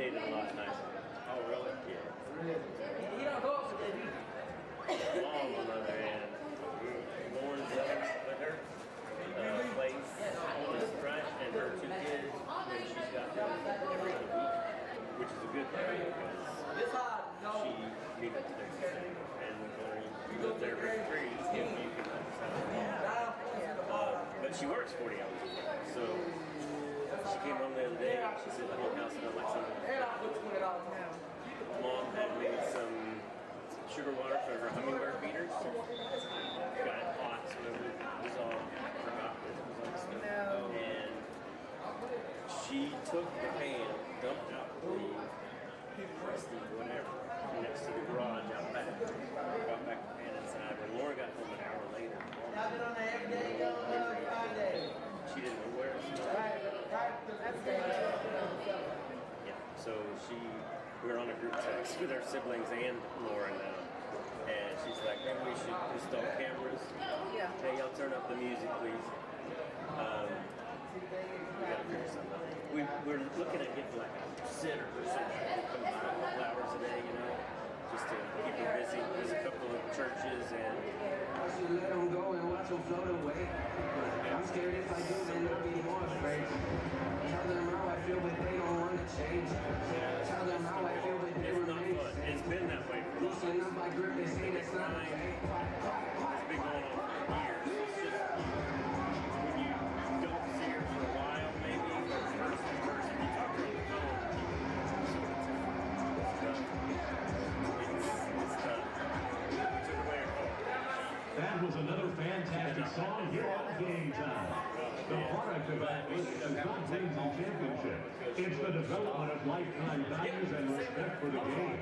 dated a lot nicer. Oh, really? Yeah. You don't go up to the Mom, on the other hand, Lauren's with her place on the front, and her 2 kids, and she's got them every other week, which is a good thing because she needed to do something. And when you live there for free, you can but she works 40 hours a week, so she came home the other day and she said the whole house smelled like something. Mom had made some sugar water for her hummingbird feeders. Got it hot, so it was all forgot that it was on the stove. And she took the pan, dumped out the rusty whatever next to the garage out back. Brought back the pan inside. When Laura got home an hour later, she didn't know where it smelled. Yeah, so we were on a group text with our siblings and Laura now. And she's like, maybe we should install cameras. Yeah. Hey, y'all turn up the music, please. We gotta figure something out. We're looking at getting like a sitter or something. Come by a couple hours a day, you know, just to keep them busy. There's a couple of churches and... I should let them go and watch them float away. I'm scared if I do, then they'll be more afraid. Tell them how I feel, but they don't want to change. Tell them how I feel, but they remain the same. It's been that way for loosen up my grip, they say that's not okay. It's been going on for years. It's just when you don't see her for a while, maybe person to person, you talk to her on the phone. It's tough. We took away her phone. That was another fantastic song here on Game Time. The product of that is the Good Things and Championship. It's the development of lifetime values and respect for the game.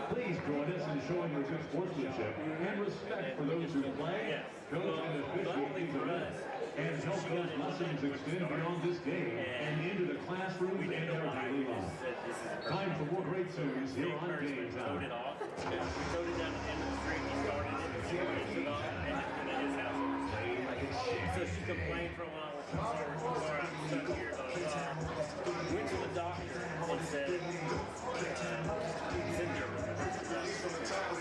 Please join us in showing your good sportsmanship and respect for those who play, coach, and officiate these events, and help those lessons extend beyond this game and into the classrooms and their daily lives. Time for more great tunes here on Game Time. We towed it down to the end of the street. He started it, and she went it off, and then his house overstayed. So she complained for a while when she saw her car out stuck here. Went to the doctor and said, Cindy, they said, sort of a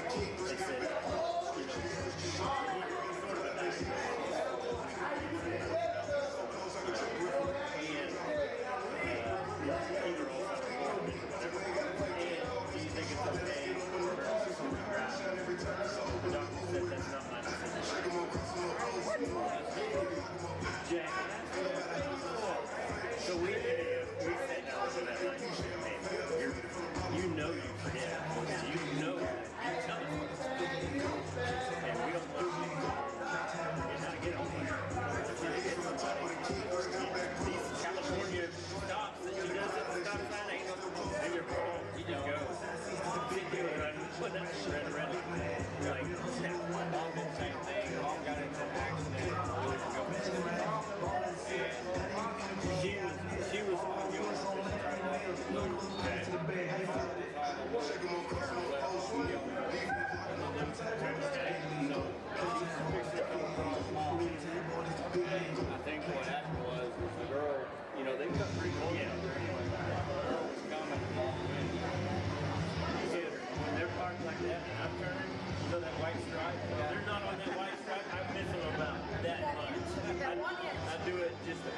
Jack. So we said no to that night. You know you forget. You know that. You tell us. And we don't want you to get on there. These California stops that she does at the stop sign ain't and you're wrong. You just go. Put that red around. Like, snap. Mom did the same thing. Mom got into an accident. She was I think what happened was the girl, you know, they cut pretty close out there anyway. The girl was coming along with when they're parked like that and I'm turning, you know that white stripe? They're not on that white stripe, I miss them about that much. I do it just to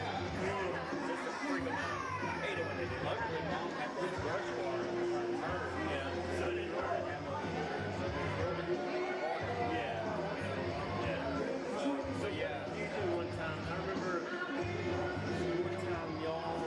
freak them out. I hate it when they do. Luckily, Mom had this brush water. Yeah, so it didn't hurt. Yeah. So yeah, you do one time. I remember one time y'all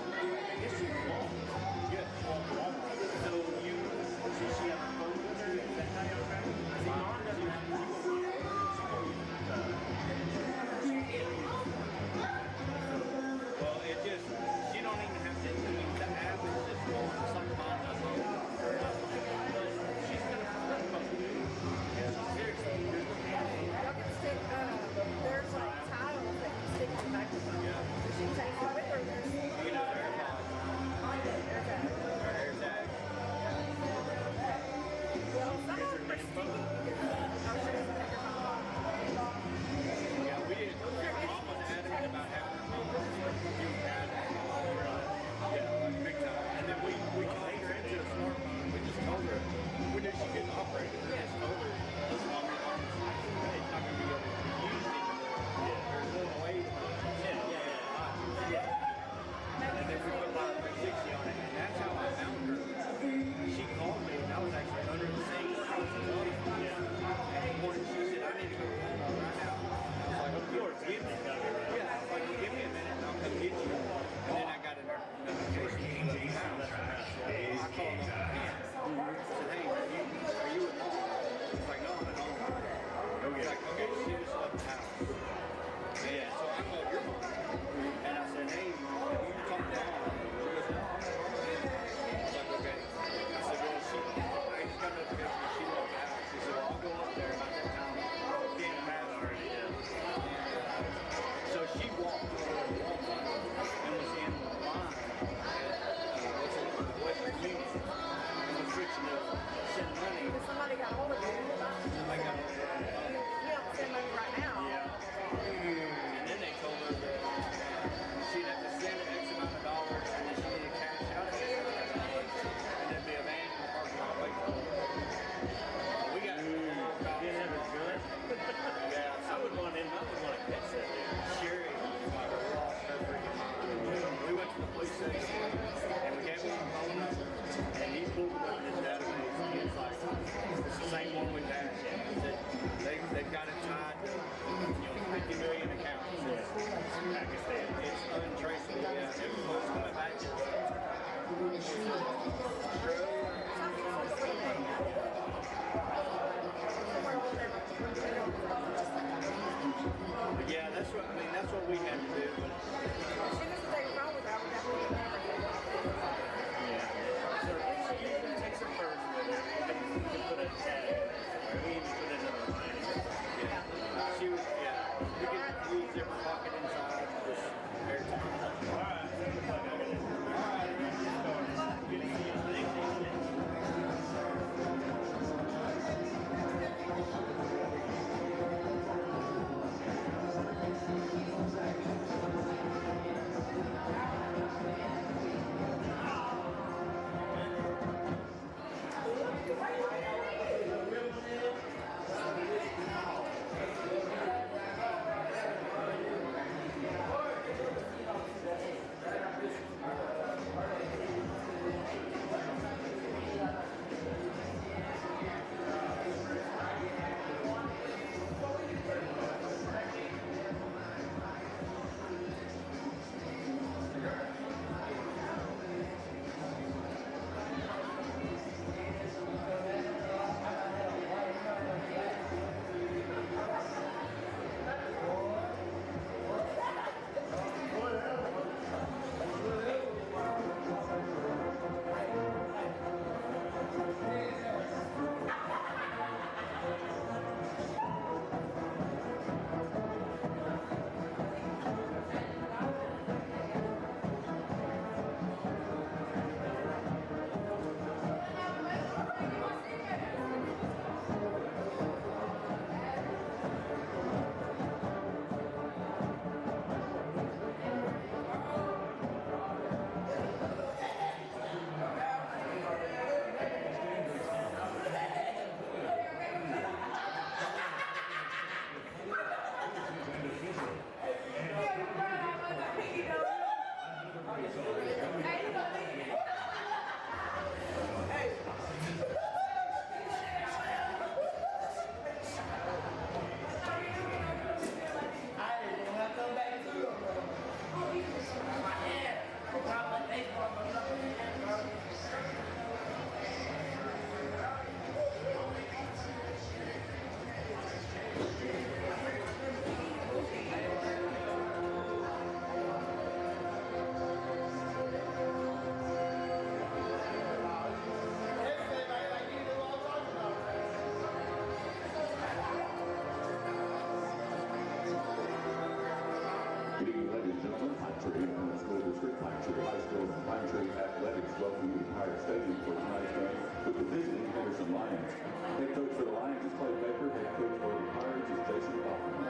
Tree and the School District Pine Tree. High School and Pine Tree Athletics welcome you to Pirate Stadium for tonight's game with the visiting Henderson Lions. Head coach for the Lions is Clay Baker. Head coach for the Pirates is Jason Kaufman.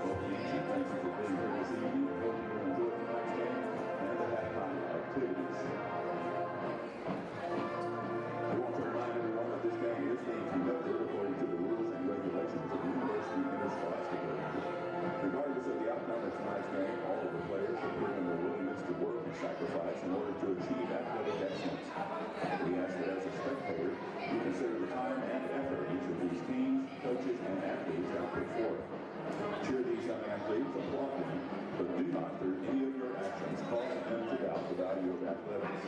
Both teams, thank you for being here this evening. Hope you will enjoy tonight's game and the halftime activities. I want to remind everyone that this game is being conducted according to the rules and regulations of the University Interscholastic League. Regardless of the outcome of tonight's game, all of the players have proven their willingness to work and sacrifice in order to achieve athletic excellence. We ask that as a spectator, you consider the time and effort each of these teams, coaches, and athletes have put forth. Cheer these young athletes, applaud them, but do not, through any of your actions, cause them to doubt the value of athletics.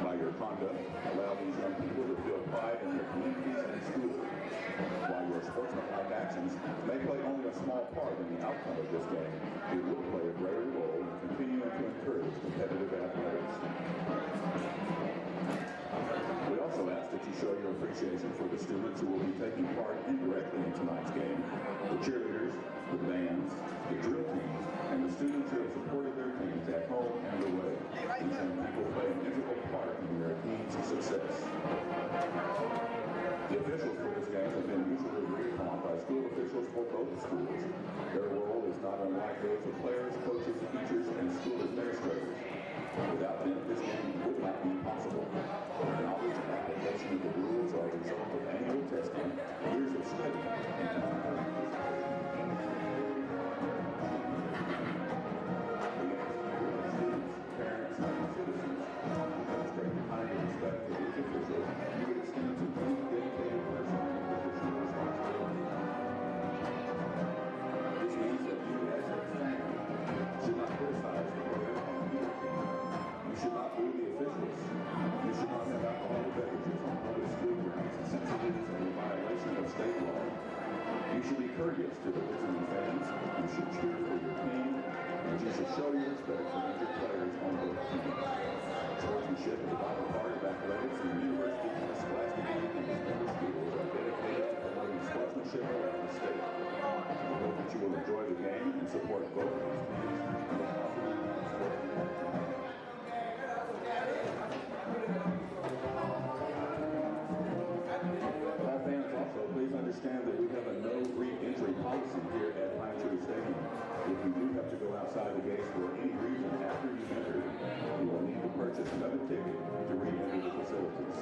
By your conduct, allow these young people to feel pride in their communities and schools. While your sportsmanlike actions may play only a small part in the outcome of this game, it will play a greater role in continuing to encourage competitive athletics. We also ask that you show your appreciation for the students who will be taking part indirectly in tonight's game, the cheerleaders, the bands, the drill teams, and the students who have supported their teams at home and away. These young people play an integral part in their team's success. The officials for this game have been mutually agreed upon by school officials for both schools. Their role is not unlike those of players, coaches, teachers, and school administrators. Without them, this game would not be possible. Their knowledge and application of the rules are a result of annual testing, years of study, and practice. Parents, and citizens demonstrate the kind of respect for these officials you would extend to any dedicated person in a position of responsibility. This means that you, as a fan, should not criticize the player on either team. You should not boo the officials. You should not have alcoholic beverages on public school grounds since it is a violation of state law. You should be courteous to the visiting fans. You should cheer for your team. And you should show your respect for injured players on both teams. Sportsmanship is a vital part of athletics, and the University Interscholastic League and its member schools are dedicated to promoting sportsmanship around the state. We hope that you will enjoy the game and support both of these teams in the positive sportsmanship. All fans also, please understand that we have a no re-entry policy here at Pine Tree Stadium. If you do have to go outside the gates for any reason after you enter, you will need to purchase another ticket to re-enter the facilities.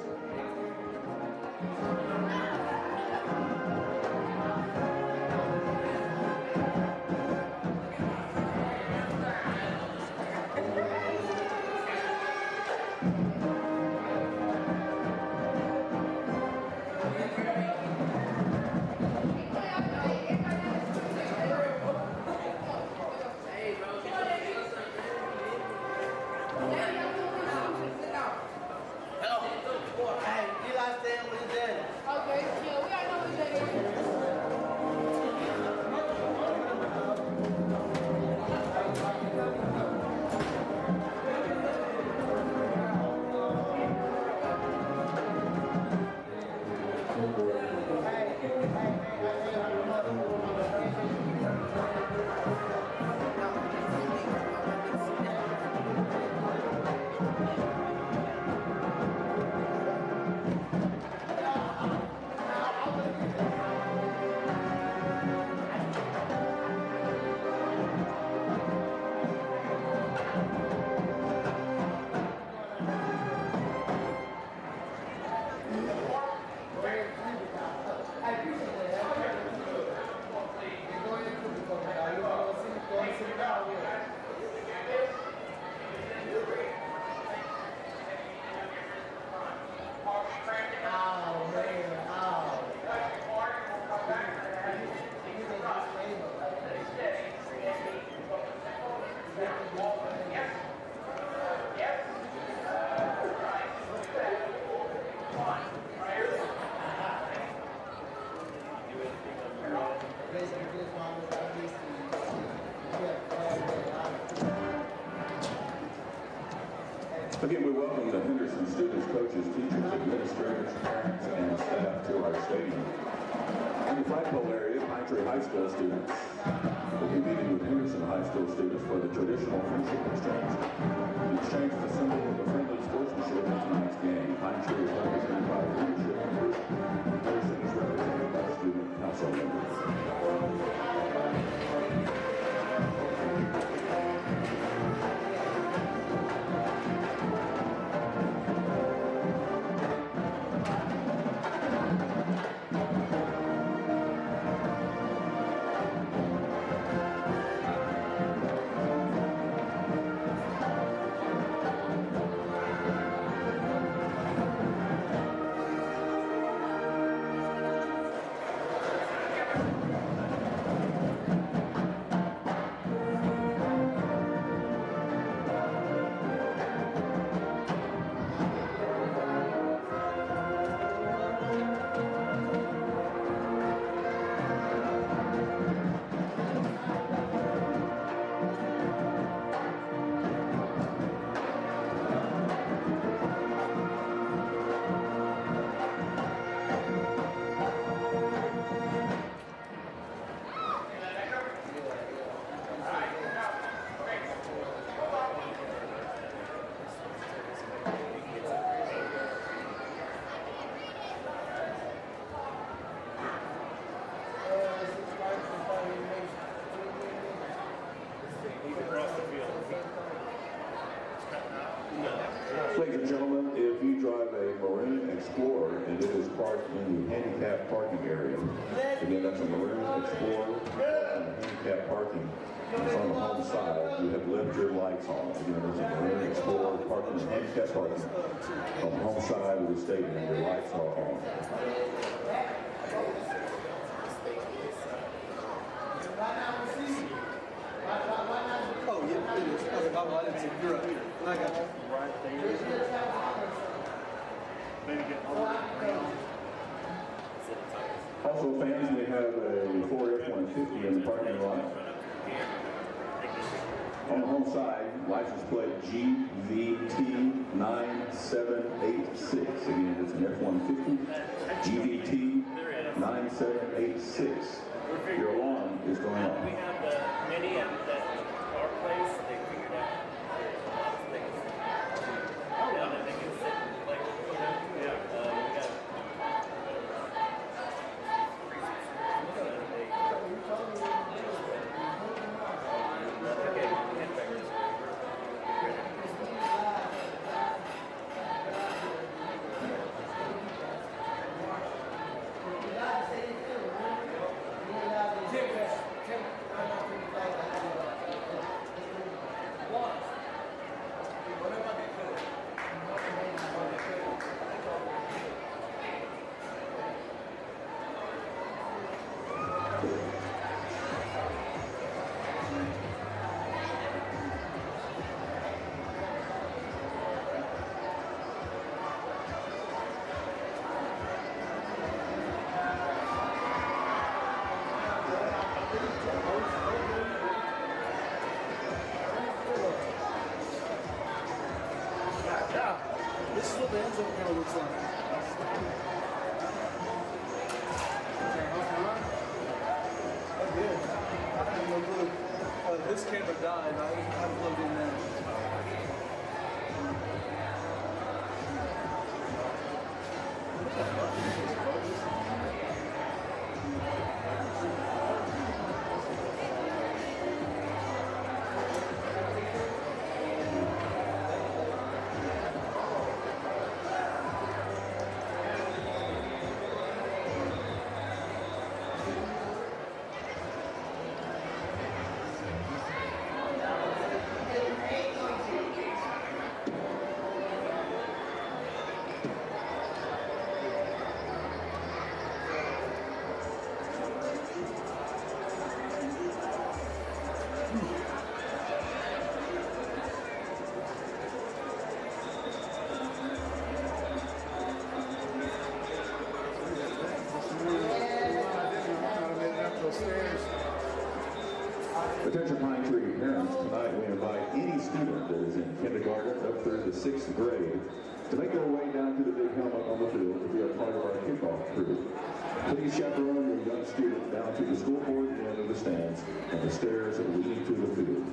Again, we welcome the Henderson students, coaches, teachers, administrators, parents, and staff to our stadium. In the flagpole area, Pine Tree High School students will be meeting with Henderson High School students for the traditional friendship exchange. The exchange is a symbol of friendly sportsmanship in tonight's game. Pine Tree is represented by leadership members. Henderson is represented by student council members. Ladies and gentlemen, if you drive a Maroon Explorer and it is parked in the handicapped parking area, again, that's a Maroon Explorer in the handicapped parking. It's on the home side. You have left your lights on. Again, there's a Maroon Explorer parked in the handicapped parking. On the home side of the stadium, your lights are on. Oh, yeah, it is. I didn't see. You're right. I got you. Right there. Maybe get Also, fans may have a Ford F-150 in the parking lot. On the home side, license plate GVT 9786. Again, it's an F-150 GVT 9786. Your alarm is going off. We have the mini at our place. They figured out things. Yeah, that they can sit like, we got. This is what the end zone kind of looks like. Oh, good. I have no clue. This camera died. I plugged in there. Attention Pine Tree parents, tonight we invite any student that is in kindergarten up through the 6th grade to make their way down to the big helmet on the field to be a part of our kickoff crew. Please chaperone your young students down to the school board end of the stands and the stairs leading to the field.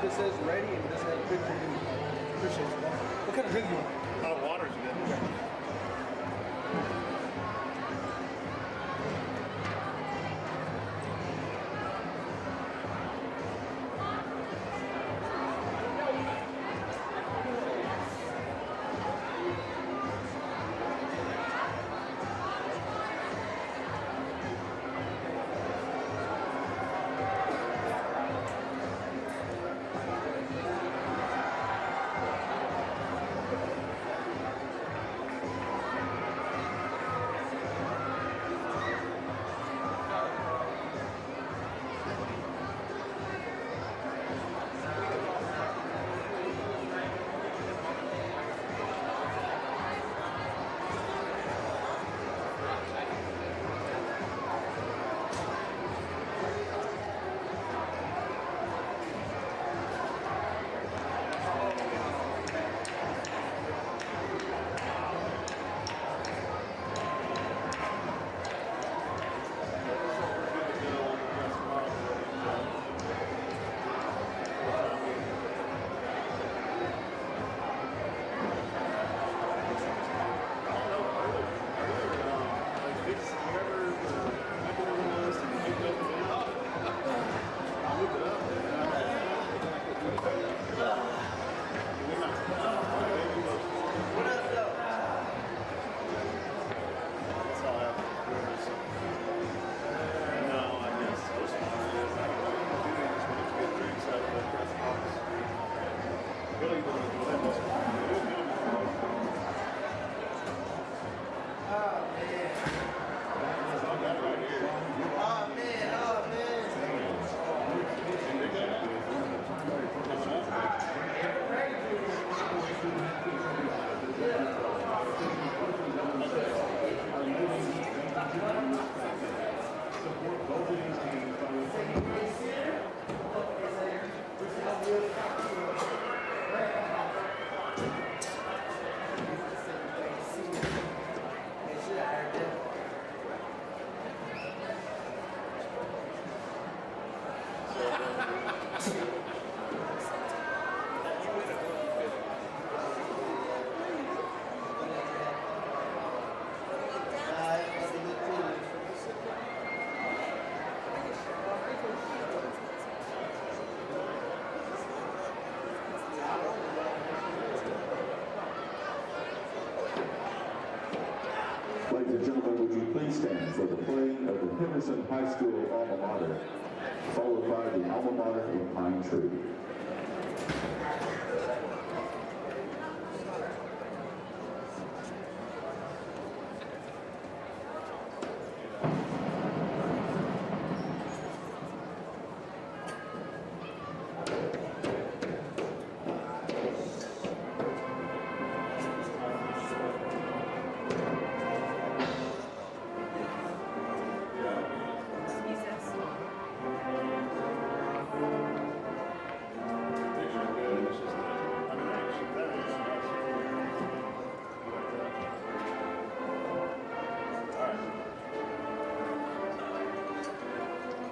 It says ready and it doesn't have a picture. Appreciate you. What kind of drink you want? Oh, water's good. for the playing of the Henderson High School alma mater, followed by the alma mater of Pine Tree.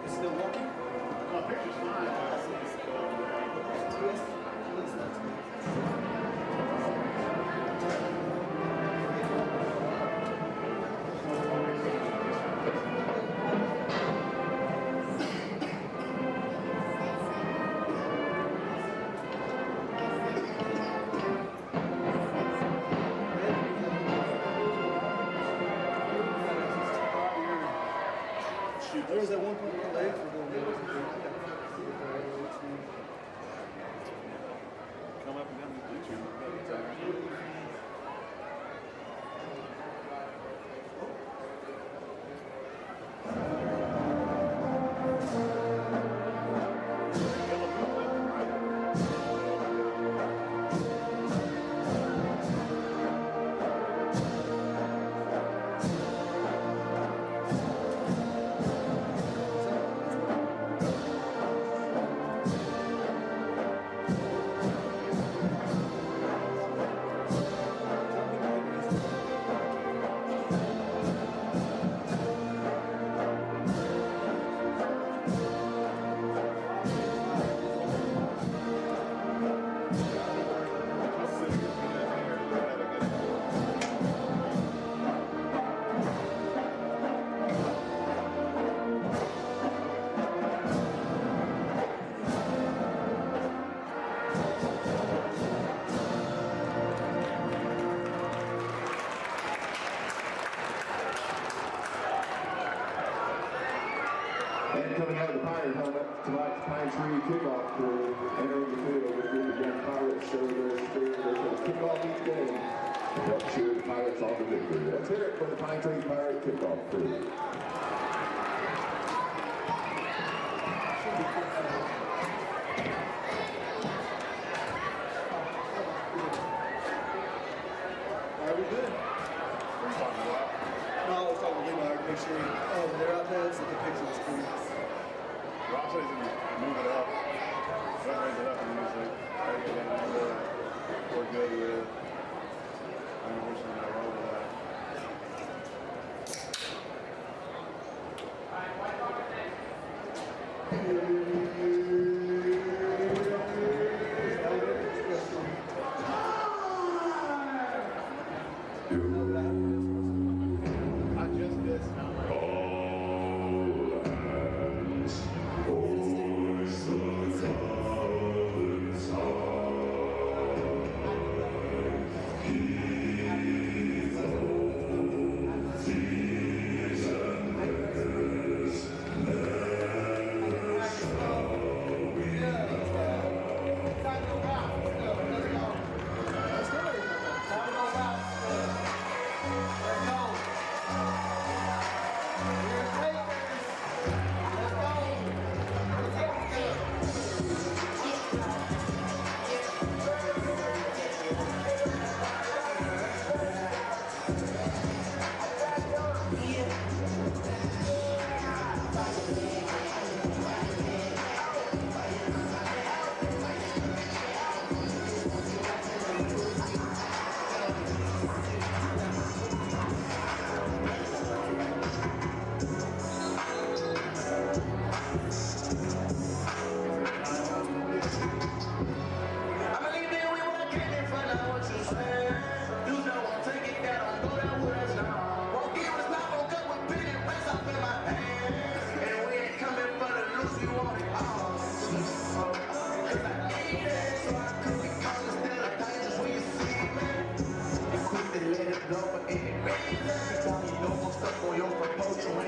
Still walking? No, picture's fine. There was that one point where legs were going down. Come up and down the bleacher. And coming out of the Pirates helmet, tonight's Pine Tree kickoff crew entering the field with the young Pirates show their spirit as they kick off each game to help cheer the Pirates on to victory. Let's hear it for the Pine Tree Pirate kickoff crew. Are we good? No, I was talking to Levi, make sure they're out there so the picture was clean. Rob says you move it up. Don't raise it up and usually we're good with. Unfortunately, I roll with that. I just missed. Let it blow, but it ain't ready. Tell me no more stuff on your promotion.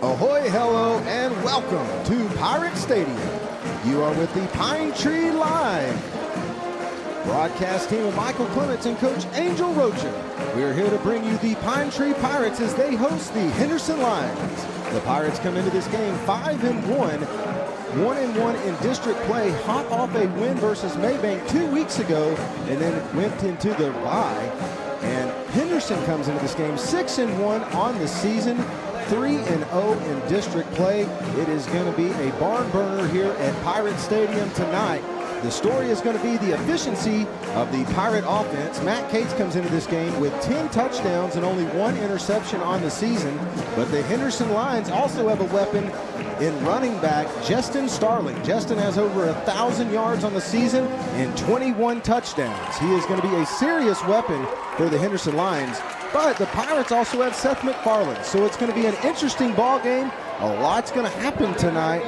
Ahoy, hello, and welcome to Pirate Stadium. You are with the Pine Tree Live broadcast team of Michael Clements and Coach Angel Rocha. We are here to bring you the Pine Tree Pirates as they host the Henderson Lions. The Pirates come into this game 5-1, 1-1 in district play, hot off a win versus Maybank 2 weeks ago, and then went into the bye. And Henderson comes into this game 6-1 on the season, 3-0 in district play. It is going to be a barn burner here at Pirate Stadium tonight. The story is going to be the efficiency of the Pirate offense. Matt Cates comes into this game with 10 touchdowns and only 1 interception on the season. But the Henderson Lions also have a weapon in running back Justin Starling. Justin has over 1,000 yards on the season and 21 touchdowns. He is going to be a serious weapon for the Henderson Lions. But the Pirates also have Seth MacFarlane, so it's going to be an interesting ball game. A lot's going to happen tonight.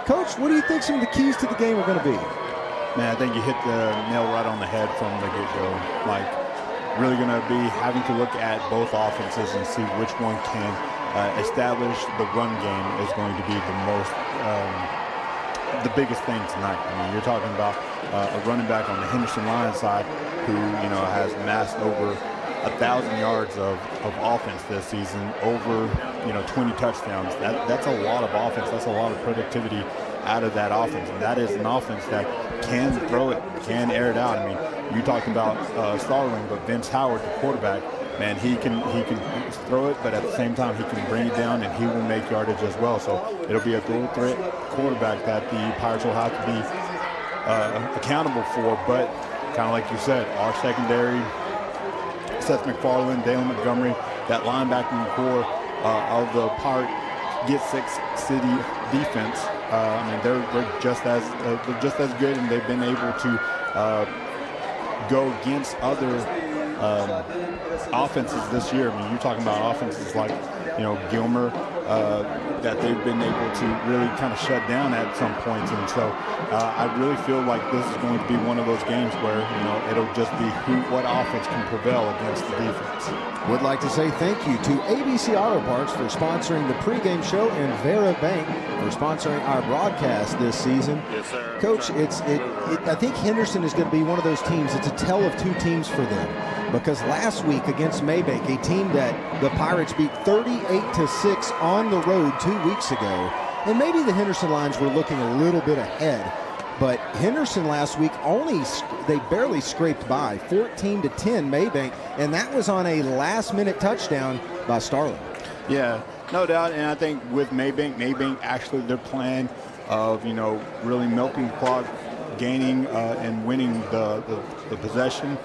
Coach, what do you think some of the keys to the game are going to be? Man, I think you hit the nail right on the head from the get-go. Like, really going to be having to look at both offenses and see which one can establish the run game is going to be the biggest thing tonight. I mean, you're talking about a running back on the Henderson Lions side who, you know, has amassed over 1,000 yards of offense this season, over 20 touchdowns. That's a lot of offense. That's a lot of productivity out of that offense, and that is an offense that can throw it, can air it out. I mean, you talked about Starling, but Vince Howard, the quarterback, man, he can throw it, but at the same time he can bring it down and he will make yardage as well. So it'll be a dual threat quarterback that the Pirates will have to be accountable for. But kind of like you said, our secondary, Seth MacFarlane, Dale Montgomery, that linebacking core of the Pirate Get Six City defense. I mean, they're just as good, and they've been able to go against other offenses this year. I mean, you're talking about offenses like Gilmer that they've been able to really kind of shut down at some points, and so I really feel like this is going to be one of those games where it'll just be what offense can prevail against the defense. Would like to say thank you to ABC Auto Parts for sponsoring the pregame show and Vera Bank for sponsoring our broadcast this season. Yes, sir. Coach, I think Henderson is going to be one of those teams. It's a tale of two teams for them, because last week against Maybank, a team that the Pirates beat 38-6 on the road 2 weeks ago, and maybe the Henderson Lions were looking a little bit ahead. But Henderson last week they barely scraped by, 14-10 Maybank, and that was on a last-minute touchdown by Starling. Yeah, no doubt. And I think with Maybank actually their plan of really milking the clock, gaining and winning the possession,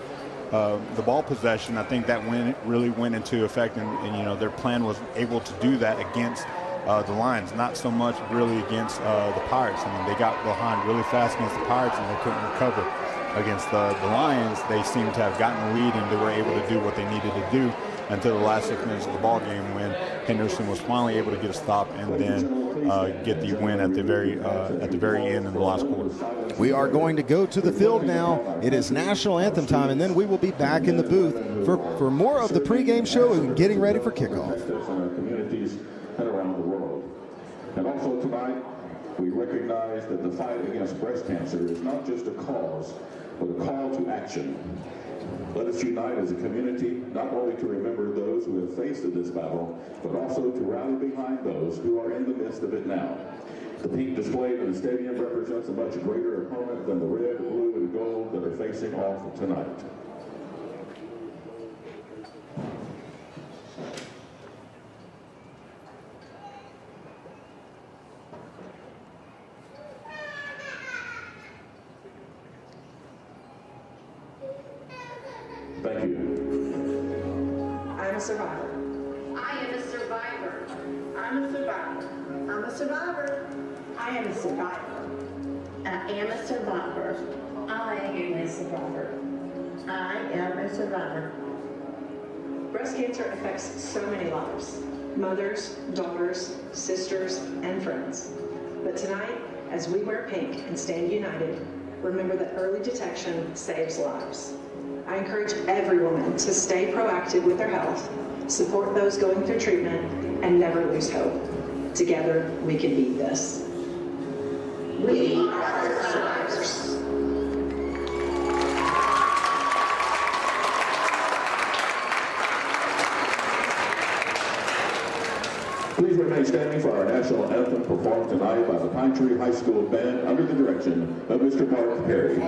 the ball possession. I think that really went into effect, and their plan was able to do that against the Lions, not so much really against the Pirates. I mean, they got behind really fast against the Pirates and they couldn't recover. Against the Lions, they seemed to have gotten the lead and they were able to do what they needed to do until the last 6 minutes of the ball game, when Henderson was finally able to get a stop and then get the win at the very end in the last quarter. We are going to go to the field now. It is national anthem time, and then we will be back in the booth for more of the pregame show and getting ready for kickoff. And around the world. And also tonight, we recognize that the fight against breast cancer is not just a cause, but a call to action. Let us unite as a community, not only to remember those who have faced this battle, but also to rally behind those who are in the midst of it now. The pink displayed in the stadium represents a much greater opponent than the red, blue, and gold that are facing off tonight. Thank you. I'm a survivor. I am a survivor. I'm a survivor. I'm a survivor. I am a survivor. I am a survivor. I am a survivor. I am a survivor. Breast cancer affects so many lives. Mothers, daughters, sisters, and friends. But tonight, as we wear pink and stand united, remember that early detection saves lives. I encourage every woman to stay proactive with their health, support those going through treatment, and never lose hope. Together, we can beat this. We are survivors. Please remain standing for our national anthem performed tonight by the Pine Tree High School Band under the direction of Mr. Mark Perry.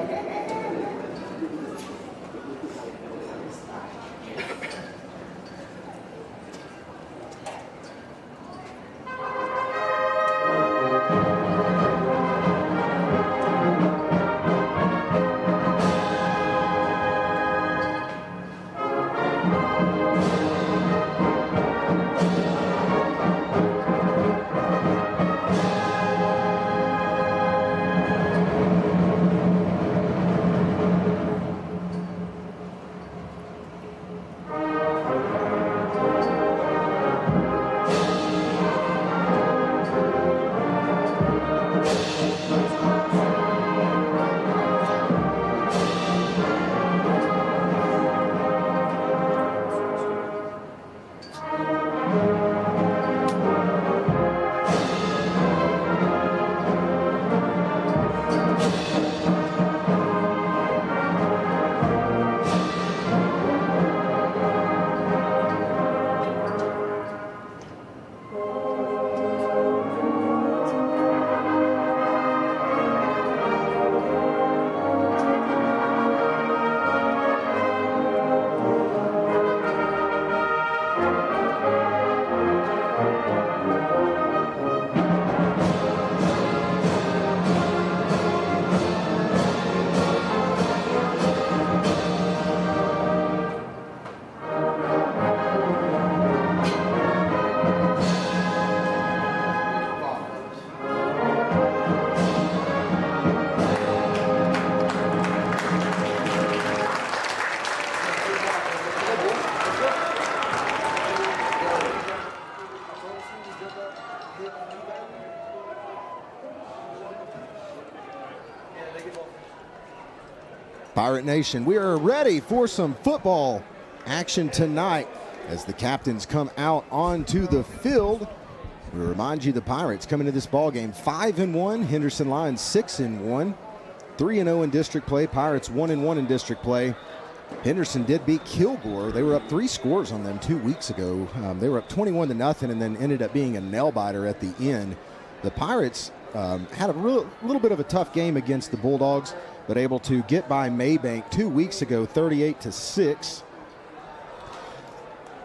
Pirate Nation, we are ready for some football action tonight as the captains come out onto the field. We remind you the Pirates come into this ball game 5-1, Henderson Lions 6-1, 3-0 in district play, Pirates 1-1 in district play. Henderson did beat Kilgore. They were up 3 scores on them 2 weeks ago. They were up 21-0 and then ended up being a nail biter at the end. The Pirates had a little bit of a tough game against the Bulldogs, but able to get by Maybank 2 weeks ago, 38-6.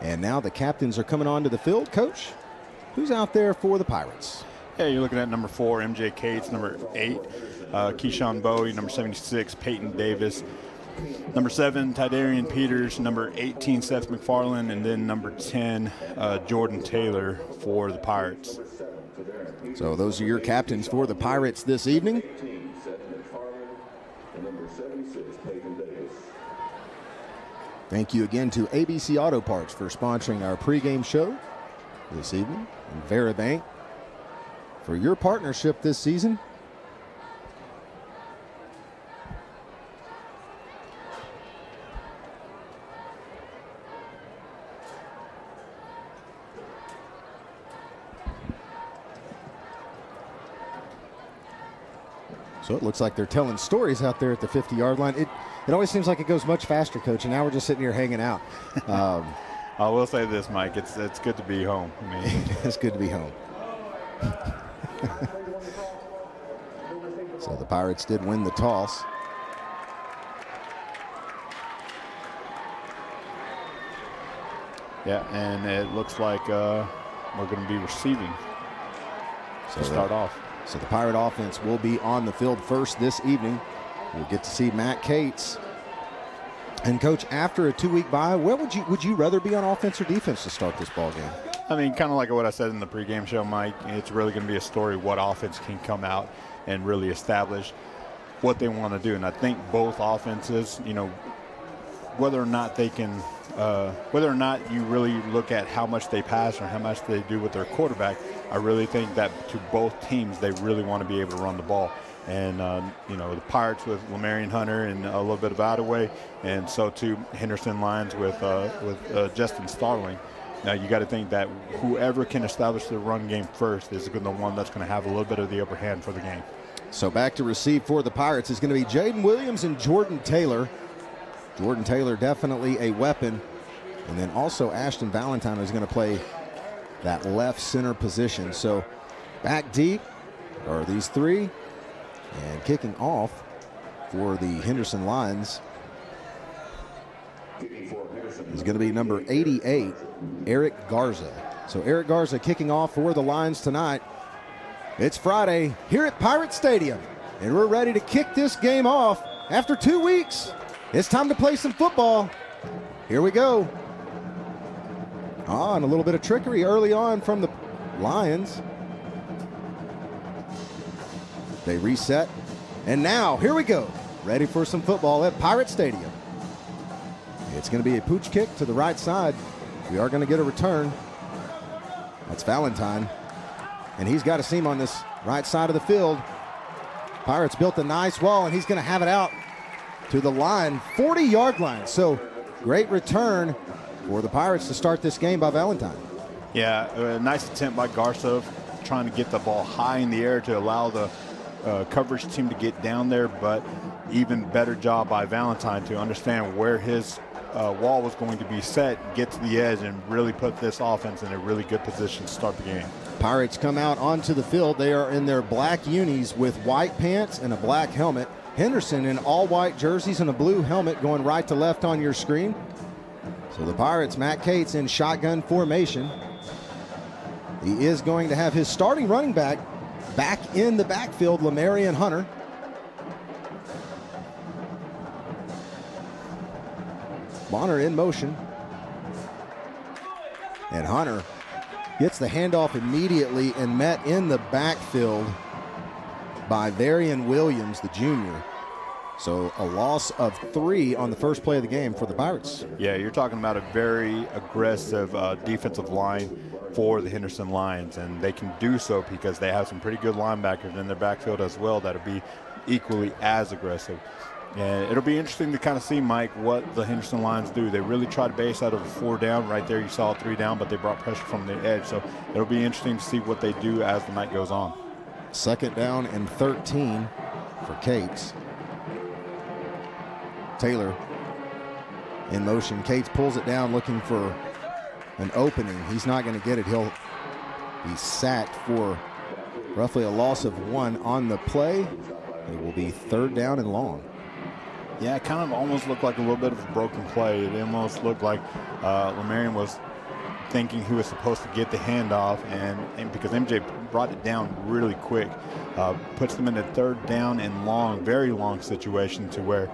And now the captains are coming onto the field. Coach, who's out there for the Pirates? Yeah, you're looking at number 4, MJ Cates, number 8, Keyshawn Bowie, number 76, Peyton Davis, number 7, Tidarian Peters, number 18, Seth McFarland, and then number 10, Jordan Taylor for the Pirates. So those are your captains for the Pirates this evening. Thank you again to ABC Auto Parts for sponsoring our pregame show this evening, and Veribank for your partnership this season. So it looks like they're telling stories out there at the 50-yard line. It always seems like it goes much faster, Coach, and now we're just sitting here hanging out. I will say this, Mike. It's good to be home. I mean, it's good to be home. So the Pirates did win the toss. Yeah, and it looks like we're going to be receiving to start off. So the Pirate offense will be on the field first this evening. We'll get to see Matt Cates. And Coach, after a 2-week bye, where would you rather be on offense or defense to start this ball game? I mean, kind of like what I said in the pregame show, Mike, it's really going to be a story what offense can come out and really establish what they want to do. And I think both offenses, you know, whether or not they can, whether or not you really look at how much they pass or how much they do with their quarterback, I really think that to both teams, they really want to be able to run the ball. And, you know, the Pirates with Lamarian Hunter and a little bit of Ottaway, and so too Henderson Lions with Justin Starling. Now, you got to think that whoever can establish the run game first is the one that's going to have a little bit of the upper hand for the game. So back to receive for the Pirates is going to be Jaden Williams and Jordan Taylor. Jordan Taylor definitely a weapon. And then also Ashton Valentine is going to play that left center position. So back deep are these three. And kicking off for the Henderson Lions is going to be number 88, Eric Garza. So Eric Garza kicking off for the Lions tonight. It's Friday here at Pirate Stadium, and we're ready to kick this game off after 2 weeks. It's time to play some football. Here we go. And a little bit of trickery early on from the Lions. They reset, and now here we go. Ready for some football at Pirate Stadium. It's going to be a pooch kick to the right side. We are going to get a return. That's Valentine, and he's got a seam on this right side of the field. Pirates built a nice wall, and he's going to have it out to the line, 40-yard line. So great return for the Pirates to start this game by Valentine. Yeah, a nice attempt by Garza trying to get the ball high in the air to allow the coverage team to get down there, but even better job by Valentine to understand where his wall was going to be set, get to the edge, and really put this offense in a really good position to start the game. Pirates come out onto the field. They are in their black unis with white pants and a black helmet. Henderson in all white jerseys and a blue helmet going right to left on your screen. So the Pirates, Matt Cates in shotgun formation. He is going to have his starting running back in the backfield, Lamarian Hunter. Bonner in motion. And Hunter gets the handoff immediately and met in the backfield by Varian Williams, the junior. So a loss of 3 on the first play of the game for the Pirates. Yeah, you're talking about a very aggressive defensive line for the Henderson Lions, and they can do so because they have some pretty good linebackers in their backfield as well that'll be equally as aggressive. And it'll be interesting to kind of see, Mike, what the Henderson Lions do. They really try to base out of a 4 down. Right there you saw 3 down, but they brought pressure from the edge. So it'll be interesting to see what they do as the night goes on. 2nd down and 13 for Cates. Taylor in motion. Cates pulls it down looking for an opening. He's not going to get it. He'll be sacked for roughly a loss of 1 on the play. It will be 3rd down and long. Yeah, it kind of almost looked like a little bit of a broken play. It almost looked like Lamarian was thinking he was supposed to get the handoff, and because MJ brought it down really quick, puts them in a 3rd down and long, very long situation to where,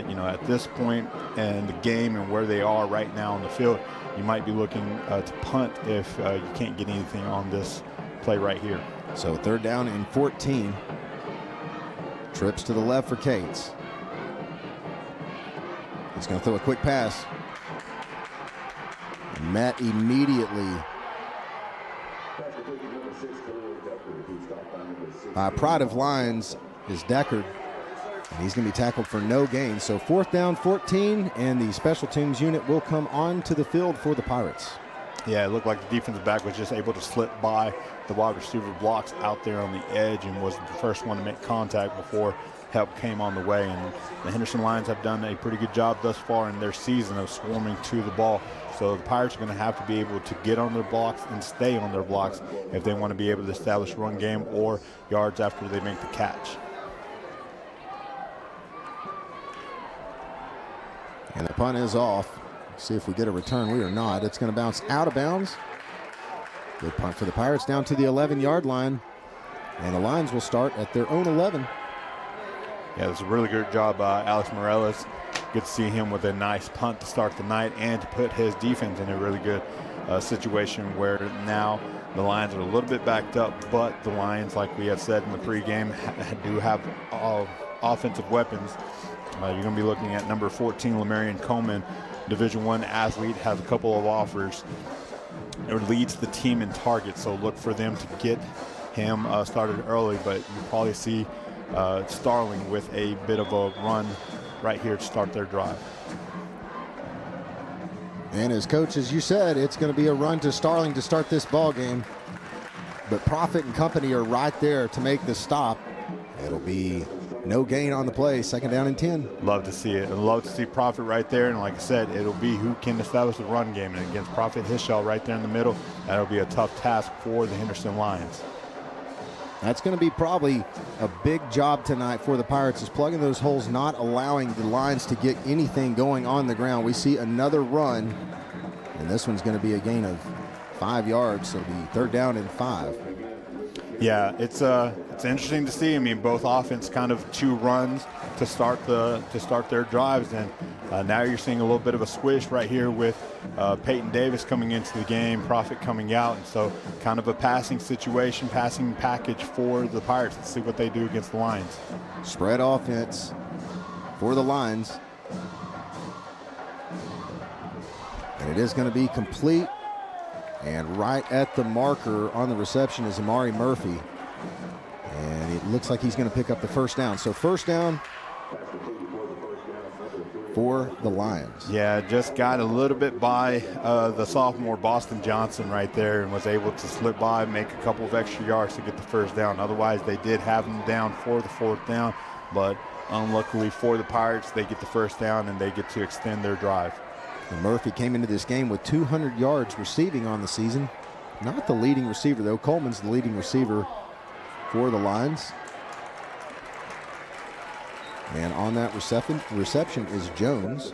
you know, at this point in the game and where they are right now on the field, you might be looking to punt if you can't get anything on this play right here. So 3rd down and 14. Trips to the left for Cates. He's going to throw a quick pass. Met immediately by Pride of Lions is Deckard, and he's going to be tackled for no gain. So 4th down, 14, and the special teams unit will come on to the field for the Pirates. Yeah, it looked like the defensive back was just able to slip by the wide receiver blocks out there on the edge and was the first one to make contact before help came on the way. And the Henderson Lions have done a pretty good job thus far in their season of swarming to the ball. So the Pirates are going to have to be able to get on their blocks and stay on their blocks if they want to be able to establish run game or yards after they make the catch. And the punt is off. See if we get a return. We are not. It's going to bounce out of bounds. Good punt for the Pirates down to the 11-yard line. And the Lions will start at their own 11. Yeah, it's a really good job by Alex Morales. Good to see him with a nice punt to start the night and to put his defense in a really good situation where now the Lions are a little bit backed up, but the Lions, like we had said in the pregame, do have offensive weapons. You're going to be looking at number 14, Lamarion Coleman, Division I athlete, has a couple of offers. It leads the team in targets, so look for them to get him started early, but you probably see Starling with a bit of a run right here to start their drive. And as coach, as you said, it's going to be a run to Starling to start this ball game. But Profit and company are right there to make the stop. It'll be no gain on the play, 2nd down and 10. Love to see it. I'd love to see Profit right there. And like I said, it'll be who can establish the run game. And against Profit Hishell right there in the middle, that'll be a tough task for the Henderson Lions. That's going to be probably a big job tonight for the Pirates, is plugging those holes, not allowing the Lions to get anything going on the ground. We see another run, and this one's going to be a gain of 5 yards, so it'll be 3rd down and 5. Yeah, it's interesting to see. I mean, both offense kind of 2 runs to start their drives, and now you're seeing a little bit of a squish right here with Peyton Davis coming into the game, Profit coming out, and so kind of a passing situation, passing package for the Pirates. Let's see what they do against the Lions. Spread offense for the Lions, and it is going to be complete. And right at the marker on the reception is Amari Murphy. And it looks like he's going to pick up the 1st down. So 1st down for the Lions. Yeah, just got a little bit by the sophomore Boston Johnson right there and was able to slip by, make a couple of extra yards to get the 1st down. Otherwise, they did have him down for the 4th down. But unluckily for the Pirates, they get the 1st down and they get to extend their drive. And Murphy came into this game with 200 yards receiving on the season. Not the leading receiver, though. Coleman's the leading receiver for the Lions. And on that reception is Jones.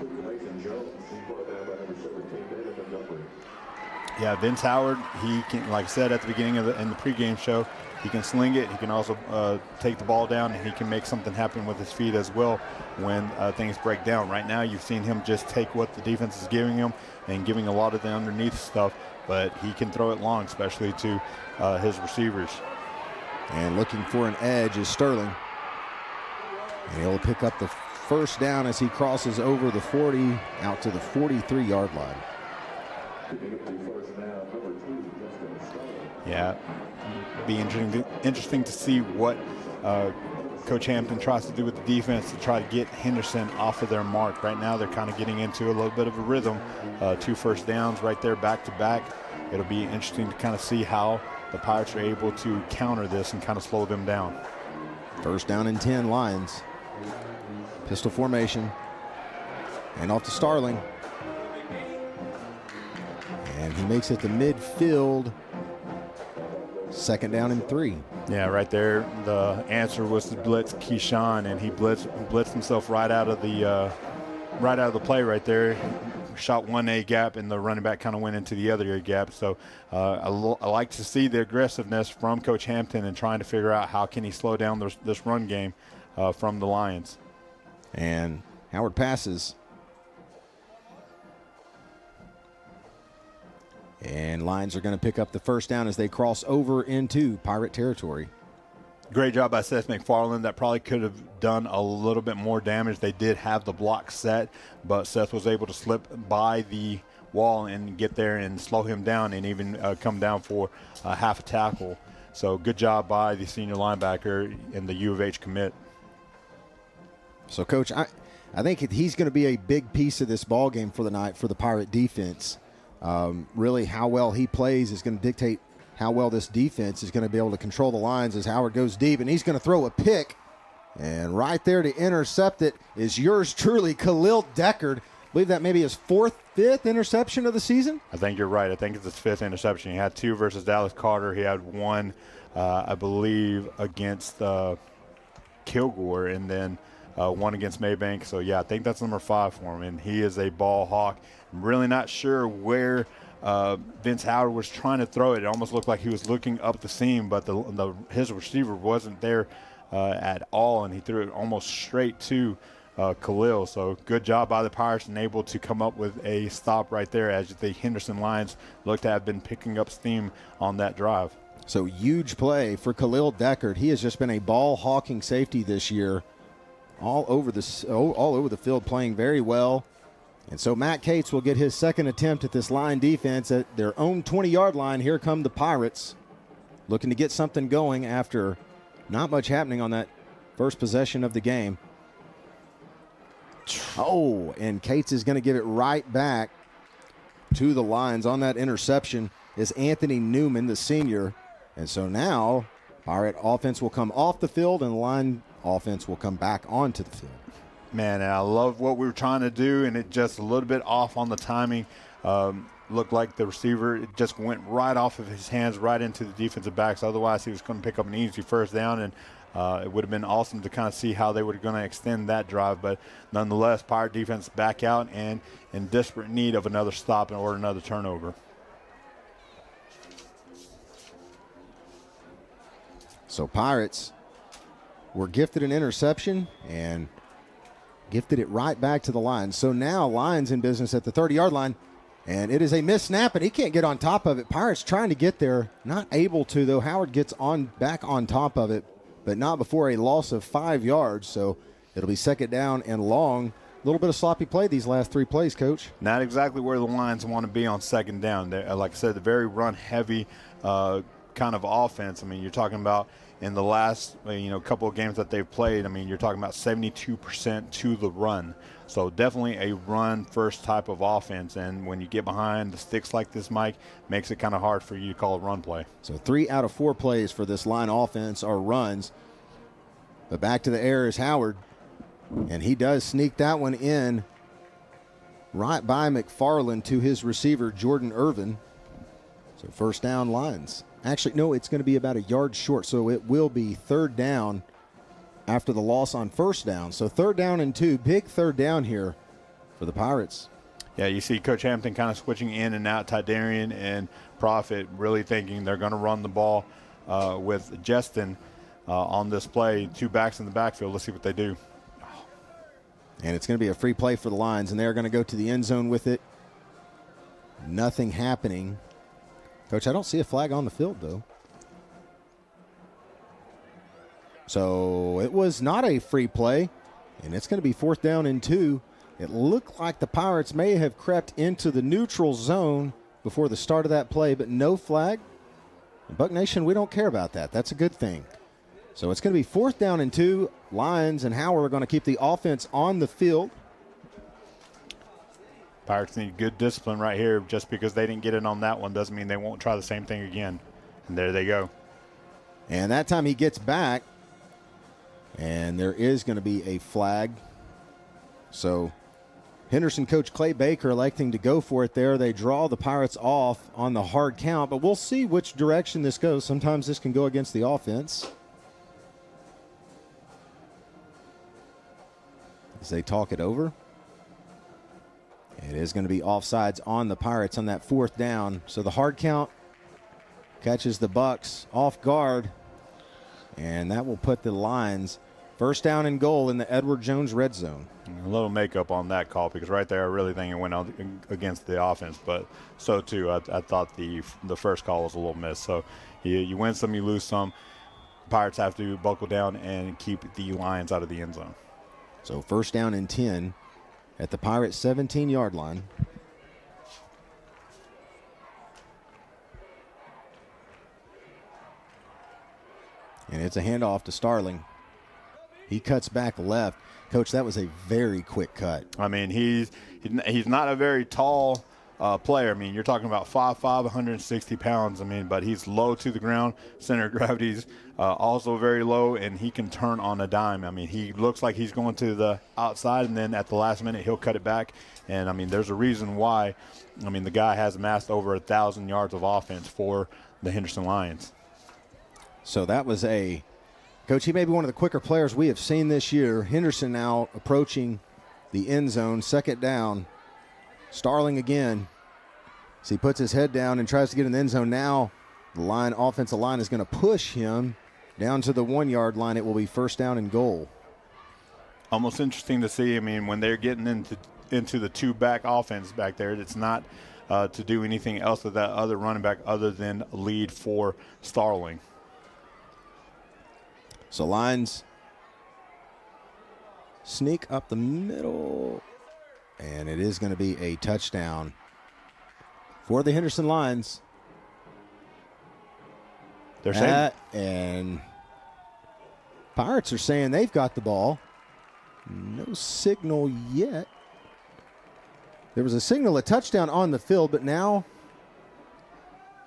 Yeah, Vince Howard, he can, like I said at the beginning of in the pregame show, he can sling it. He can also take the ball down, and he can make something happen with his feet as well when things break down. Right now, you've seen him just take what the defense is giving him and giving a lot of the underneath stuff, but he can throw it long, especially to his receivers. And looking for an edge is Sterling. And he'll pick up the 1st down as he crosses over the 40 out to the 43-yard line. Yeah, be interesting to see what Coach Hampton tries to do with the defense to try to get Henderson off of their mark. Right now, they're kind of getting into a little bit of a rhythm. 2 first downs right there back to back. It'll be interesting to kind of see how the Pirates are able to counter this and kind of slow them down. 1st down and 10, Lions. Pistol formation. And off to Starling. And he makes it to midfield. 2nd down and 3. Yeah, right there. The answer was to blitz Keyshawn, and he blitzed himself right out of the play right there. Shot one A gap, and the running back kind of went into the other A gap. So I like to see the aggressiveness from Coach Hampton and trying to figure out how can he slow down this run game from the Lions. And Howard passes. And Lions are going to pick up the 1st down as they cross over into Pirate territory. Great job by Seth McFarland. That probably could have done a little bit more damage. They did have the block set, but Seth was able to slip by the wall and get there and slow him down and even come down for half a tackle. So good job by the senior linebacker and the U of H commit. So, Coach, I think he's going to be a big piece of this ball game for the night for the Pirate defense. Really, how well he plays is going to dictate how well this defense is going to be able to control the lines as Howard goes deep, and he's going to throw a pick. And right there to intercept it is yours truly, Khalil Deckard. I believe that maybe his fifth interception of the season. I think you're right. I think it's his 5th interception. He had 2 versus Dallas Carter. He had 1, I believe, against Kilgore, and then 1 against Maybank. So, yeah, I think that's number 5 for him, and he is a ball hawk. I'm really not sure where Vince Howard was trying to throw it. It almost looked like he was looking up the seam, but his receiver wasn't there at all, and he threw it almost straight to Khalil. So good job by the Pirates and able to come up with a stop right there as the Henderson Lions looked to have been picking up steam on that drive. So huge play for Khalil Deckard. He has just been a ball hawking safety this year, all over the field, playing very well. And so Matt Cates will get his 2nd attempt at this line defense at their own 20-yard line. Here come the Pirates, looking to get something going after not much happening on that first possession of the game. Oh, and Cates is going to give it right back to the Lions. On that interception is Anthony Newman, the senior. And so now Pirate offense will come off the field and line offense will come back onto the field. Man, and I love what we were trying to do, and it just a little bit off on the timing. Looked like the receiver, it just went right off of his hands, right into the defensive backs. Otherwise, he was going to pick up an easy first down, and it would have been awesome to kind of see how they were going to extend that drive. But nonetheless, Pirate defense back out and in desperate need of another stop or another turnover. So Pirates were gifted an interception and gifted it right back to the Lions. So now Lions in business at the 30-yard line, and it is a missed snap, and he can't get on top of it. Pirates trying to get there, not able to, though. Howard gets back on top of it, but not before a loss of 5 yards. So it'll be 2nd down and long. A little bit of sloppy play these last 3 plays, Coach. Not exactly where the Lions want to be on 2nd down. Like I said, the very run-heavy kind of offense. I mean, you're talking about in the last couple of games that they've played, I mean, you're talking about 72% to the run. So definitely a run-first type of offense. And when you get behind the sticks like this, Mike, makes it kind of hard for you to call a run play. So 3 out of 4 plays for this line offense are runs. But back to the air is Howard. And he does sneak that one in right by McFarland to his receiver, Jordan Irvin. So 1st down, Lions. Actually, no, it's going to be about a yard short, so it will be 3rd down after the loss on 1st down. So 3rd down and 2, big 3rd down here for the Pirates. Yeah, you see Coach Hampton kind of switching in and out, Tydarian and Profit really thinking they're going to run the ball with Justin on this play. 2 backs in the backfield. Let's see what they do. And it's going to be a free play for the Lions, and they're going to go to the end zone with it. Nothing happening. Coach, I don't see a flag on the field, though. So it was not a free play, and it's going to be 4th down and 2. It looked like the Pirates may have crept into the neutral zone before the start of that play, but no flag. And Buck Nation, we don't care about that. That's a good thing. So it's going to be 4th down and 2. Lions and Howard are going to keep the offense on the field. Pirates need good discipline right here. Just because they didn't get it on that one doesn't mean they won't try the same thing again. And there they go. And that time he gets back, and there is going to be a flag. So Henderson coach Clay Baker electing to go for it there. They draw the Pirates off on the hard count, but we'll see which direction this goes. Sometimes this can go against the offense. As they talk it over. It is going to be offsides on the Pirates on that 4th down. So the hard count catches the Bucks off guard, and that will put the Lions 1st down and goal in the Edward Jones red zone. A little makeup on that call, because right there I really think it went out against the offense, but so too I thought the first call was a little miss. So you win some, you lose some. Pirates have to buckle down and keep the Lions out of the end zone. So 1st down and 10 at the Pirates' 17-yard line. And it's a handoff to Starling. He cuts back left. Coach, that was a very quick cut. I mean, he's not a very tall player. I mean, you're talking about 5'5", 160 pounds. I mean, but he's low to the ground. Center of gravity's also very low, and he can turn on a dime. I mean, he looks like he's going to the outside, and then at the last minute he'll cut it back. And, I mean, there's a reason why. I mean, the guy has amassed over 1,000 yards of offense for the Henderson Lions. So that was Coach, he may be one of the quicker players we have seen this year. Henderson now approaching the end zone, second down. Starling again. So he puts his head down and tries to get in the end zone. Now the offensive line is going to push him down to the 1 yard line. It will be first down and goal. Almost interesting to see. I mean, when they're getting into the two-back offense back there, it's not to do anything else with that other running back other than lead for Starling. So Lions sneak up the middle, and it is going to be a touchdown for the Henderson Lions. They're saying, and Pirates are saying they've got the ball. No signal yet. There was a signal, a touchdown on the field, but now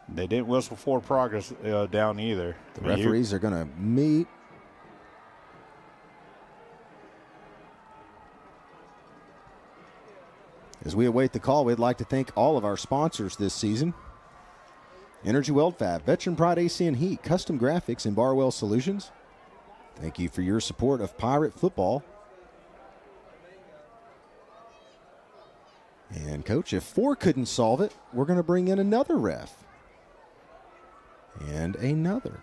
they didn't whistle for progress down either. The referees are going to meet. As we await the call, we'd like to thank all of our sponsors this season. Energy Weld Fab, Veteran Pride AC and Heat, Custom Graphics, and Barwell Solutions. Thank you for your support of Pirate football. And, Coach, if 4 couldn't solve it, we're going to bring in another ref. And another.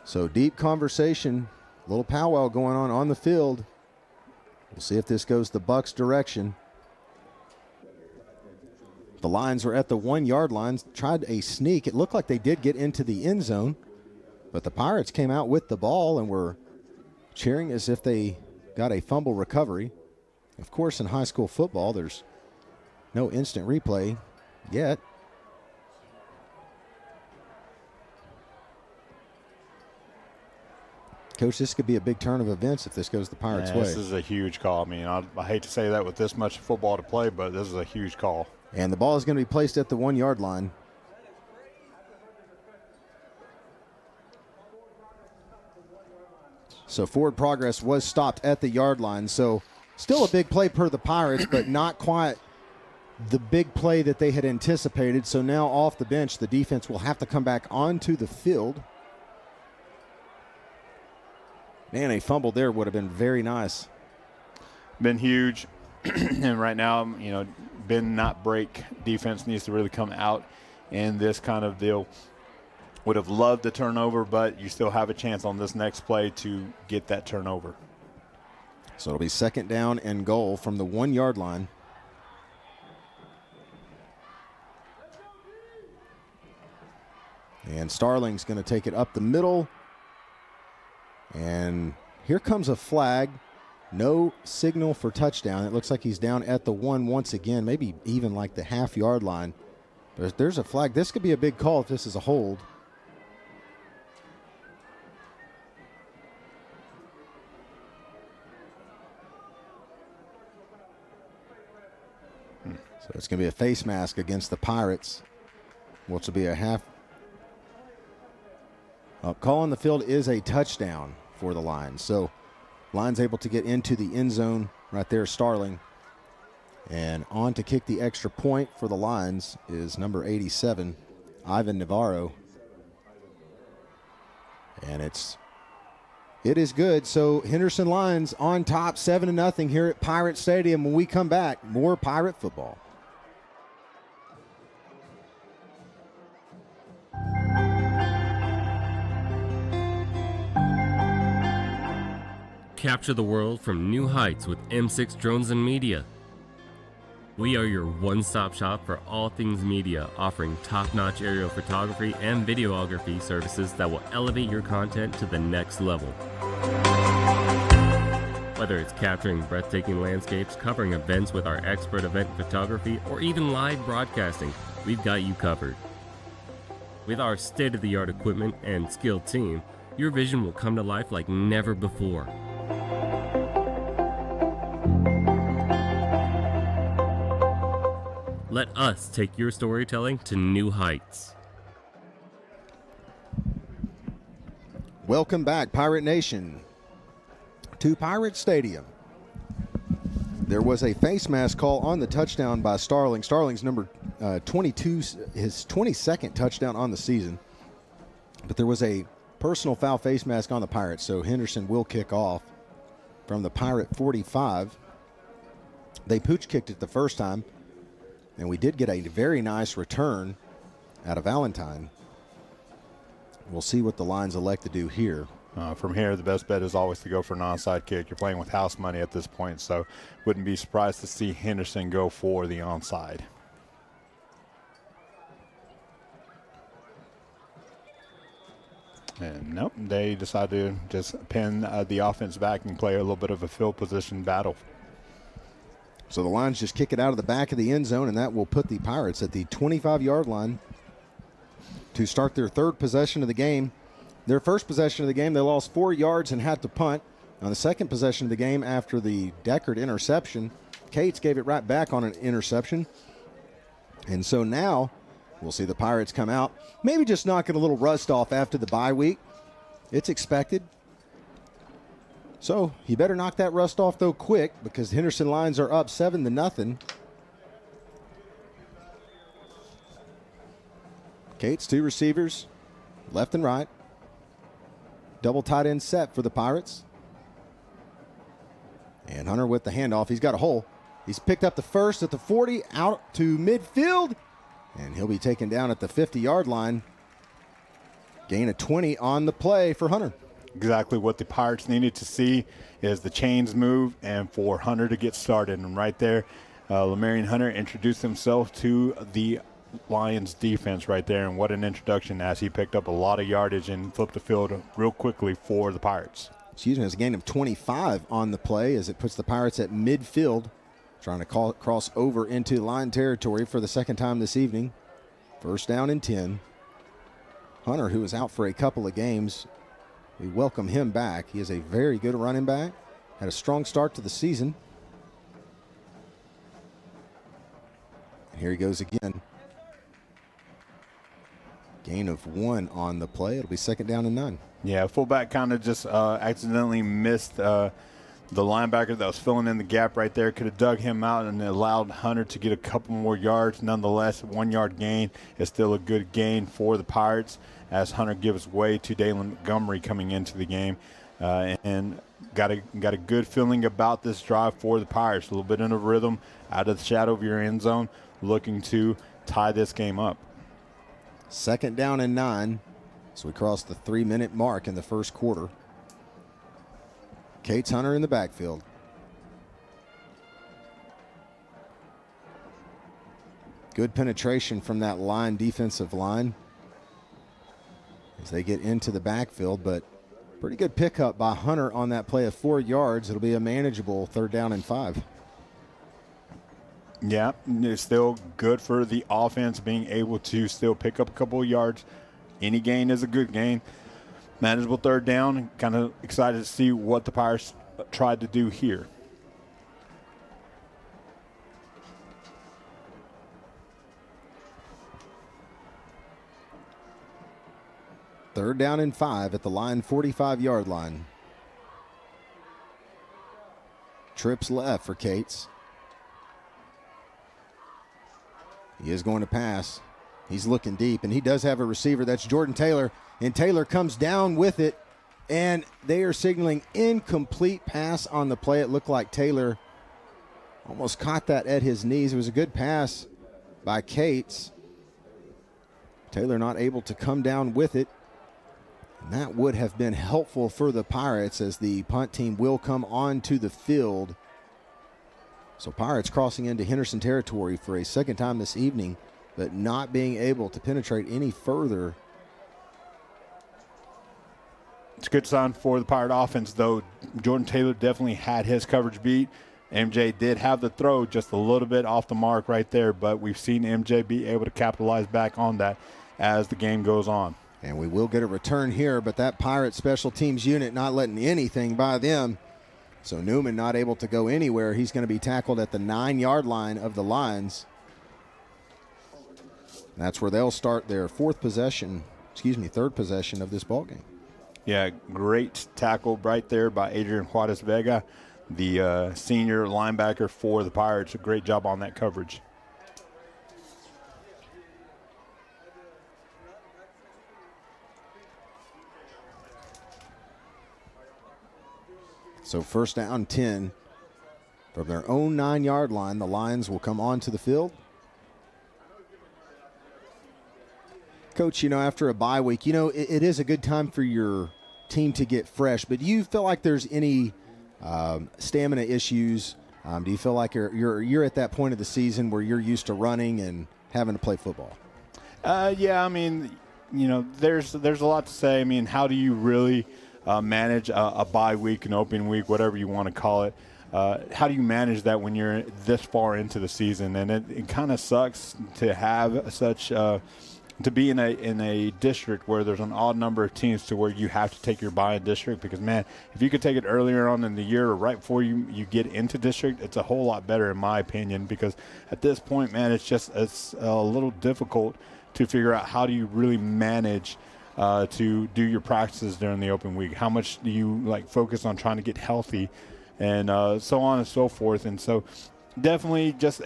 So, deep conversation, a little powwow going on the field. We'll see if this goes the Bucs' direction. The Lions were at the 1 yard line, tried a sneak. It looked like they did get into the end zone, but the Pirates came out with the ball and were cheering as if they got a fumble recovery. Of course, in high school football, there's no instant replay yet. Coach, this could be a big turn of events if this goes the Pirates' way. This is a huge call. I mean, I hate to say that with this much football to play, but this is a huge call. And the ball is going to be placed at the 1 yard line. So forward progress was stopped at the yard line. So still a big play per the Pirates, but not quite the big play that they had anticipated. So now off the bench, the defense will have to come back onto the field. Man, a fumble there would have been very nice. Been huge. And right now, you know, bend not break defense needs to really come out in this kind of deal. Would have loved the turnover, but you still have a chance on this next play to get that turnover. So it'll be second down and goal from the 1 yard line. And Starling's going to take it up the middle. And here comes a flag. No signal for touchdown. It looks like he's down at the 1 once again, maybe even like the half-yard line. But there's a flag. This could be a big call if this is a hold. So it's going to be a face mask against the Pirates, which will be a half. Call on the field is a touchdown for the Lions. So Lions able to get into the end zone right there, Starling. And on to kick the extra point for the Lions is number 87, Ivan Navarro. And it is good. So Henderson Lions on top 7-0 here at Pirate Stadium. When we come back, more Pirate football. Capture the world from new heights with M6 Drones and Media. We are your one-stop shop for all things media, offering top-notch aerial photography and videography services that will elevate your content to the next level. Whether it's capturing breathtaking landscapes, covering events with our expert event photography, or even live broadcasting, we've got you covered. With our state-of-the-art equipment and skilled team, your vision will come to life like never before. Let us take your storytelling to new heights. Welcome back, Pirate Nation, to Pirate Stadium. There was a face mask call on the touchdown by Starling. Starling's number 22, his 22nd touchdown on the season. But there was a personal foul face mask on the Pirates, so Henderson will kick off from the Pirate 45. They pooch kicked it the first time, and we did get a very nice return out of Valentine. We'll see what the Lions elect to do here. From here, the best bet is always to go for an onside kick. You're playing with house money at this point, so wouldn't be surprised to see Henderson go for the onside. And nope, they decide to just pin the offense back and play a little bit of a field position battle. So the Lions just kick it out of the back of the end zone, and that will put the Pirates at the 25-yard line to start their third possession of the game. Their first possession of the game, they lost 4 yards and had to punt. On the second possession of the game, after the Deckard interception, Cates gave it right back on an interception. And so now we'll see the Pirates come out, maybe just knocking a little rust off after the bye week. It's expected. So you better knock that rust off, though, quick, because the Henderson Lions are up 7-0. Cates, 2 receivers, left and right. Double tight end set for the Pirates. And Hunter with the handoff. He's got a hole. He's picked up the first at the 40, out to midfield. And he'll be taken down at the 50-yard line. Gain of 20 on the play for Hunter. Exactly what the Pirates needed to see is the chains move and for Hunter to get started. And right there, Lamarian Hunter introduced himself to the Lions defense right there, and what an introduction as he picked up a lot of yardage and flipped the field real quickly for the Pirates. Excuse me, it's a gain of 25 on the play as it puts the Pirates at midfield, trying to cross over into line territory for the second time this evening. First down and 10. Hunter, who is out for a couple of games, we welcome him back. He is a very good running back, had a strong start to the season. And here he goes again. Gain of 1 on the play. It'll be second down and 9. Yeah, fullback kind of just accidentally missed the linebacker that was filling in the gap right there. Could have dug him out and allowed Hunter to get a couple more yards. Nonetheless, 1 yard gain is still a good gain for the Pirates as Hunter gives way to Dalen Montgomery coming into the game. And got a good feeling about this drive for the Pirates. A little bit in a rhythm, out of the shadow of your end zone, looking to tie this game up. Second down and 9. So we cross the 3-minute mark in the first quarter. Cates Hunter in the backfield. Good penetration from that defensive line as they get into the backfield, but pretty good pickup by Hunter on that play of 4 yards. It'll be a manageable third down and 5. Yeah, it's still good for the offense being able to still pick up a couple of yards. Any gain is a good gain. Manageable third down. Kind of excited to see what the Pirates tried to do here. Third down and 5 at the line, 45-yard line. Trips left for Cates. He is going to pass. He's looking deep, and he does have a receiver. That's Jordan Taylor, and Taylor comes down with it, and they are signaling incomplete pass on the play. It looked like Taylor almost caught that at his knees. It was a good pass by Cates. Taylor not able to come down with it. And that would have been helpful for the Pirates as the punt team will come onto the field. So Pirates crossing into Henderson territory for a second time this evening, but not being able to penetrate any further. It's a good sign for the Pirate offense, though. Jordan Taylor definitely had his coverage beat. MJ did have the throw just a little bit off the mark right there, but we've seen MJ be able to capitalize back on that as the game goes on. And we will get a return here, but that Pirate special teams unit not letting anything by them. So Newman not able to go anywhere. He's going to be tackled at the 9-yard line of the Lions. That's where they'll start their third possession of this ballgame. Yeah, great tackle right there by Adrian Juarez Vega, the senior linebacker for the Pirates. A great job on that coverage. So first down 10 from their own 9-yard line. The Lions will come onto the field. Coach, after a bye week, it is a good time for your team to get fresh, but do you feel like there's any stamina issues? Do you feel like you're at that point of the season where you're used to running and having to play football? Yeah, there's a lot to say. How do you really manage a bye week, an open week, whatever you want to call it? How do you manage that when you're this far into the season? And it kind of sucks to have such to be in a district where there's an odd number of teams to where you have to take your bye in district, because, man, if you could take it earlier on in the year or right before you get into district, it's a whole lot better in my opinion, because at this point, man, it's a little difficult to figure out how do you really manage to do your practices during the open week. How much do you focus on trying to get healthy and so on and so forth. And so definitely just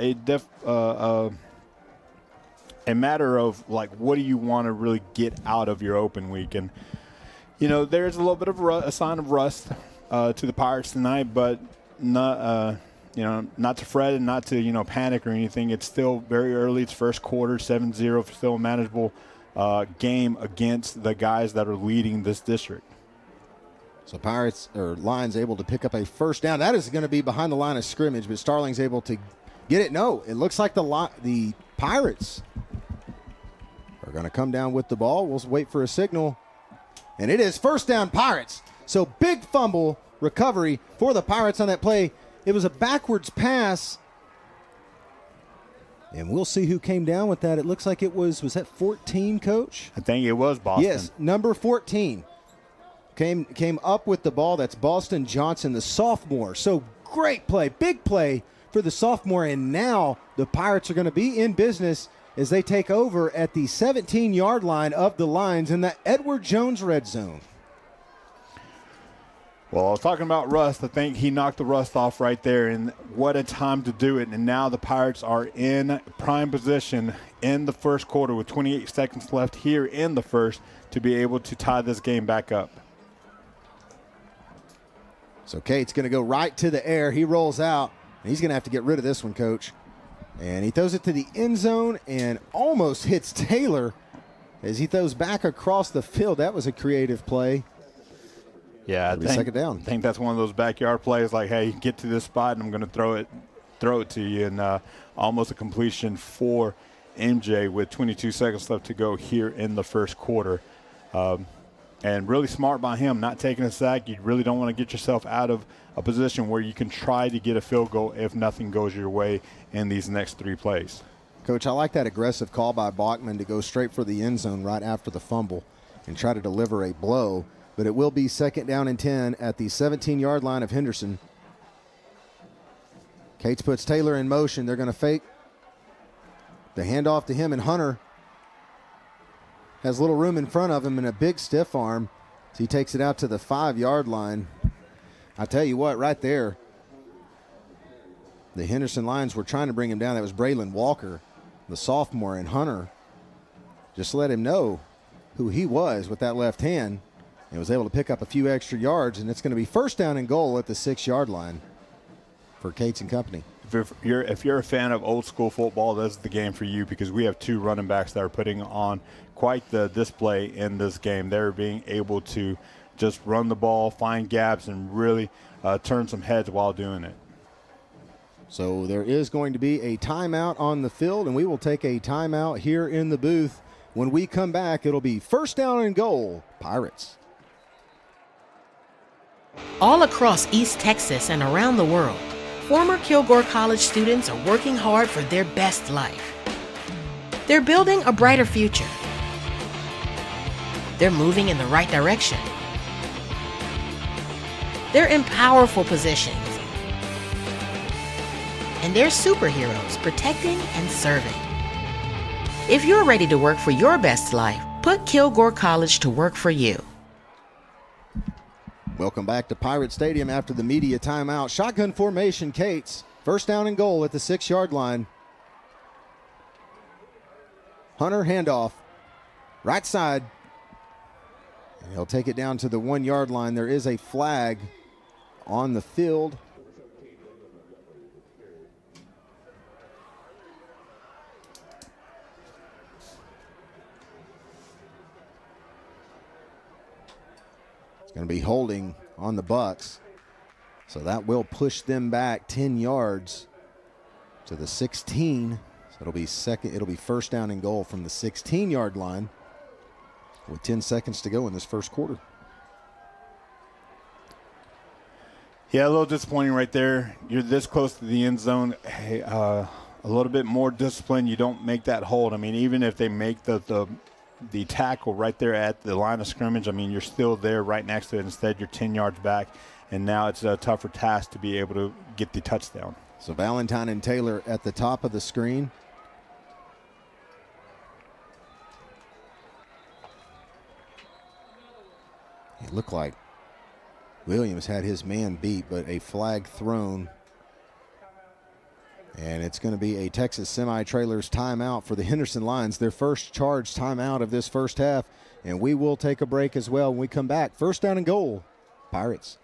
a matter of what do you want to really get out of your open week. And there's a little bit of a sign of rust to the Pirates tonight, but not to fret and not to panic or anything. It's still very early. It's first quarter, 7-0, still a manageable game against the guys that are leading this district. So Lions able to pick up a first down. That is going to be behind the line of scrimmage, but Starling's able to get it. No, it looks like the Pirates are going to come down with the ball. We'll wait for a signal. And it is first down, Pirates. So big fumble recovery for the Pirates on that play. It was a backwards pass. And we'll see who came down with that. It looks like it was that 14, Coach? I think it was Boston. Yes, number 14. Came up with the ball. That's Boston Johnson, the sophomore. So great play, big play for the sophomore. And now the Pirates are going to be in business as they take over at the 17-yard line of the Lions in the Edward Jones red zone. Well, I was talking about rust. I think he knocked the rust off right there, and what a time to do it. And now the Pirates are in prime position in the first quarter with 28 seconds left here in the first to be able to tie this game back up. So Cate's going to go right to the air. He rolls out, and he's going to have to get rid of this one, Coach. And he throws it to the end zone and almost hits Taylor as he throws back across the field. That was a creative play. Yeah, second down. I think that's one of those backyard plays hey, get to this spot and I'm going to throw it to you. And almost a completion for MJ with 22 seconds left to go here in the first quarter. And really smart by him, not taking a sack. You really don't want to get yourself out of a position where you can try to get a field goal if nothing goes your way in these next three plays. Coach, I like that aggressive call by Bachman to go straight for the end zone right after the fumble and try to deliver a blow. But it will be second down and 10 at the 17-yard line of Henderson. Cates puts Taylor in motion. They're going to fake the handoff to him, and Hunter has little room in front of him and a big stiff arm. So he takes it out to the 5-yard line. I tell you what, right there, the Henderson Lions were trying to bring him down. That was Braylon Walker, the sophomore, and Hunter just let him know who he was with that left hand and was able to pick up a few extra yards, and it's going to be first down and goal at the 6-yard line for Cates and company. If you're a fan of old school football, that's the game for you, because we have two running backs that are putting on quite the display in this game. They're being able to just run the ball, find gaps, and really turn some heads while doing it. So there is going to be a timeout on the field, and we will take a timeout here in the booth. When we come back, it'll be first down and goal, Pirates. All across East Texas and around the world, former Kilgore College students are working hard for their best life. They're building a brighter future. They're moving in the right direction. They're in powerful positions. And they're superheroes protecting and serving. If you're ready to work for your best life, put Kilgore College to work for you. Welcome back to Pirate Stadium after the media timeout. Shotgun formation, Cates. First down and goal at the 6-yard line. Hunter handoff. Right side. And he'll take it down to the 1-yard line. There is a flag on the field. It's going to be holding on the Bucks. So that will push them back 10 yards to the 16. So it'll be first down and goal from the 16-yard line with 10 seconds to go in this first quarter. Yeah, a little disappointing right there. You're this close to the end zone. Hey, a little bit more discipline. You don't make that hold. I mean, even if they make the tackle right there at the line of scrimmage, I mean, you're still there right next to it. Instead, you're 10 yards back, and now it's a tougher task to be able to get the touchdown. So Valentine and Taylor at the top of the screen. It looked like Williams had his man beat, but a flag thrown. And it's going to be a Texas Semi-Trailers timeout for the Henderson Lions, their first charged timeout of this first half. And we will take a break as well when we come back. First down and goal, Pirates.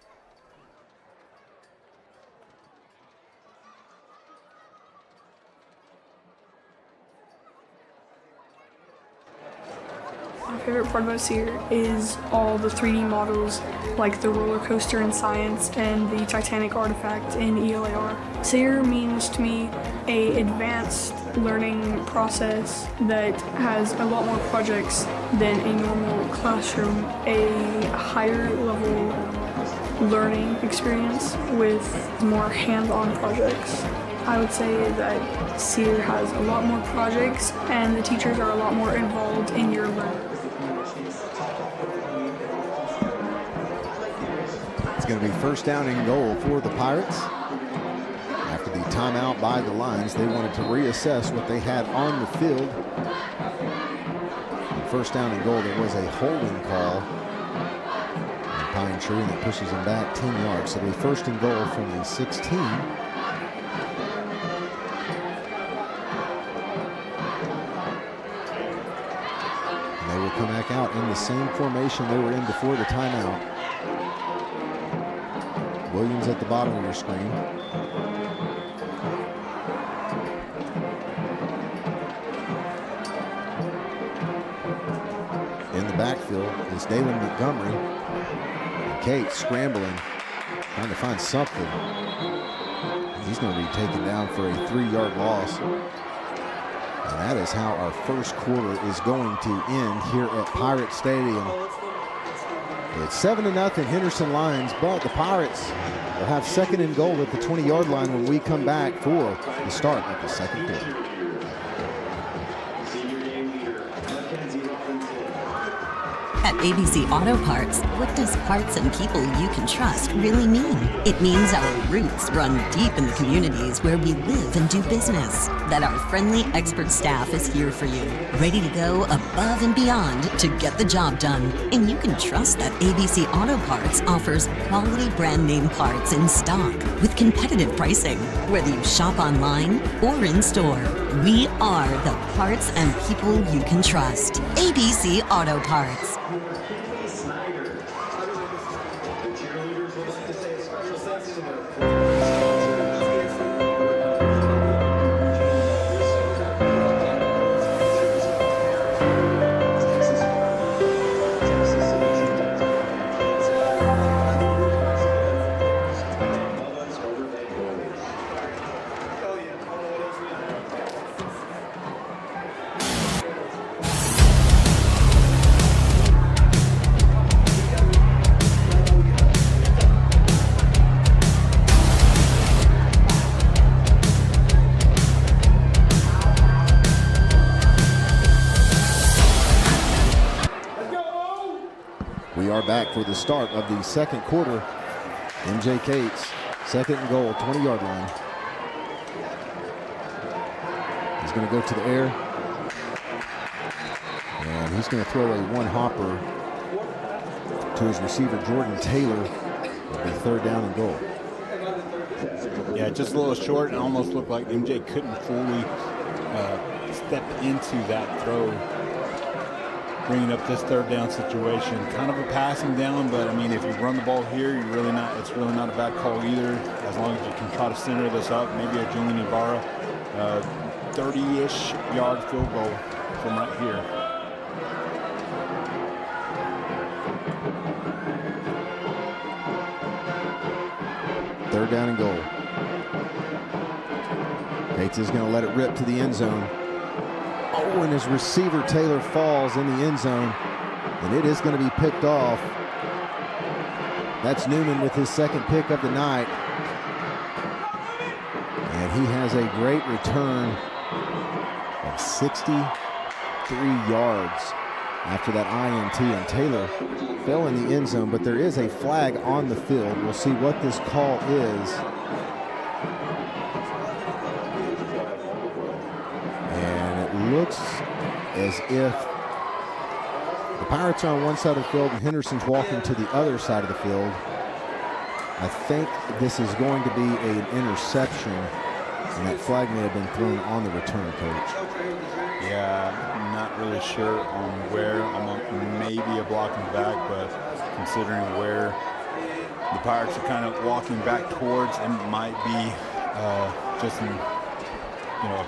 My favorite part about SEER is all the 3D models, like the roller coaster in science and the Titanic artifact in ELAR. SEER means to me an advanced learning process that has a lot more projects than a normal classroom, a higher level learning experience with more hands-on projects. I would say that SEER has a lot more projects and the teachers are a lot more involved in your learning. It's going to be first down and goal for the Pirates. After the timeout by the Lions, they wanted to reassess what they had on the field. And first down and goal, there was a holding call on Pine Tree, and it pushes them back 10 yards. So it'll be first and goal from the 16. And they will come back out in the same formation they were in before the timeout. Williams at the bottom of your screen. In the backfield is Dalen Montgomery. And Kate scrambling, trying to find something. He's going to be taken down for a 3-yard loss. And that is how our first quarter is going to end here at Pirate Stadium. It's 7-0 Henderson Lions, but the Pirates will have second and goal at the 20-yard line when we come back for the start of the second quarter. At ABC Auto Parts, what does parts and people you can trust really mean? It means our roots run deep in the communities where we live and do business. That our friendly expert staff is here for you, ready to go above and beyond to get the job done. And you can trust that ABC Auto Parts offers quality brand name parts in stock with competitive pricing, whether you shop online or in store. We are the parts and people you can trust. ABC Auto Parts. Back for the start of the second quarter. MJ Cates, second and goal, 20-yard line. He's going to go to the air. And he's going to throw a one-hopper to his receiver, Jordan Taylor. It'll be 3rd down and goal. Yeah, just a little short, and almost looked like MJ couldn't fully step into that throw, bringing up this 3rd down situation. Kind of a passing down, but I mean, if you run the ball here, it's really not a bad call either, as long as you can try to center this up. Maybe a Julian Ibarra 30-ish yard field goal from right here. Third down and goal. Bates is going to let it rip to the end zone. Oh, and his receiver Taylor falls in the end zone, and it is going to be picked off. That's Newman with his 2nd pick of the night. And he has a great return of 63 yards after that INT, and Taylor fell in the end zone, but there is a flag on the field. We'll see what this call is. And it looks as if the Pirates are on one side of the field and Henderson's walking to the other side of the field. I think this is going to be an interception, and that flag may have been thrown on the return, Coach. Yeah, I'm not really sure on where. Maybe a blocking back, but considering where the Pirates are kind of walking back towards, it might be just a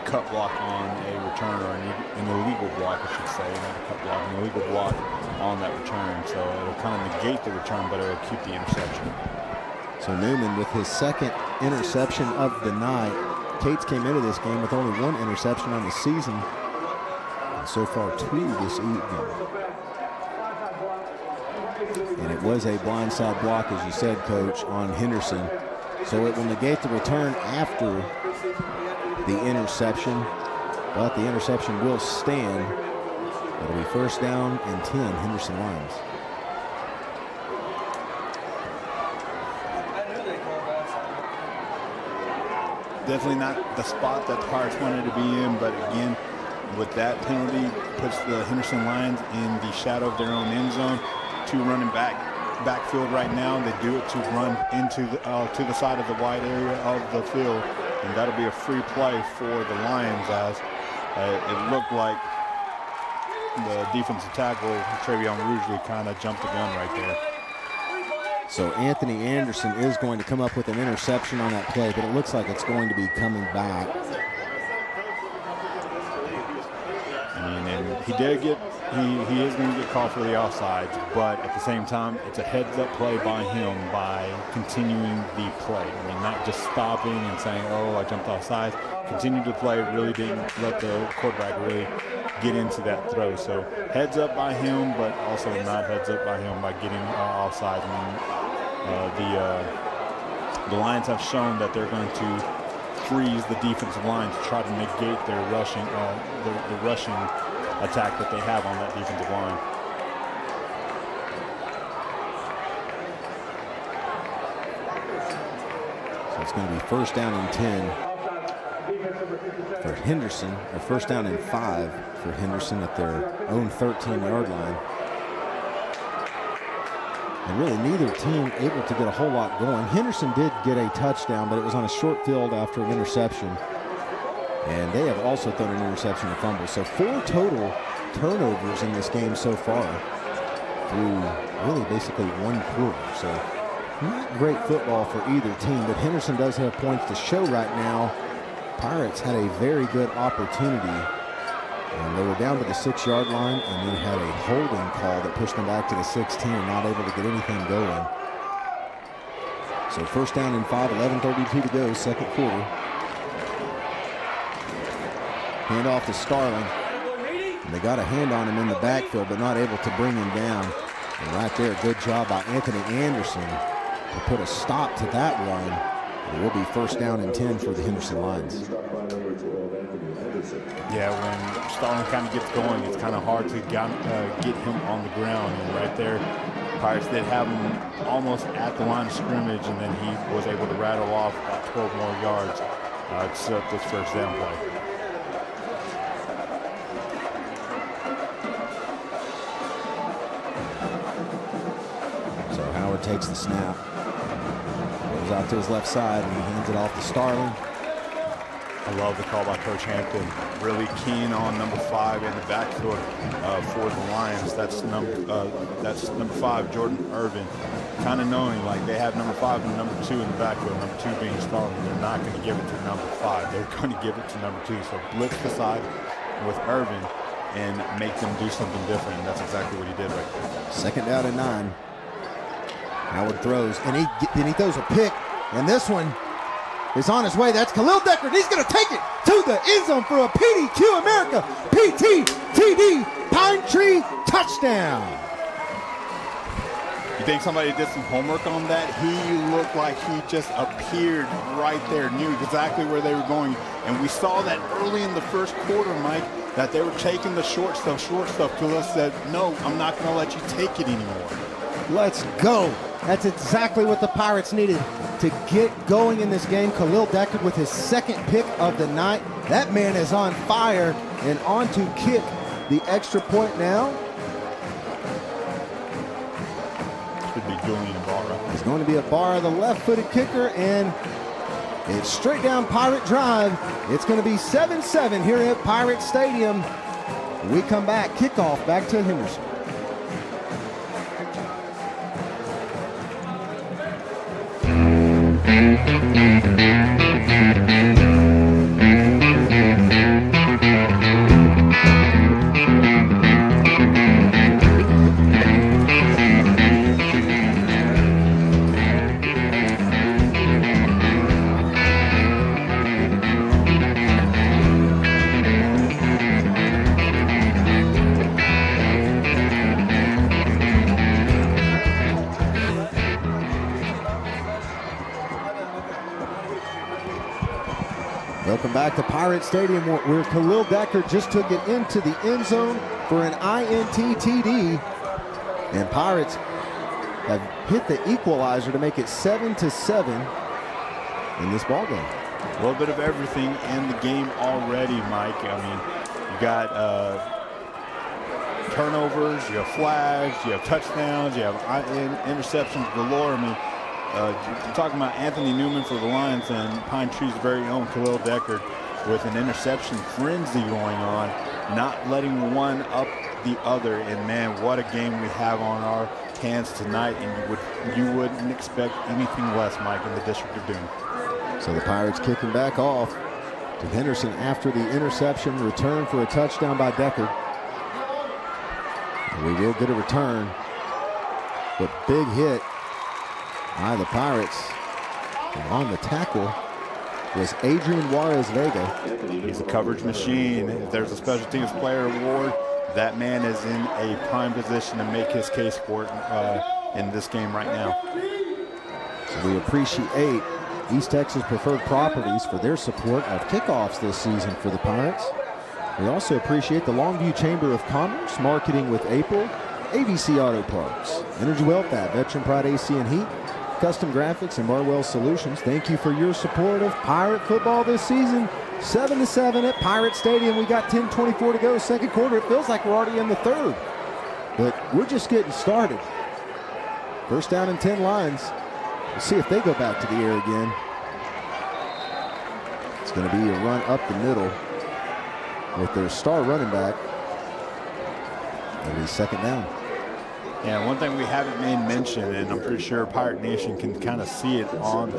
cut block on a return, or an illegal block, I should say, not a cut block, an illegal block on that return. So it'll kind of negate the return, but it'll keep the interception. So Newman with his 2nd interception of the night. Cates came into this game with only 1 interception on the season. So far 2 this evening. And it was a blindside block, as you said, Coach, on Henderson. So it will negate the return after the interception, but the interception will stand. It'll be 1st down and 10, Henderson Lions. Definitely not the spot that the Pirates wanted to be in, but again, with that penalty, puts the Henderson Lions in the shadow of their own end zone. 2 running backfield right now. They do it to run into to the side of the wide area of the field, and that'll be a free play for the Lions, as it looked like the defensive tackle, Travion Rougeley, kind of jumped the gun right there. So Anthony Anderson is going to come up with an interception on that play, but it looks like it's going to be coming back. And he did get, he is going to get called for the offsides, but at the same time, it's a heads-up play by him by continuing the play. I mean, not just stopping and saying, oh, I jumped offsides. Continued to play, really didn't let the quarterback really get into that throw. So heads up by him, but also not heads up by him by getting offsides. I mean, the Lions have shown that they're going to freeze the defensive line to try to negate their rushing, the rushing attack that they have on that defensive line. So it's going to be 1st down and 10 for Henderson, or 1st down and 5 for Henderson at their own 13-yard line. And really neither team able to get a whole lot going. Henderson did get a touchdown, but it was on a short field after an interception. And they have also thrown an interception and fumble. So 4 total turnovers in this game so far through really basically 1 quarter. So not great football for either team, but Henderson does have points to show right now. Pirates had a very good opportunity, and they were down to the 6-yard line, and then had a holding call that pushed them back to the 16 and not able to get anything going. So 1st down and 5, 11:32 to go, 2nd quarter. Hand off to Starling. And they got a hand on him in the backfield, but not able to bring him down. And right there, a good job by Anthony Anderson to put a stop to that run. It will be 1st down and 10 for the Henderson Lions. Yeah, when Starling kind of gets going, it's kind of hard to get him on the ground. And right there, Pirates did have him almost at the line of scrimmage, and then he was able to rattle off about 12 more yards to set up this 1st down play. Howard takes the snap. Goes out to his left side and he hands it off to Starling. I love the call by Coach Hampton. Really keen on number 5 in the backfield for the Lions. That's number 5, Jordan Irvin. Kind of knowing like they have number 5 and number 2 in the backfield. Number 2 being Starling. They're not going to give it to number 5. They're going to give it to number 2. So blitz the side with Irvin and make them do something different. And that's exactly what he did right there. 2nd down and 9. Howard throws, and he throws a pick, and this one is on his way. That's Khalil Deckard, and he's going to take it to the end zone for a PDQ America PTTD Pine Tree touchdown. You think somebody did some homework on that? He looked like he just appeared right there, knew exactly where they were going. And we saw that early in the first quarter, Mike, that they were taking the short stuff. Khalil said, no, I'm not going to let you take it anymore. Let's go. That's exactly what the Pirates needed to get going in this game. Khalil Deckard with his 2nd pick of the night. That man is on fire and on to kick the extra point now. Should be Julian Ibarra. It's going to be Ibarra, the left-footed kicker, and it's straight down Pirate Drive. It's going to be 7-7 here at Pirate Stadium. We come back, kickoff back to Henderson. Welcome back to Pirate Stadium, where Khalil Deckard just took it into the end zone for an INT TD. And Pirates have hit the equalizer to make it 7-7 in this ballgame. A little bit of everything in the game already, Mike. I mean, you got turnovers, you have flags, you have touchdowns, you have interceptions galore. I mean, you're talking about Anthony Newman for the Lions and Pine Tree's very own Khalil Deckard with an interception frenzy going on, not letting one up the other. And man, what a game we have on our hands tonight, and you wouldn't expect anything less, Mike, in the District of Doom. So the Pirates kicking back off to Henderson after the interception, return for a touchdown by Deckard. And we will get a return, but big hit by the Pirates. And on the tackle was Adrian Juarez Vega. He's a coverage machine. If there's a special teams player award, that man is in a prime position to make his case for it in this game right now. So we appreciate East Texas Preferred Properties for their support of kickoffs this season for the Pirates. We also appreciate the Longview Chamber of Commerce, Marketing with April, ABC Auto Parts, Energy Wealth App, Veteran Pride AC and Heat, Custom Graphics, and Barwell Solutions. Thank you for your support of Pirate football this season. 7-7 at Pirate Stadium. We got 10:24 to go, second quarter. It feels like we're already in the third, but we're just getting started. First down and 10 Lions. We'll see if they go back to the air again. It's going to be a run up the middle with their star running back. It'll be 2nd down. Yeah, one thing we haven't made mention, and I'm pretty sure Pirate Nation can kind of see it on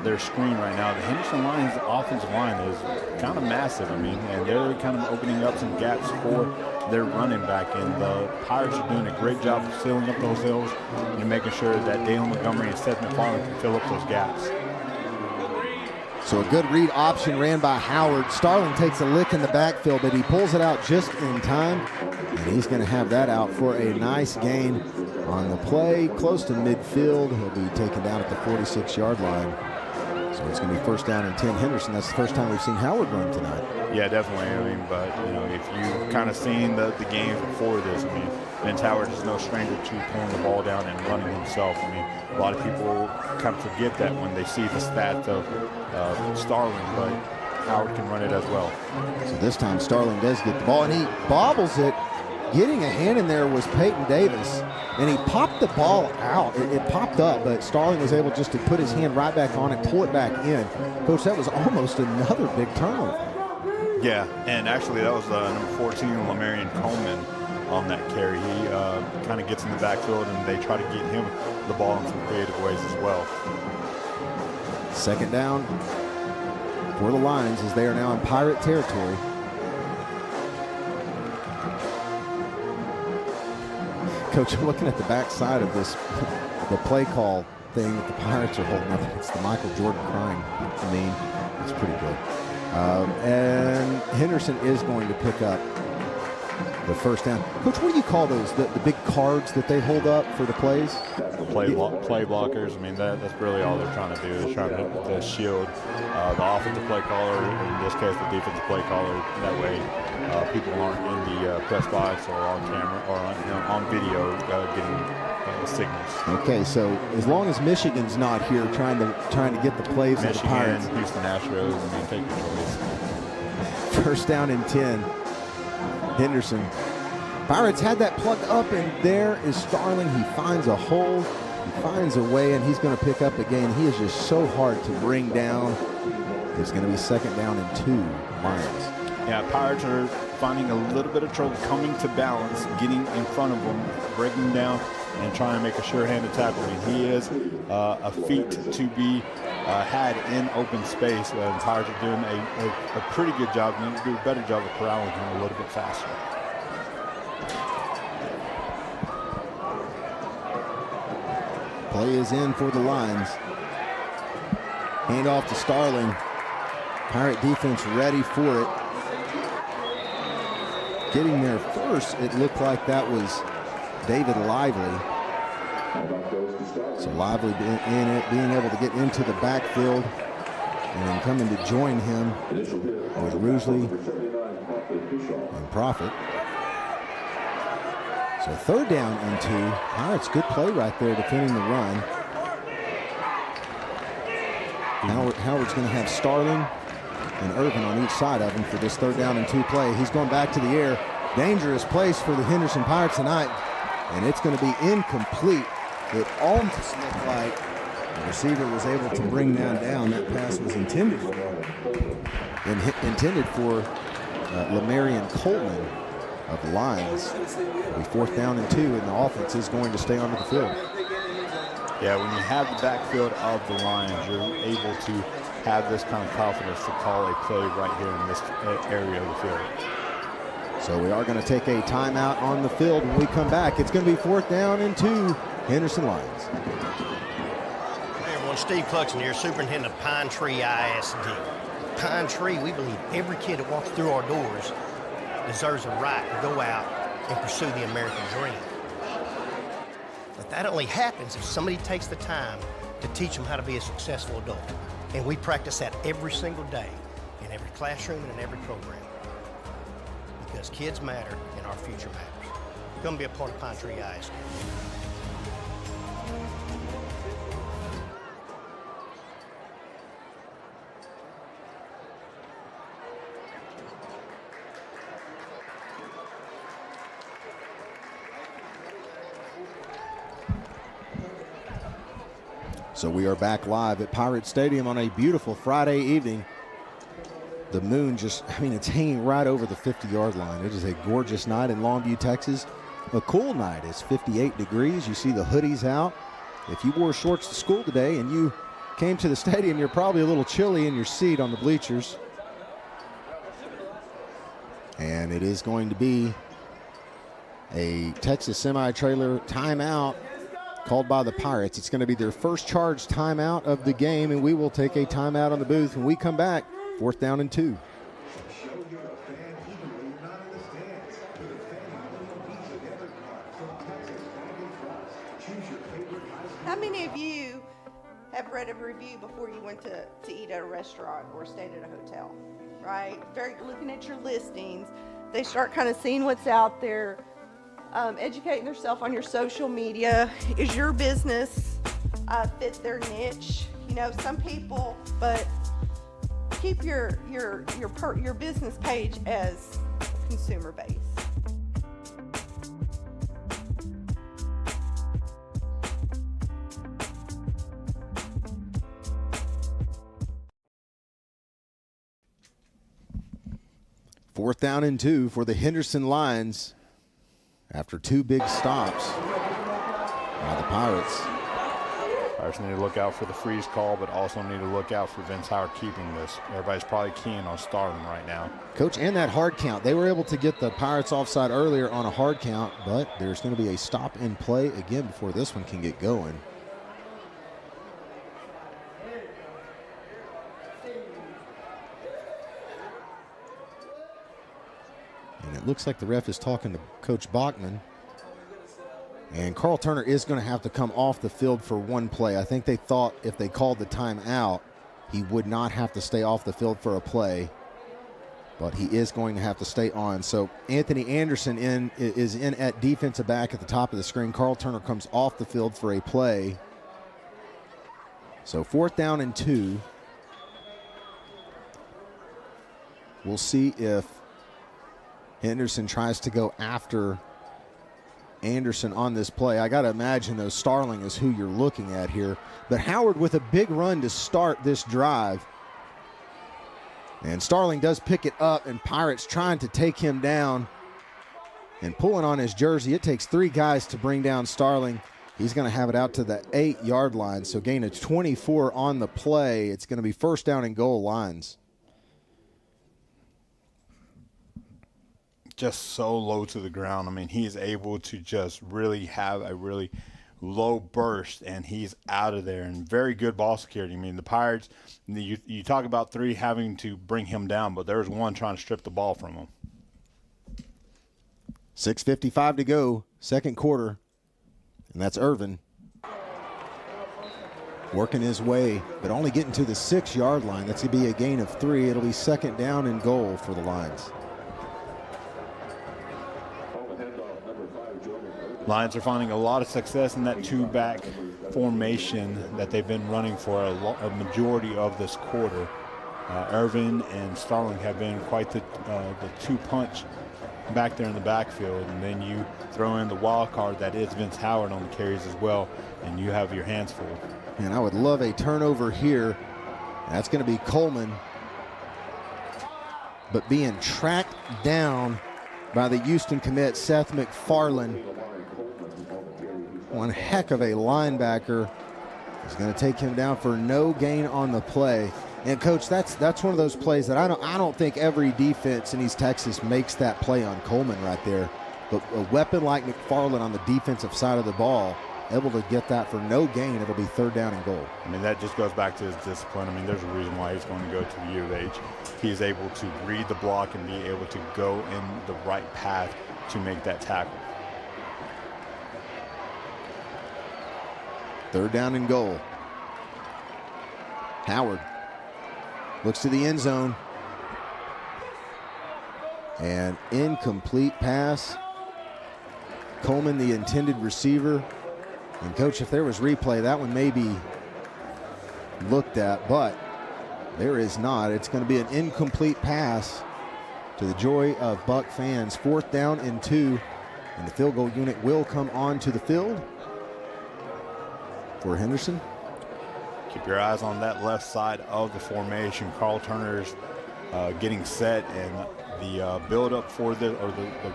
their screen right now, the Henderson Lions offensive line is kind of massive. I mean, and they're kind of opening up some gaps for their running back, and the Pirates are doing a great job of filling up those holes and making sure that Dalen Montgomery and Seth McFarland can fill up those gaps. So a good read option ran by Howard. Starling takes a lick in the backfield, but he pulls it out just in time. And he's going to have that out for a nice gain on the play. Close to midfield. He'll be taken down at the 46-yard line. So it's going to be 1st down and 10 Henderson. That's the first time we've seen Howard run tonight. Yeah, definitely. I mean, but, you know, if you've kind of seen the games before this, I mean, Vince Howard is no stranger to pulling the ball down and running himself. I mean, a lot of people kind of forget that when they see the stats of Starling, but Howard can run it as well. So this time Starling does get the ball, and he bobbles it. Getting a hand in there was Peyton Davis. and he popped the ball out. It popped up, but Starling was able just to put his hand right back on it, pull it back in. Coach, that was almost another big turnover. Yeah, and actually that was number 14, Lamarian Coleman, on that carry. He kind of gets in the backfield, and they try to get him the ball in some creative ways as well. Second down for the Lions as they are now in Pirate territory. Coach, I'm looking at the backside of this, the play call thing that the Pirates are holding up. It's the Michael Jordan crying meme. It's pretty good. And Henderson is going to pick up the first down. Coach, what do you call those? The big cards that they hold up for the plays? Play blockers. I mean, that's really all they're trying to do, is trying to shield the offensive play caller, in this case the defensive play caller. That way people aren't in the press box or on camera or on video getting signals. Okay, so as long as Michigan's not here trying to get the plays of the Pirates. Houston Astros, I mean, take your choice. First down and 10. Henderson. Pirates had that plugged up, and there is Starling. He finds a hole, he finds a way, and he's going to pick up the gain. He is just so hard to bring down. It's going to be second down and 2, Lions. Yeah, Pirates are finding a little bit of trouble coming to balance, getting in front of them, breaking them down, and trying to make a sure-handed tackle. I mean, he is a feat to be had in open space. The Pirates are doing a pretty good job. They need to do a better job of corralling him a little bit faster. Play is in for the Lions. Hand off to Starling. Pirate defense ready for it. Getting there first, it looked like that was David Lively. So Lively being able to get into the backfield, and then coming to join him with Rusley and Prophet. So third down and 2. Pirates, good play right there defending the run. Howard's going to have Starling and Irvin on each side of him for this third down and 2 play. He's going back to the air. Dangerous place for the Henderson Pirates tonight, and it's going to be incomplete. It almost looked like the receiver was able to bring that down. That pass was intended for Lamarian Coleman of the Lions. It'll be fourth down and 2, and the offense is going to stay onto the field. Yeah, when you have the backfield of the Lions, you're able to have this kind of confidence to call a play right here in this area of the field. So we are going to take a timeout on the field. When we come back, it's going to be fourth down and 2, Henderson Lions. Hey everyone, Steve Cluxon here, Superintendent of Pine Tree ISD. Pine Tree, we believe every kid that walks through our doors deserves a right to go out and pursue the American dream. But that only happens if somebody takes the time to teach them how to be a successful adult. And we practice that every single day in every classroom and in every program. Because kids matter and our future matters. Come be a part of Pine Tree ISD. So we are back live at Pirate Stadium on a beautiful Friday evening. The moon it's hanging right over the 50-yard line. It is a gorgeous night in Longview, Texas. A cool night. It's 58 degrees. You see the hoodies out. If you wore shorts to school today and you came to the stadium, you're probably a little chilly in your seat on the bleachers. And it is going to be a Texas semi-trailer timeout called by the Pirates. It's going to be their first charge timeout of the game, and we will take a timeout on the booth. When we come back, fourth down and 2. How many of you have read a review before you went to eat at a restaurant or stayed at a hotel, right? Looking at your listings, they start kind of seeing what's out there, educating themselves on your social media. Is your business fit their niche? You know, some people, but keep your business page as consumer based. 4th down and 2 for the Henderson Lions after 2 big stops by the Pirates. Pirates need to look out for the freeze call, but also need to look out for Vince Howard keeping this. Everybody's probably keying on Starling right now. Coach, and that hard count. They were able to get the Pirates offside earlier on a hard count, but there's going to be a stop and play again before this one can get going. And it looks like the ref is talking to Coach Bachman. And Carl Turner is going to have to come off the field for one play. I think they thought if they called the timeout, he would not have to stay off the field for a play. But he is going to have to stay on. So Anthony Anderson is in at defensive back at the top of the screen. Carl Turner comes off the field for a play. So 4th down and 2. We'll see if Henderson tries to go after Anderson on this play. I got to imagine, though, Starling is who you're looking at here. But Howard with a big run to start this drive. And Starling does pick it up, and Pirates trying to take him down and pulling on his jersey. It takes 3 guys to bring down Starling. He's going to have it out to the 8-yard line, so gain of 24 on the play. It's going to be 1st down and goal lines. Just so low to the ground. I mean, he is able to just really have a really low burst, and he's out of there. And very good ball security. I mean, the Pirates, you talk about 3 having to bring him down, but there's 1 trying to strip the ball from him. 6:55 to go, 2nd quarter. And that's Irvin working his way, but only getting to the 6-yard line. That's going to be a gain of 3. It'll be 2nd down and goal for the Lions. Lions are finding a lot of success in that 2-back formation that they've been running for a majority of this quarter. Irvin and Starling have been quite the 2-punch back there in the backfield, and then you throw in the wild card that is Vince Howard on the carries as well, and you have your hands full. And I would love a turnover here. That's going to be Coleman, but being tracked down by the Houston commit, Seth McFarland. One heck of a linebacker. He's going to take him down for no gain on the play. And Coach, that's one of those plays that I don't think every defense in East Texas makes that play on Coleman right there. But a weapon like McFarland on the defensive side of the ball, able to get that for no gain, it'll be 3rd down and goal. I mean, that just goes back to his discipline. I mean, there's a reason why he's going to go to the U of H. He's able to read the block and be able to go in the right path to make that tackle. 3rd down and goal. Howard looks to the end zone. And incomplete pass. Coleman, the intended receiver. And Coach, if there was replay, that one may be looked at, but there is not. It's going to be an incomplete pass to the joy of Buck fans. 4th down and 2, and the field goal unit will come onto the field for Henderson. Keep your eyes on that left side of the formation. Carl Turner's getting set, and the build-up for the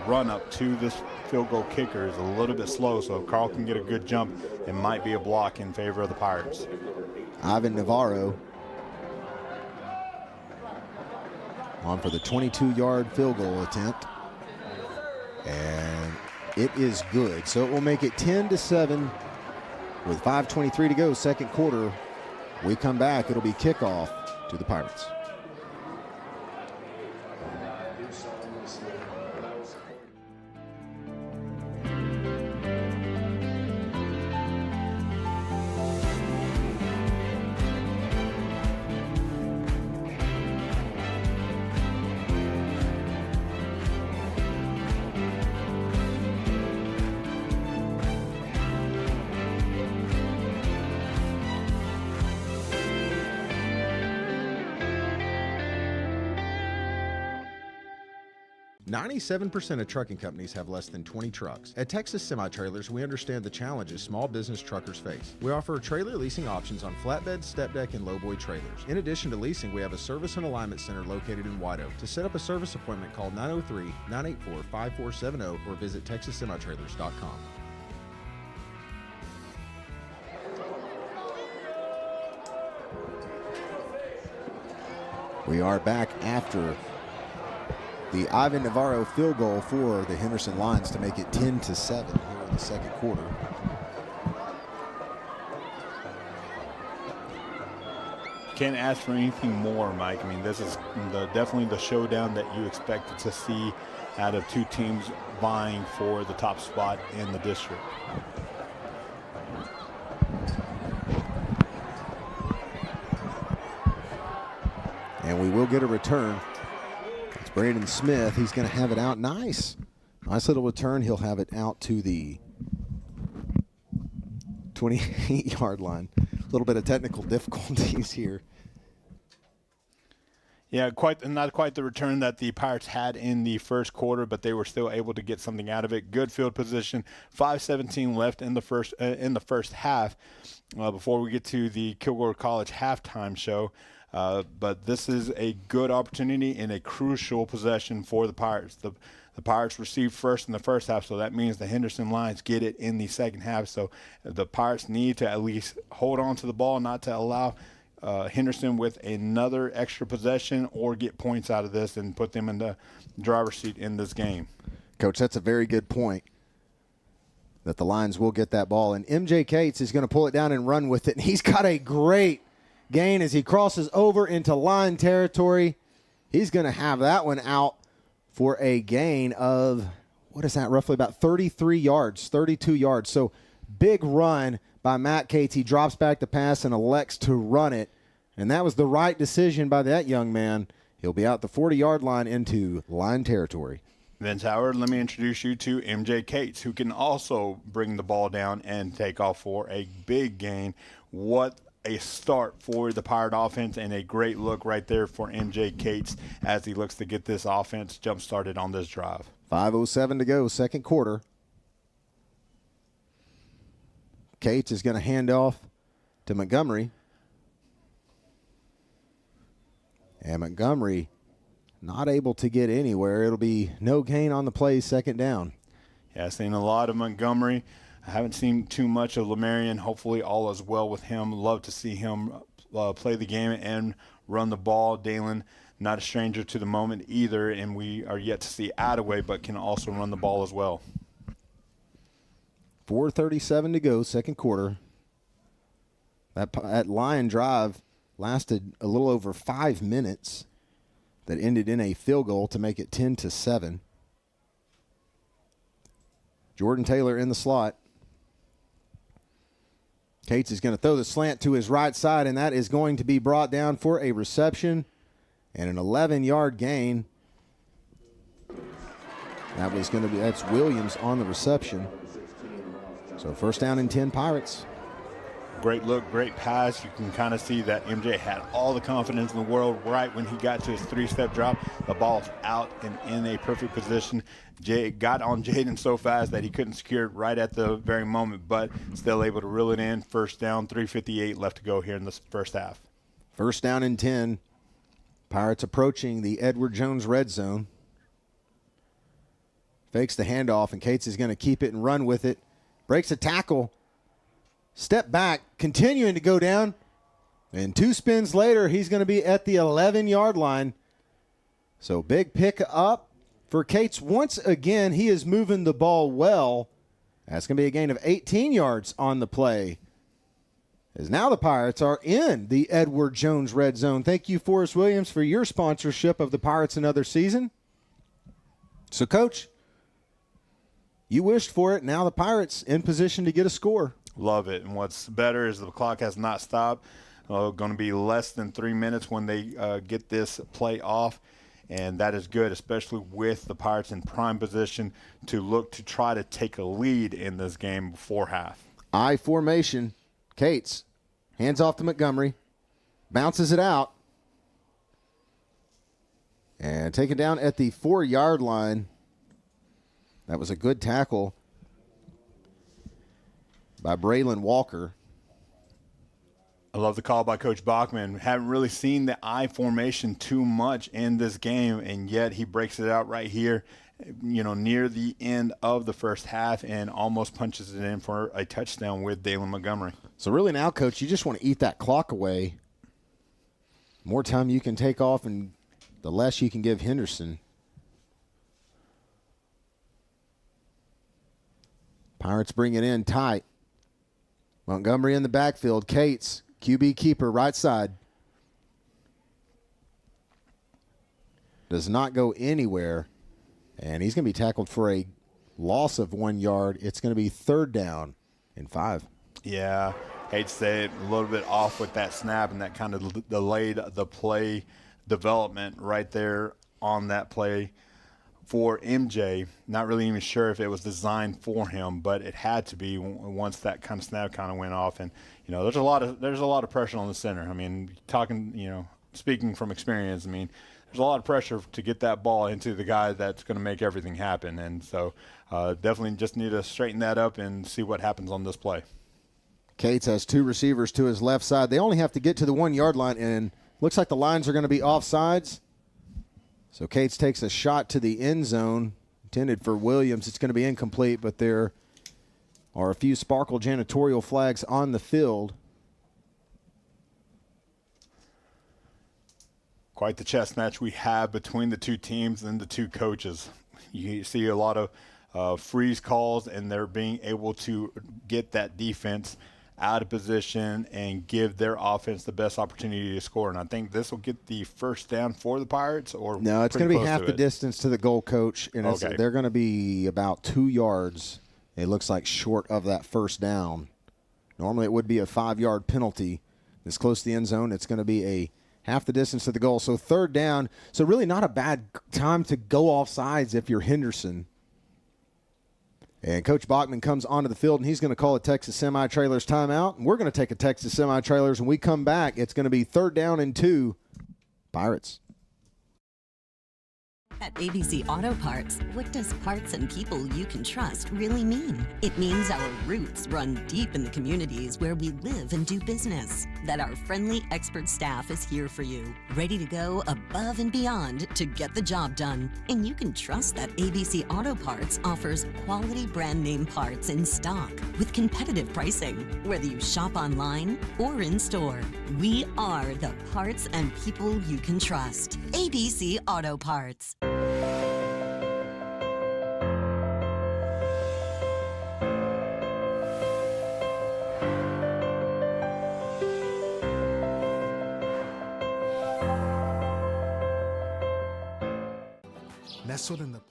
run-up to this field goal kicker is a little bit slow, so if Carl can get a good jump, it might be a block in favor of the Pirates. Ivan Navarro on for the 22-yard field goal attempt. And it is good. So it will make it 10-7 with 5:23 to go, 2nd quarter. We come back, it'll be kickoff to the Pirates. 97% of trucking companies have less than 20 trucks. At Texas Semi-Trailers, we understand the challenges small business truckers face. We offer trailer leasing options on flatbed, step deck, and lowboy trailers. In addition to leasing, we have a service and alignment center located in White Oak. To set up a service appointment, call 903-984-5470 or visit texassemitrailers.com. We are back after the Ivan Navarro field goal for the Henderson Lions to make it 10-7 here in the second quarter. Can't ask for anything more, Mike. I mean, this is definitely the showdown that you expected to see out of two teams vying for the top spot in the district. And we will get a return. It's Braden Smith. He's going to have it out. Nice little return. He'll have it out to the 28-yard line. A little bit of technical difficulties here. Yeah, not quite the return that the Pirates had in the first quarter, but they were still able to get something out of it. Good field position. 5:17 left in the first half before we get to the Kilgore College halftime show. But this is a good opportunity and a crucial possession for the Pirates. The Pirates received first in the first half, so that means the Henderson Lions get it in the second half. So the Pirates need to at least hold on to the ball, not to allow Henderson with another extra possession or get points out of this and put them in the driver's seat in this game. Coach, that's a very good point, that the Lions will get that ball. And MJ Cates is going to pull it down and run with it. And he's got a great gain as he crosses over into line territory. He's going to have that one out for a gain of, what is that, roughly about 33 yards, 32 yards. So big run by Matt Cates. He drops back the pass and elects to run it. And that was the right decision by that young man. He'll be out the 40-yard line into line territory. Vince Howard, let me introduce you to MJ Cates, who can also bring the ball down and take off for a big gain. What a start for the Pirate offense, and a great look right there for MJ Cates as he looks to get this offense jump-started on this drive. 5:07 to go, second quarter. Cates is going to hand off to Montgomery. And Montgomery not able to get anywhere. It'll be no gain on the play, second down. Yeah, I've seen a lot of Montgomery. I haven't seen too much of Lemarion. Hopefully all is well with him. Love to see him play the game and run the ball. Dalen, not a stranger to the moment either, and we are yet to see Attaway, but can also run the ball as well. 4:37 to go, second quarter. That Lion drive lasted a little over 5 minutes. That ended in a field goal to make it 10-7. Jordan Taylor in the slot. Cates is going to throw the slant to his right side, and that is going to be brought down for a reception and an 11-yard gain. That's Williams on the reception. So first down and 10 Pirates. Great look, great pass. You can kind of see that MJ had all the confidence in the world right when he got to his three-step drop. The ball's out and in a perfect position. Jay got on Jaden so fast that he couldn't secure it right at the very moment, but still able to reel it in. First down, 3:58 left to go here in the first half. First down and 10. Pirates approaching the Edward Jones red zone. Fakes the handoff, and Cates is going to keep it and run with it. Breaks a tackle. Step back, continuing to go down. And 2 spins later, he's going to be at the 11-yard line. So big pick up for Cates. Once again, he is moving the ball well. That's going to be a gain of 18 yards on the play. As now the Pirates are in the Edward Jones red zone. Thank you, Forrest Williams, for your sponsorship of the Pirates another season. So, Coach, you wished for it. Now the Pirates in position to get a score. Love it. And what's better is the clock has not stopped. Going to be less than 3 minutes when they get this play off. And that is good, especially with the Pirates in prime position to look to try to take a lead in this game before half. I formation. Cates hands off to Montgomery. Bounces it out. And taken down at the 4-yard line. That was a good tackle by Braylon Walker. I love the call by Coach Bachman. Haven't really seen the I formation too much in this game, and yet he breaks it out right here, near the end of the first half and almost punches it in for a touchdown with Dalen Montgomery. So really now, Coach, you just want to eat that clock away. More time you can take off and the less you can give Henderson. Pirates bring it in tight. Montgomery in the backfield. Cates, QB keeper, right side. Does not go anywhere. And he's going to be tackled for a loss of 1 yard. It's going to be 3rd down and 5. Yeah, hate to say it, a little bit off with that snap, and that kind of delayed the play development right there on that play for MJ. Not really even sure if it was designed for him, but it had to be once that kind of snap kind of went off. And there's a lot of pressure on the center. I mean, speaking from experience, I mean, there's a lot of pressure to get that ball into the guy that's going to make everything happen. And so definitely just need to straighten that up and see what happens on this play. Cates has 2 receivers to his left side. They only have to get to the 1 yard line, and looks like the lines are going to be offsides. So Cates takes a shot to the end zone, intended for Williams. It's going to be incomplete, but there are a few sparkle janitorial flags on the field. Quite the chess match we have between the two teams and the two coaches. You see a lot of freeze calls, and they're being able to get that defense out of position and give their offense the best opportunity to score. And I think this will get the first down for the Pirates. Or no, it's going to be half the distance to the goal, Coach, and they're going to be about 2 yards. It looks like short of that first down. Normally it would be a 5-yard penalty. This close to the end zone, it's going to be a half the distance to the goal. So 3rd down. So really not a bad time to go off sides if you're Henderson. And Coach Bachman comes onto the field, and he's going to call a Texas Semi-Trailers timeout. And we're going to take a Texas Semi-Trailers. When we come back, it's going to be 3rd down and 2, Pirates. At ABC Auto Parts, what does parts and people you can trust really mean? It means our roots run deep in the communities where we live and do business. That our friendly expert staff is here for you, ready to go above and beyond to get the job done. And you can trust that ABC Auto Parts offers quality brand name parts in stock with competitive pricing, whether you shop online or in store. We are the parts and people you can trust. ABC Auto Parts. Nestled in the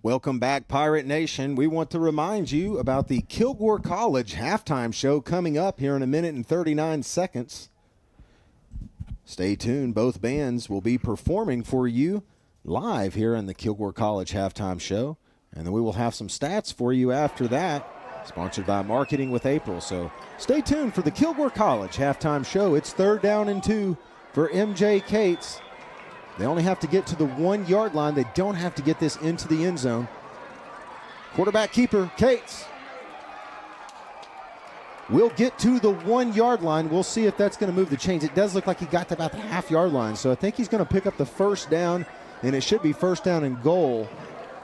Welcome back, Pirate Nation. We want to remind you about the Kilgore College halftime show coming up here in 1 minute and 39 seconds. Stay tuned. Both bands will be performing for you live here in the Kilgore College halftime show. And then we will have some stats for you after that, sponsored by Marketing with April. So stay tuned for the Kilgore College halftime show. It's 3rd down and 2 for MJ Cates. They only have to get to the 1 yard line. They don't have to get this into the end zone. Quarterback keeper, Cates, will get to the 1 yard line. We'll see if that's going to move the chains. It does look like he got to about the half-yard line, so I think he's going to pick up the first down, and it should be 1st down and goal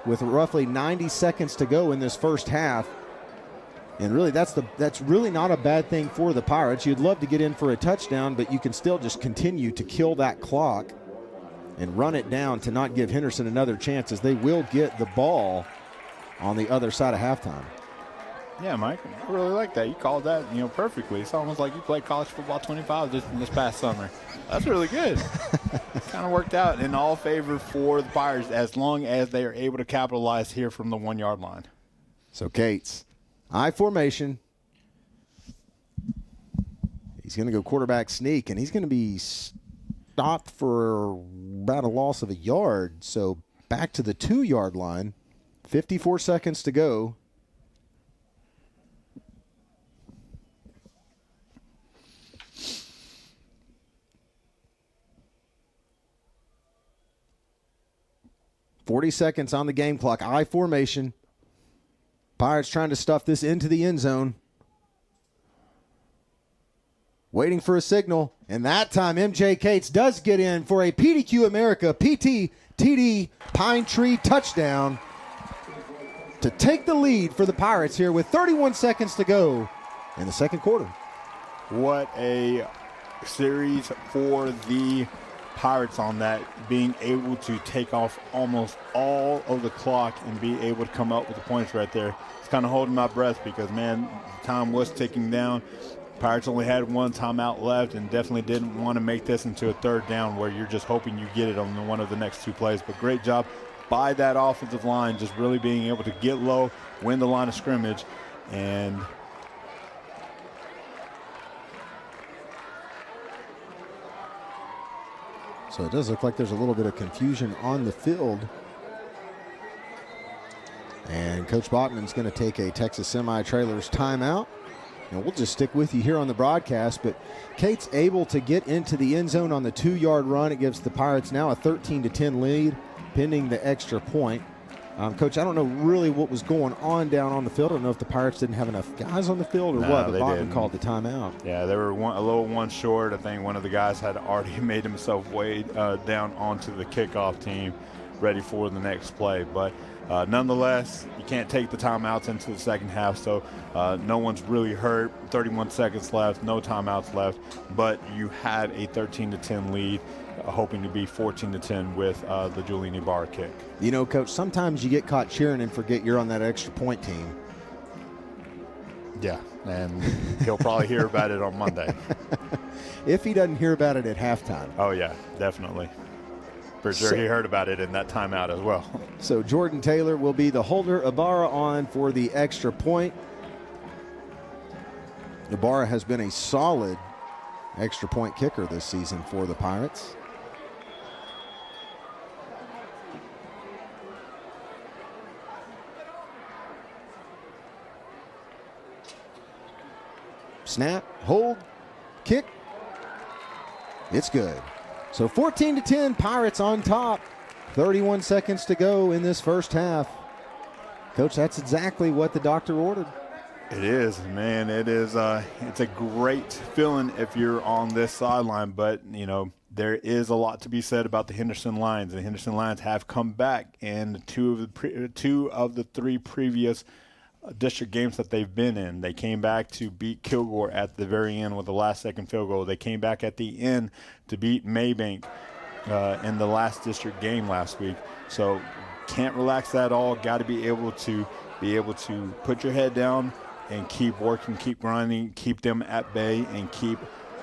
with roughly 90 seconds to go in this first half. And really, that's really not a bad thing for the Pirates. You'd love to get in for a touchdown, but you can still just continue to kill that clock and run it down to not give Henderson another chance, as they will get the ball on the other side of halftime. Yeah, Mike, I really like that. You called that, perfectly. It's almost like you played college football 25 this past summer. That's really good. Kind of worked out in all favor for the Pirates as long as they are able to capitalize here from the 1 yard line. So Cates, I formation. He's going to go quarterback sneak, and he's going to be stopped for about a loss of a yard. So back to the 2 yard line. 54 seconds to go. 40 seconds on the game clock. I formation. Pirates trying to stuff this into the end zone. Waiting for a signal. And that time, MJ Cates does get in for a PDQ America TD Pine Tree touchdown to take the lead for the Pirates here with 31 seconds to go in the second quarter. What a series for the Pirates on that, being able to take off almost all of the clock and be able to come up with the points right there. It's kind of holding my breath because, man, time was ticking down. Pirates only had one timeout left and definitely didn't want to make this into a third down where you're just hoping you get it on one of the next two plays. But great job by that offensive line, just really being able to get low, win the line of scrimmage, and so it does look like there's a little bit of confusion on the field. And Coach Bachman's going to take a Texas Semi-Trailers timeout. And we'll just stick with you here on the broadcast. But Cates able to get into the end zone on the 2-yard run. It gives the Pirates now a 13-10 lead, pending the extra point. Coach, I don't know really what was going on down on the field. I don't know if the Pirates didn't have enough guys on the field or what, but Bachman called the timeout. Yeah, they were a little one short. I think one of the guys had already made himself way down onto the kickoff team, ready for the next play. But nonetheless, you can't take the timeouts into the second half, so no one's really hurt. 31 seconds left, no timeouts left, but you have a 13-10 lead, hoping to be 14-10 with the Giulini bar kick. You know, Coach, sometimes you get caught cheering and forget you're on that extra point team. Yeah, and he'll probably hear about it on Monday. If he doesn't hear about it at halftime. Oh, yeah, definitely. For sure, he heard about it in that timeout as well. So Jordan Taylor will be the holder. Ibarra on for the extra point. Ibarra has been a solid extra point kicker this season for the Pirates. Snap, hold, kick. It's good. So 14-10, Pirates on top. 31 seconds to go in this first half. Coach, that's exactly what the doctor ordered. It is, man. It is. It's a great feeling if you're on this sideline, but, you know, there is a lot to be said about the Henderson Lions. The Henderson Lions have come back in two of the three previous district games that they've been in. They came back to beat Kilgore at the very end with the last-second field goal. They came back at the end to beat Maybank in the last district game last week. So can't relax at all. Got to be able to put your head down and keep working, keep grinding, keep them at bay, and keep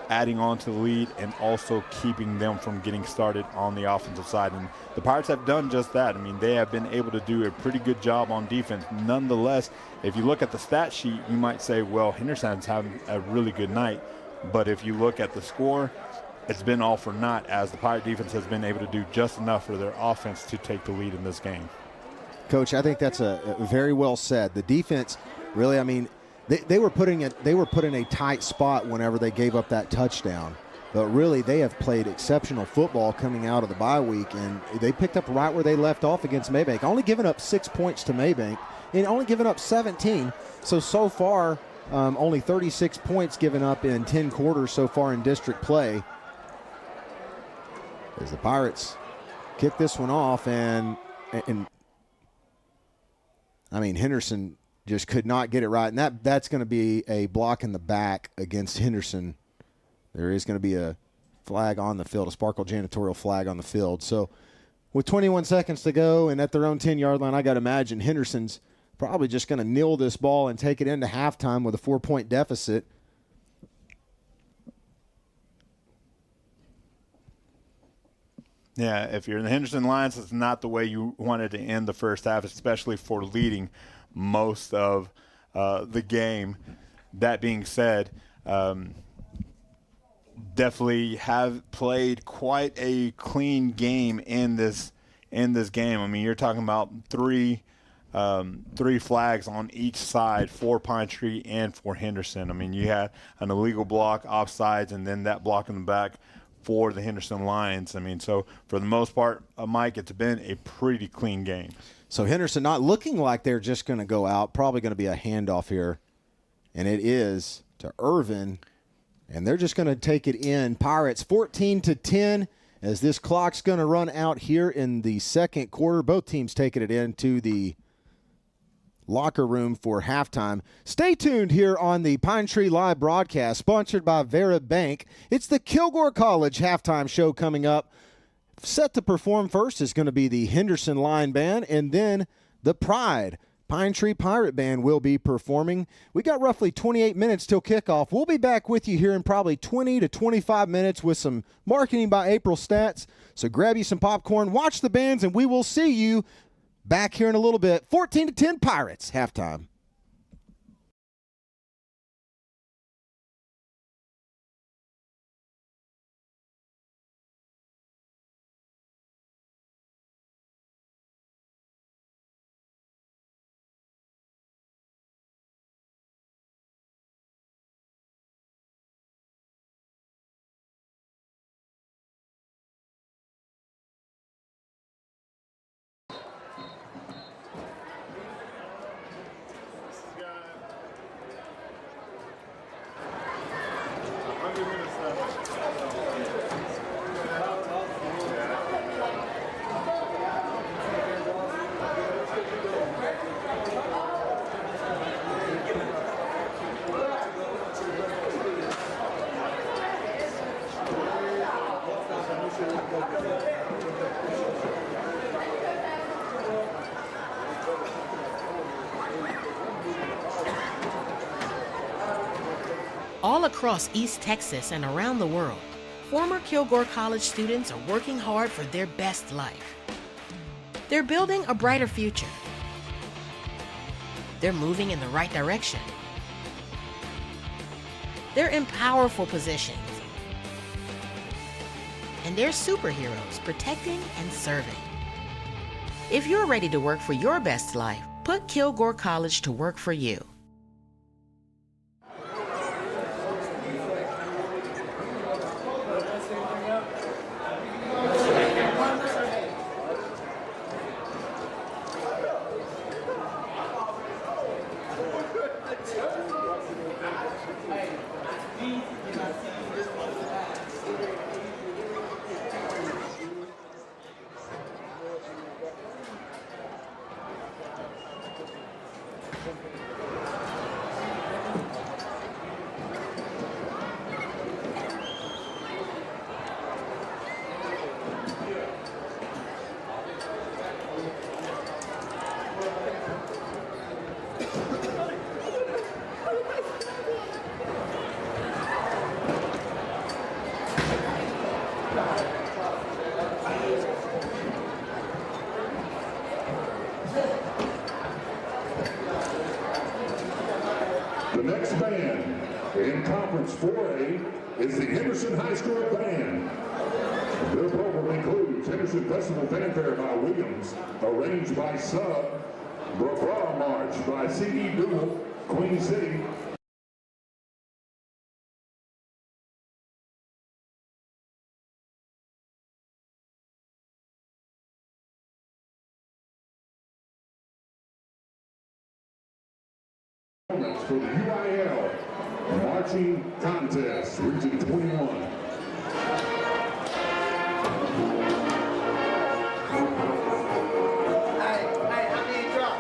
adding on to the lead and also keeping them from getting started on the offensive side. And the Pirates have done just that. I mean, they have been able to do a pretty good job on defense. Nonetheless, if you look at the stat sheet, you might say, well, Henderson's having a really good night. But if you look at the score, it's been all for naught, as the Pirate defense has been able to do just enough for their offense to take the lead in this game. Coach, I think that's a very well said. The defense, really, I mean, they were put in a tight spot whenever they gave up that touchdown. But really, they have played exceptional football coming out of the bye week, and they picked up right where they left off against Maybank. Only giving up 6 points to Maybank, and only giving up 17. So far, only 36 points given up in 10 quarters so far in district play. As the Pirates kick this one off, and I mean, Henderson just could not get it right. And that's going to be a block in the back against Henderson. There is going to be a flag on the field, a Sparkle janitorial flag on the field. So with 21 seconds to go and at their own 10-yard line, I got to imagine Henderson's probably just going to kneel this ball and take it into halftime with a 4-point deficit. Yeah, if you're in the Henderson Lions, it's not the way you wanted to end the first half, especially for leading most of the game. That being said, definitely have played quite a clean game in this game. I mean, you're talking about three flags on each side for Pine Tree and for Henderson. I mean, you had an illegal block, offsides, and then that block in the back for the Henderson Lions. I mean, so for the most part, Mike, it's been a pretty clean game. So Henderson not looking like they're just going to go out. Probably going to be a handoff here, and it is to Irvin, and they're just going to take it in. Pirates 14-10 as this clock's going to run out here in the second quarter. Both teams taking it into the locker room for halftime. Stay tuned here on the Pine Tree Live broadcast, sponsored by Vera Bank. It's the Kilgore College halftime show coming up. Set to perform first is going to be the Henderson Line Band, and then the Pride Pine Tree Pirate Band will be performing. We got roughly 28 minutes till kickoff. We'll be back with you here in probably 20 to 25 minutes with some marketing by April stats. So grab you some popcorn, watch the bands, and we will see you back here in a little bit. 14-10 Pirates, halftime. All across East Texas and around the world, former Kilgore College students are working hard for their best life. They're building a brighter future. They're moving in the right direction. They're in powerful positions. And they're superheroes protecting and serving. If you're ready to work for your best life, put Kilgore College to work for you. The next band in Conference 4A is the Henderson High School Band. Their program includes Henderson Festival Fanfare by Williams, arranged by Sub, Bra March by C.E. Dual, Queen City, for the UIL Marching Contest, Region 21. Hey, girl.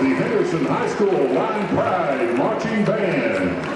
the Henderson High School Line Pride Marching Band.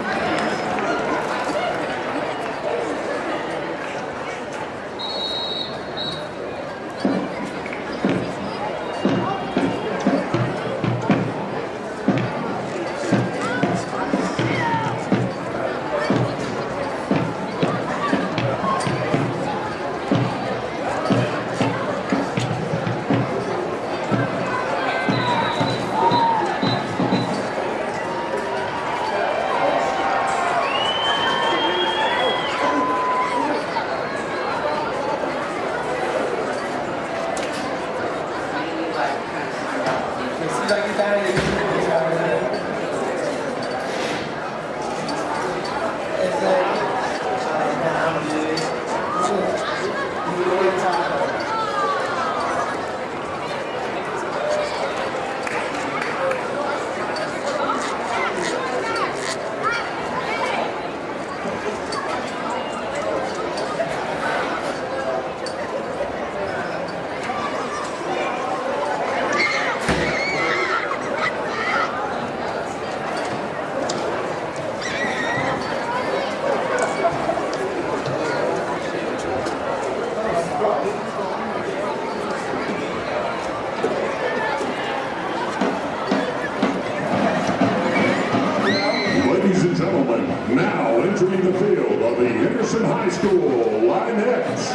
Now entering the field of the Henderson High School Lineettes.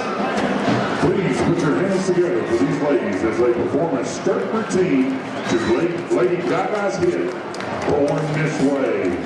Please put your hands together for these ladies as they perform a skirt routine to Lady Gaga's hit, Born This Way.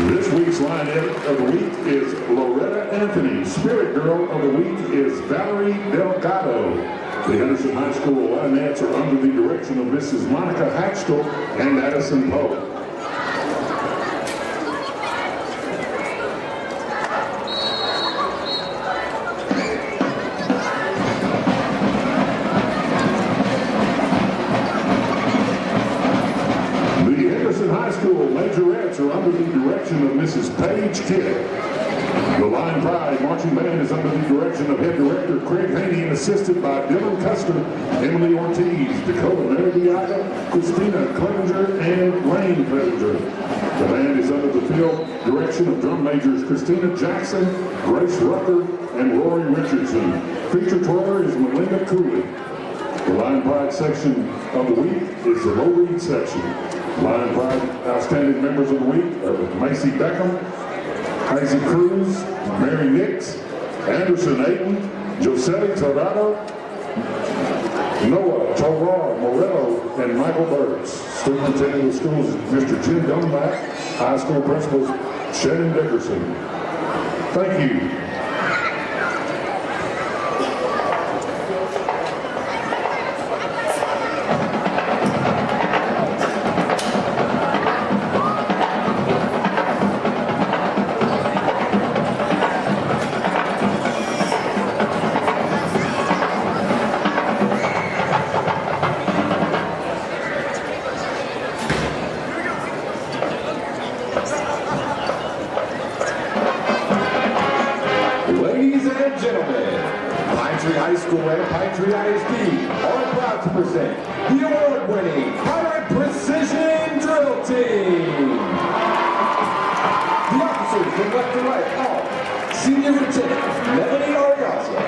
This week's lineup of the week is Loretta Anthony. Spirit Girl of the week is Valerie Delgado. The Henderson High School Lineettes are under the direction of Mrs. Monica Hatchell and Addison Pope. Majorettes are under the direction of Mrs. Paige Kidd. The Line Pride Marching Band is under the direction of Head Director Craig Haney and assisted by Dylan Custer, Emily Ortiz, Dakota Merediaga, Christina Clevenger, and Lane Clevenger. The band is under the field direction of drum majors Christina Jackson, Grace Rucker, and Rory Richardson. Feature twirler is Melinda Cooley. The Line Pride section of the week is the low reed section. Line Pride outstanding members of the week are Macy Beckham, Hazy Cruz, Mary Nix, Anderson Ayton, Joseli Torado, Noah Tovar Morello, and Michael Burks. Superintendent of the schools is Mr. Jim Dunlap. High school principals Shannon Dickerson. Thank you. High School and Pine Tree ISD are proud to present the award-winning Pirate Precision Drill Team. The officers from left to right are Senior Lieutenant Melanie Ariaza,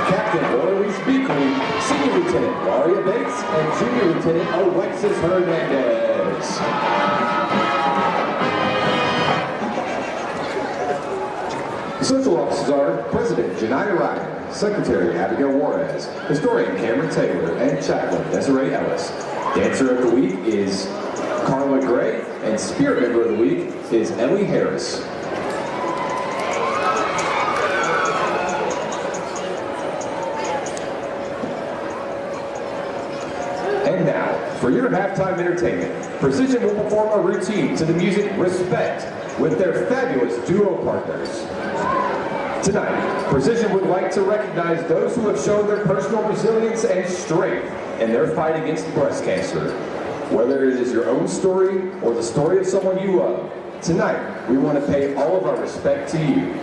Captain Loris Beakley, Senior Lieutenant Daria Bates, and Junior Lieutenant Alexis Hernandez. The social officers are President Janiyah Ryan, Secretary Abigail Juarez, Historian Cameron Taylor, and Chaplain Desiree Ellis. Dancer of the Week is Carla Gray, and Spirit Member of the Week is Ellie Harris. And now, for your halftime entertainment, Precision will perform a routine to the music Respect with their fabulous duo partners. Tonight, Precision would like to recognize those who have shown their personal resilience and strength in their fight against breast cancer. Whether it is your own story or the story of someone you love, tonight we want to pay all of our respect to you.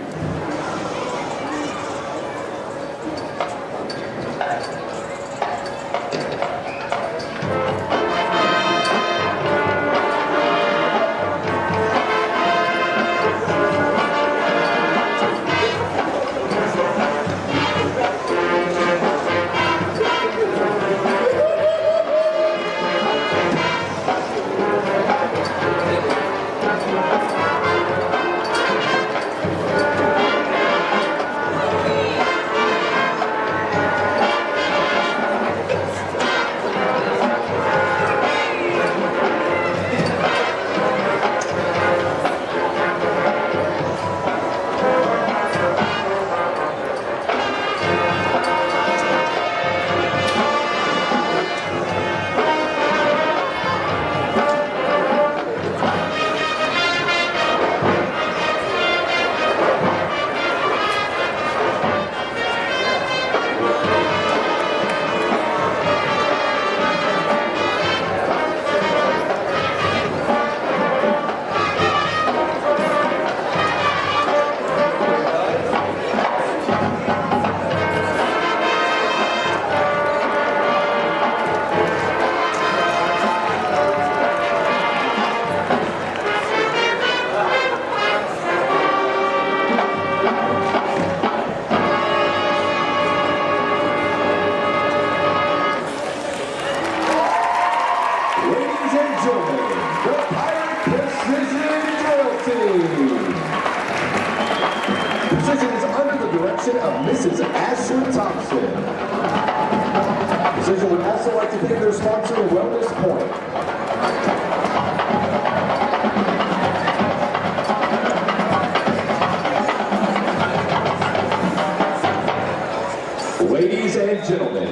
Ladies and gentlemen,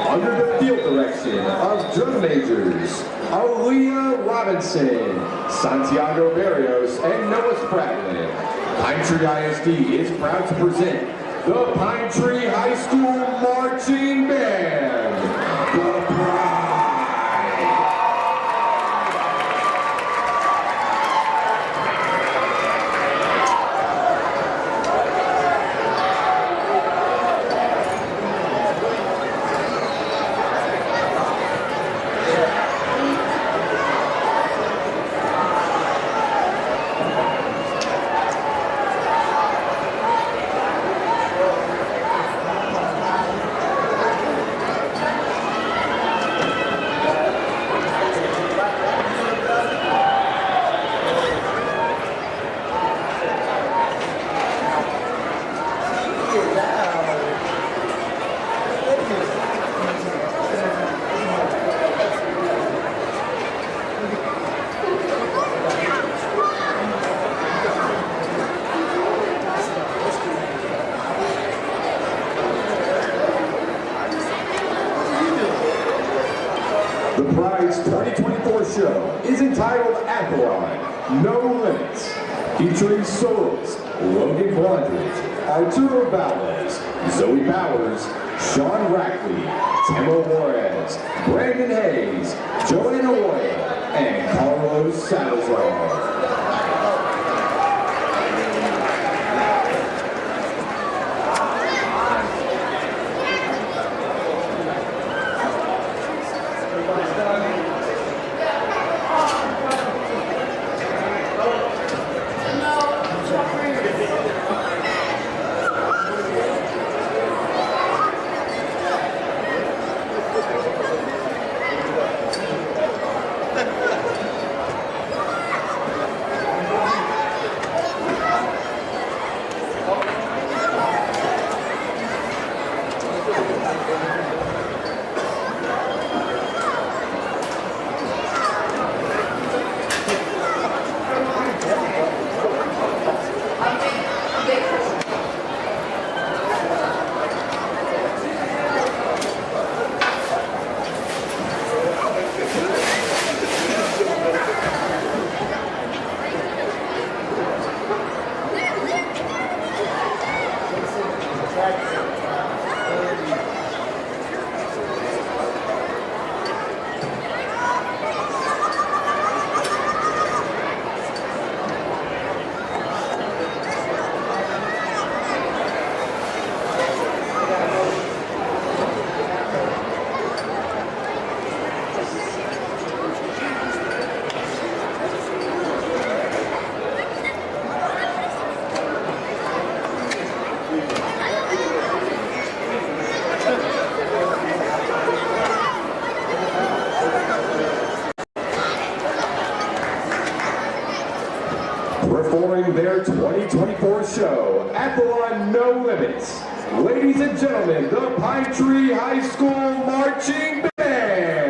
under the field direction of drum majors Aaliyah Robinson, Santiago Barrios, and Noah Spratlin, Pine Tree ISD is proud to present the Pine Tree High School Marching Band, the Pride. The Pride's 2024 show is entitled Avalon, No Limits, featuring soloists Logan Blondridge, Arturo Ballas, Zoe Bowers, Sean Rackley, Temo Juarez, Brandon Hayes, Joanna Oya, and Carlos Salazar. Performing their 2024 show at the line No Limits. Ladies and gentlemen, the Pine Tree High School Marching Band.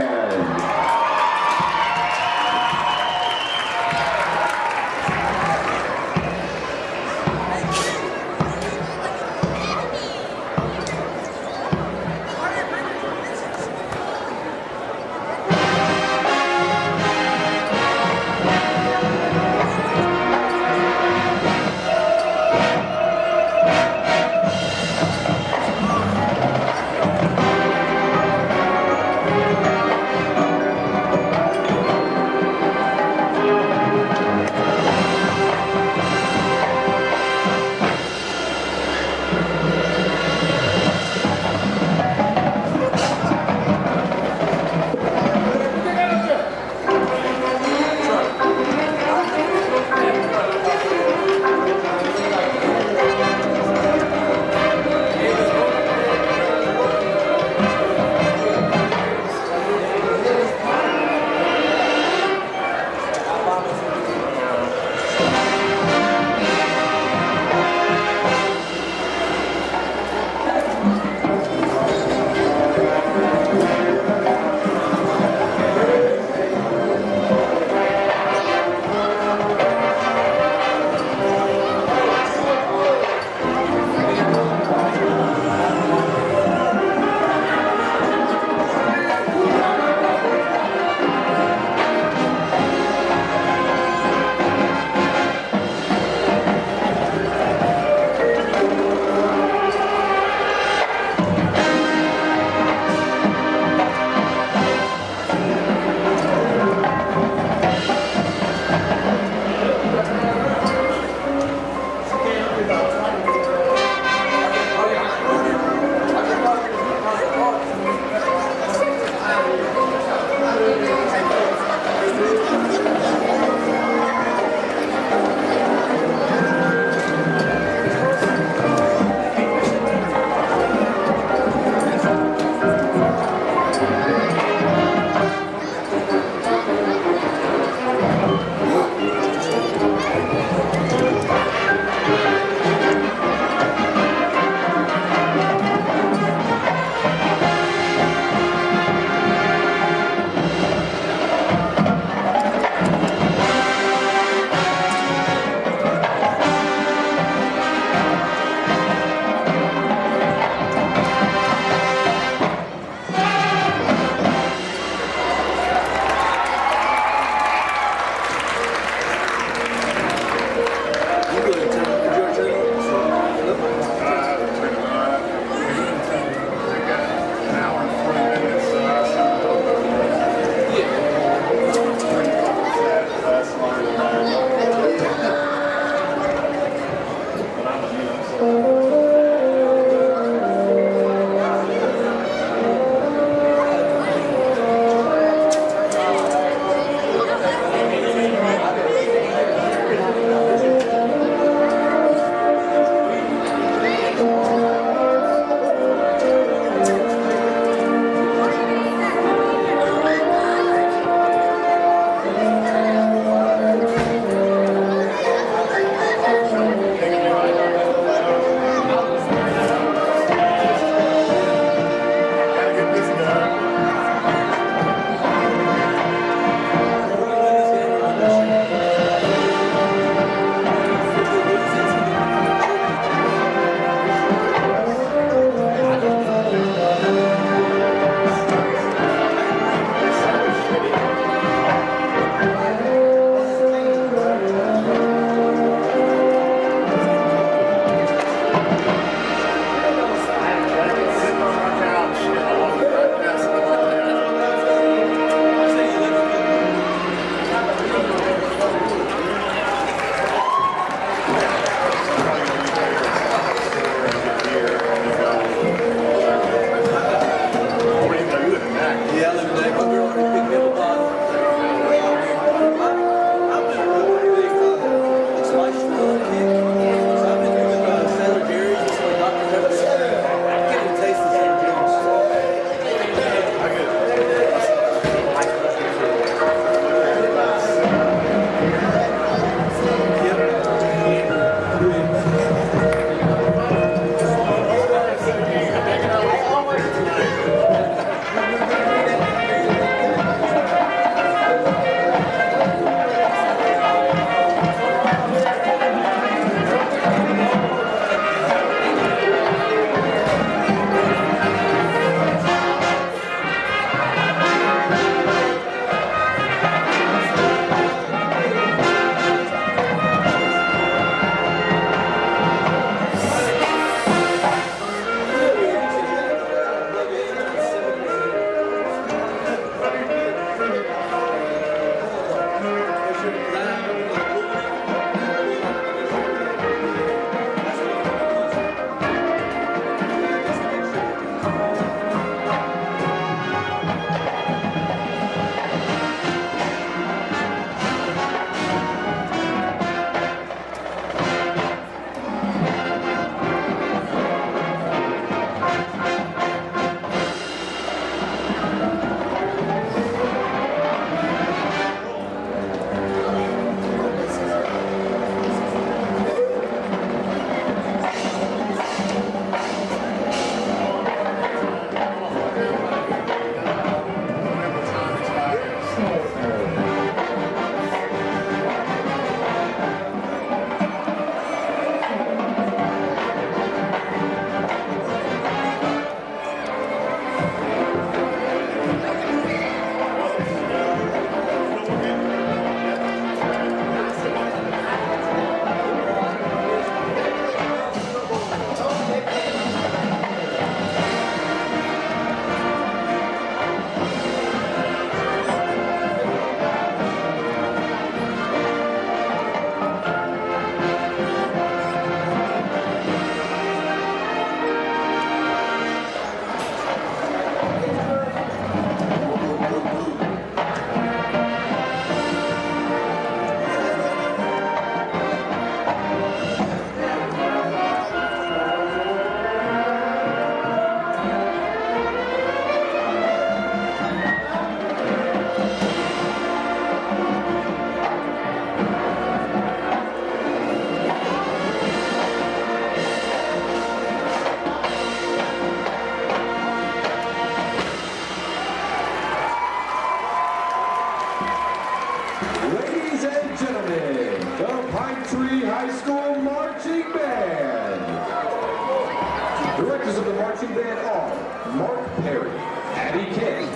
Perry, Abby Kent,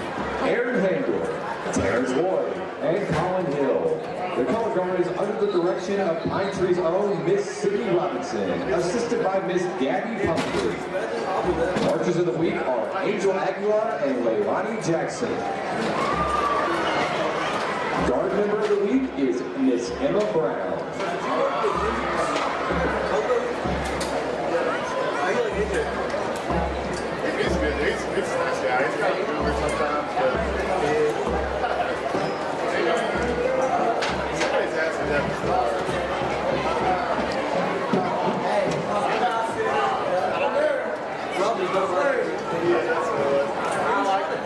Aaron Handler, Terrence Lloyd, and Colin Hill. The color guard is under the direction of Pine Tree's own Miss Sydney Robinson, assisted by Miss Gabby Pumphrey. Marchers of the week are Angel Aguilar and Leilani Jackson. Guard member of the week is Miss Emma Brown. It's good. It's nice guy. It's kind of boomer sometimes, but somebody's asking that to start. I like the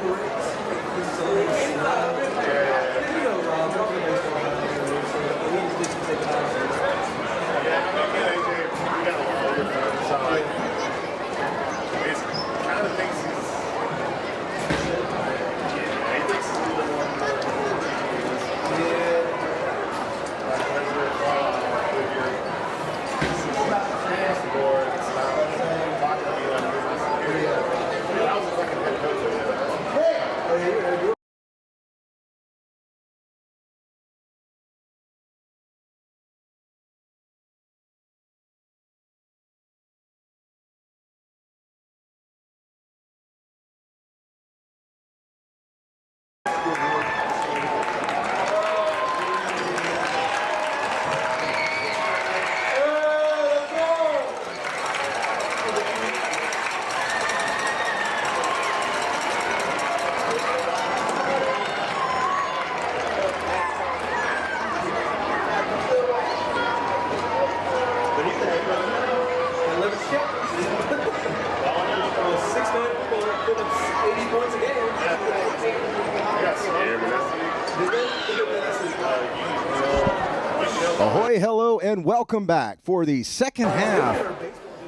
Ahoy, hello, and welcome back for the second half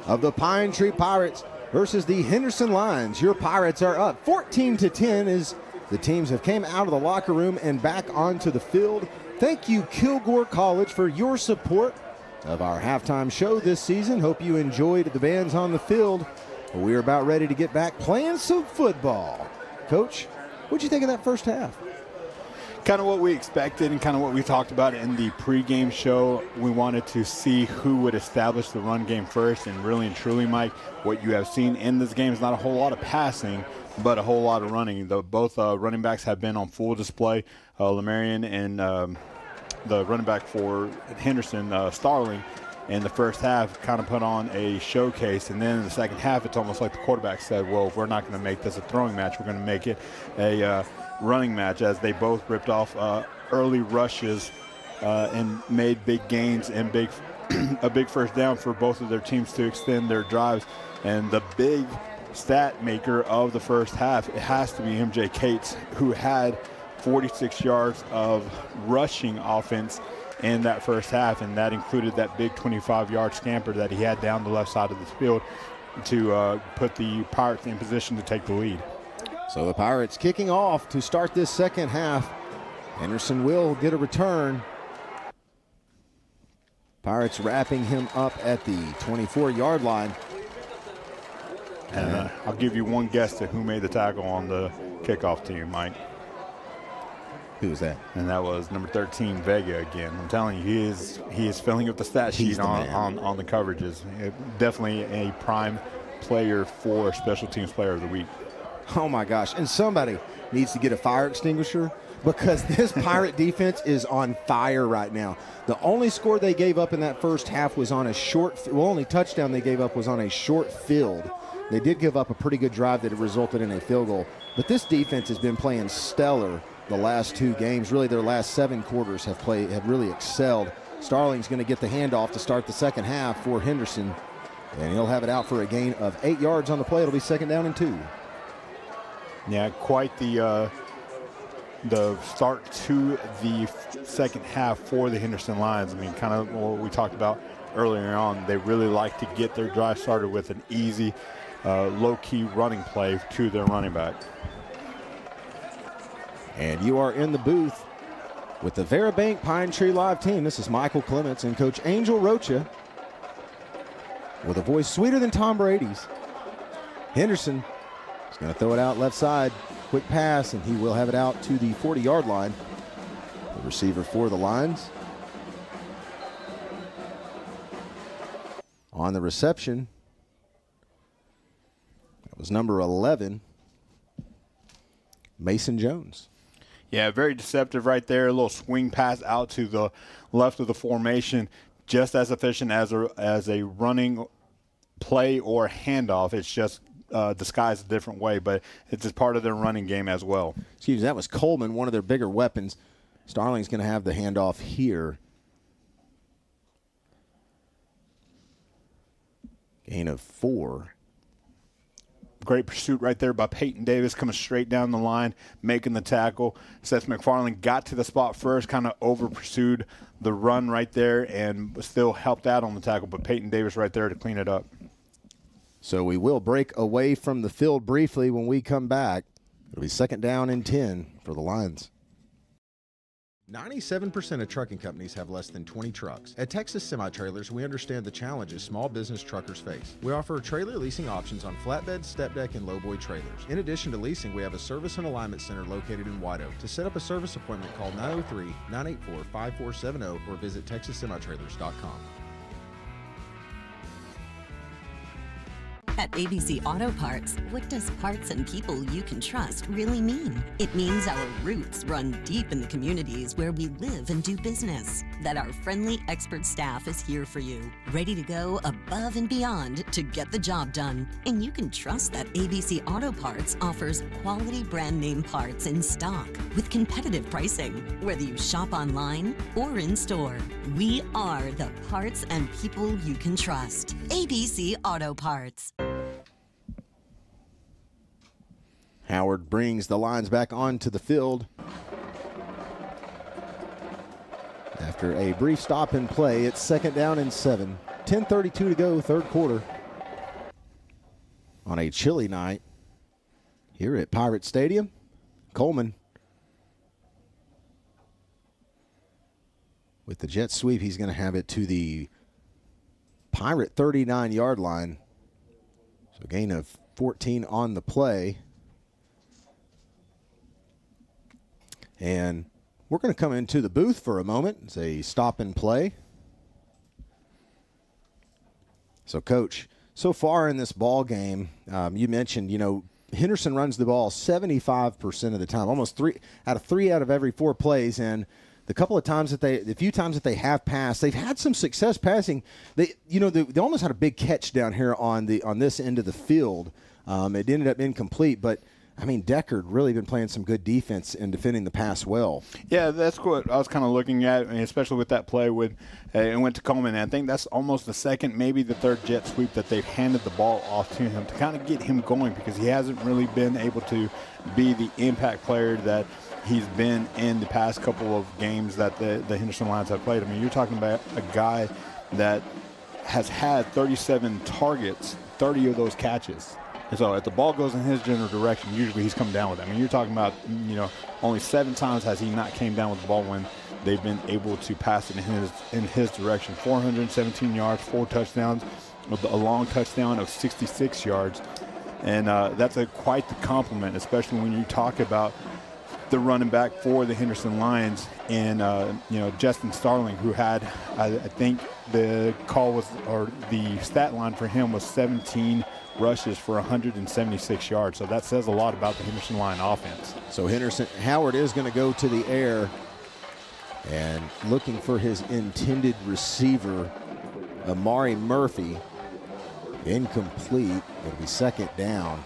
of the Pine Tree Pirates versus the Henderson Lions. Your Pirates are up 14-10 as the teams have came out of the locker room and back onto the field. Thank you, Kilgore College, for your support of our halftime show this season. Hope you enjoyed the bands on the field. We're about ready to get back playing some football. Coach, what'd you think of that first half? Kind of what we expected and kind of what we talked about in the pregame show. We wanted to see who would establish the run game first, and really and truly, Mike, what you have seen in this game is not a whole lot of passing, but a whole lot of running. Both running backs have been on full display. Lemarian and the running back for Henderson, Starling, in the first half kind of put on a showcase, and then in the second half it's almost like the quarterback said, well, if we're not going to make this a throwing match, we're going to make it a running match, as they both ripped off early rushes and made big gains and a big first down for both of their teams to extend their drives. And the big stat maker of the first half, it has to be MJ Cates, who had 46 yards of rushing offense in that first half, and that included that big 25-yard scamper that he had down the left side of the field to put the Pirates in position to take the lead. So the Pirates kicking off to start this second half. Henderson will get a return. Pirates wrapping him up at the 24-yard line. And I'll give you one guess to who made the tackle on the kickoff team, Mike. Who was that? And that was number 13, Vega again. I'm telling you, he is filling up the stat sheet on the coverages. Definitely a prime player for Special Teams Player of the Week. Oh my gosh, and somebody needs to get a fire extinguisher, because this Pirate defense is on fire right now. The only score they gave up in that first half was on a only touchdown they gave up was on a short field. They did give up a pretty good drive that resulted in a field goal, but this defense has been playing stellar the last two games. Really, their last 7 quarters have really excelled. Starling's going to get the handoff to start the second half for Henderson, and he'll have it out for a gain of 8 yards on the play. It'll be 2nd down and 2. Yeah, quite the start to the second half for the Henderson Lions. I mean, kind of what we talked about earlier on. They really like to get their drive started with an easy, low-key running play to their running back. And you are in the booth with the Verabank Pine Tree Live team. This is Michael Clements and Coach Angel Rocha with a voice sweeter than Tom Brady's. Henderson He's going to throw it out left side. Quick pass, and he will have it out to the 40-yard line. The receiver for the Lions. On the reception, that was number 11, Mason Jones. Yeah, very deceptive right there. A little swing pass out to the left of the formation, just as efficient as a running play or handoff. It's just disguised a different way, but it's just part of their running game as well. Excuse me, that was Coleman, one of their bigger weapons. Starling's going to have the handoff here. Gain of 4. Great pursuit right there by Peyton Davis, coming straight down the line, making the tackle. Seth MacFarlane got to the spot first, kind of over-pursued the run right there and still helped out on the tackle, but Peyton Davis right there to clean it up. So we will break away from the field briefly when we come back. It'll be 2nd down and 10 for the Lions. 97% of trucking companies have less than 20 trucks. At Texas Semi-Trailers, we understand the challenges small business truckers face. We offer trailer leasing options on flatbed, step deck, and lowboy trailers. In addition to leasing, we have a service and alignment center located in White Oak. To set up a service appointment, call 903-984-5470 or visit texassemitrailers.com. At ABC Auto Parts, what does parts and people you can trust really mean? It means our roots run deep in the communities where we live and do business. That our friendly expert staff is here for you, ready to go above and beyond to get the job done. And you can trust that ABC Auto Parts offers quality brand name parts in stock with competitive pricing, whether you shop online or in store. We are the parts and people you can trust. ABC Auto Parts. Howard brings the Lions back onto the field. After a brief stop in play, it's 2nd down and 7. 10:32 to go, 3rd quarter. On a chilly night here at Pirate Stadium. Coleman with the jet sweep. He's going to have it to the Pirate 39-yard line. So gain of 14 on the play. And we're going to come into the booth for a moment. It's a stop and play. So, Coach, so far in this ball game, you mentioned, Henderson runs the ball 75% of the time, almost 3 out of every 4 plays. And the few times that they have passed, they've had some success passing. They almost had a big catch down here on this end of the field. It ended up incomplete, but Deckard really been playing some good defense and defending the pass well. Yeah, that's what I was kind of looking at, especially with that play with it went to Coleman. And I think that's almost the 2nd, maybe the 3rd jet sweep that they've handed the ball off to him to kind of get him going, because he hasn't really been able to be the impact player that he's been in the past couple of games that the Henderson Lions have played. You're talking about a guy that has had 37 targets, 30 of those catches. And so if the ball goes in his general direction, usually he's come down with it. You're talking about, only 7 times has he not came down with the ball when they've been able to pass it in his direction. 417 yards, 4 touchdowns, with a long touchdown of 66 yards. And that's quite the compliment, especially when you talk about the running back for the Henderson Lions and, Justin Starling, who had, I think the call was, or the stat line for him was 17 rushes for 176 yards. So that says a lot about the Henderson Lion offense. So Howard is going to go to the air and looking for his intended receiver, Amari Murphy. Incomplete. It'll be 2nd down.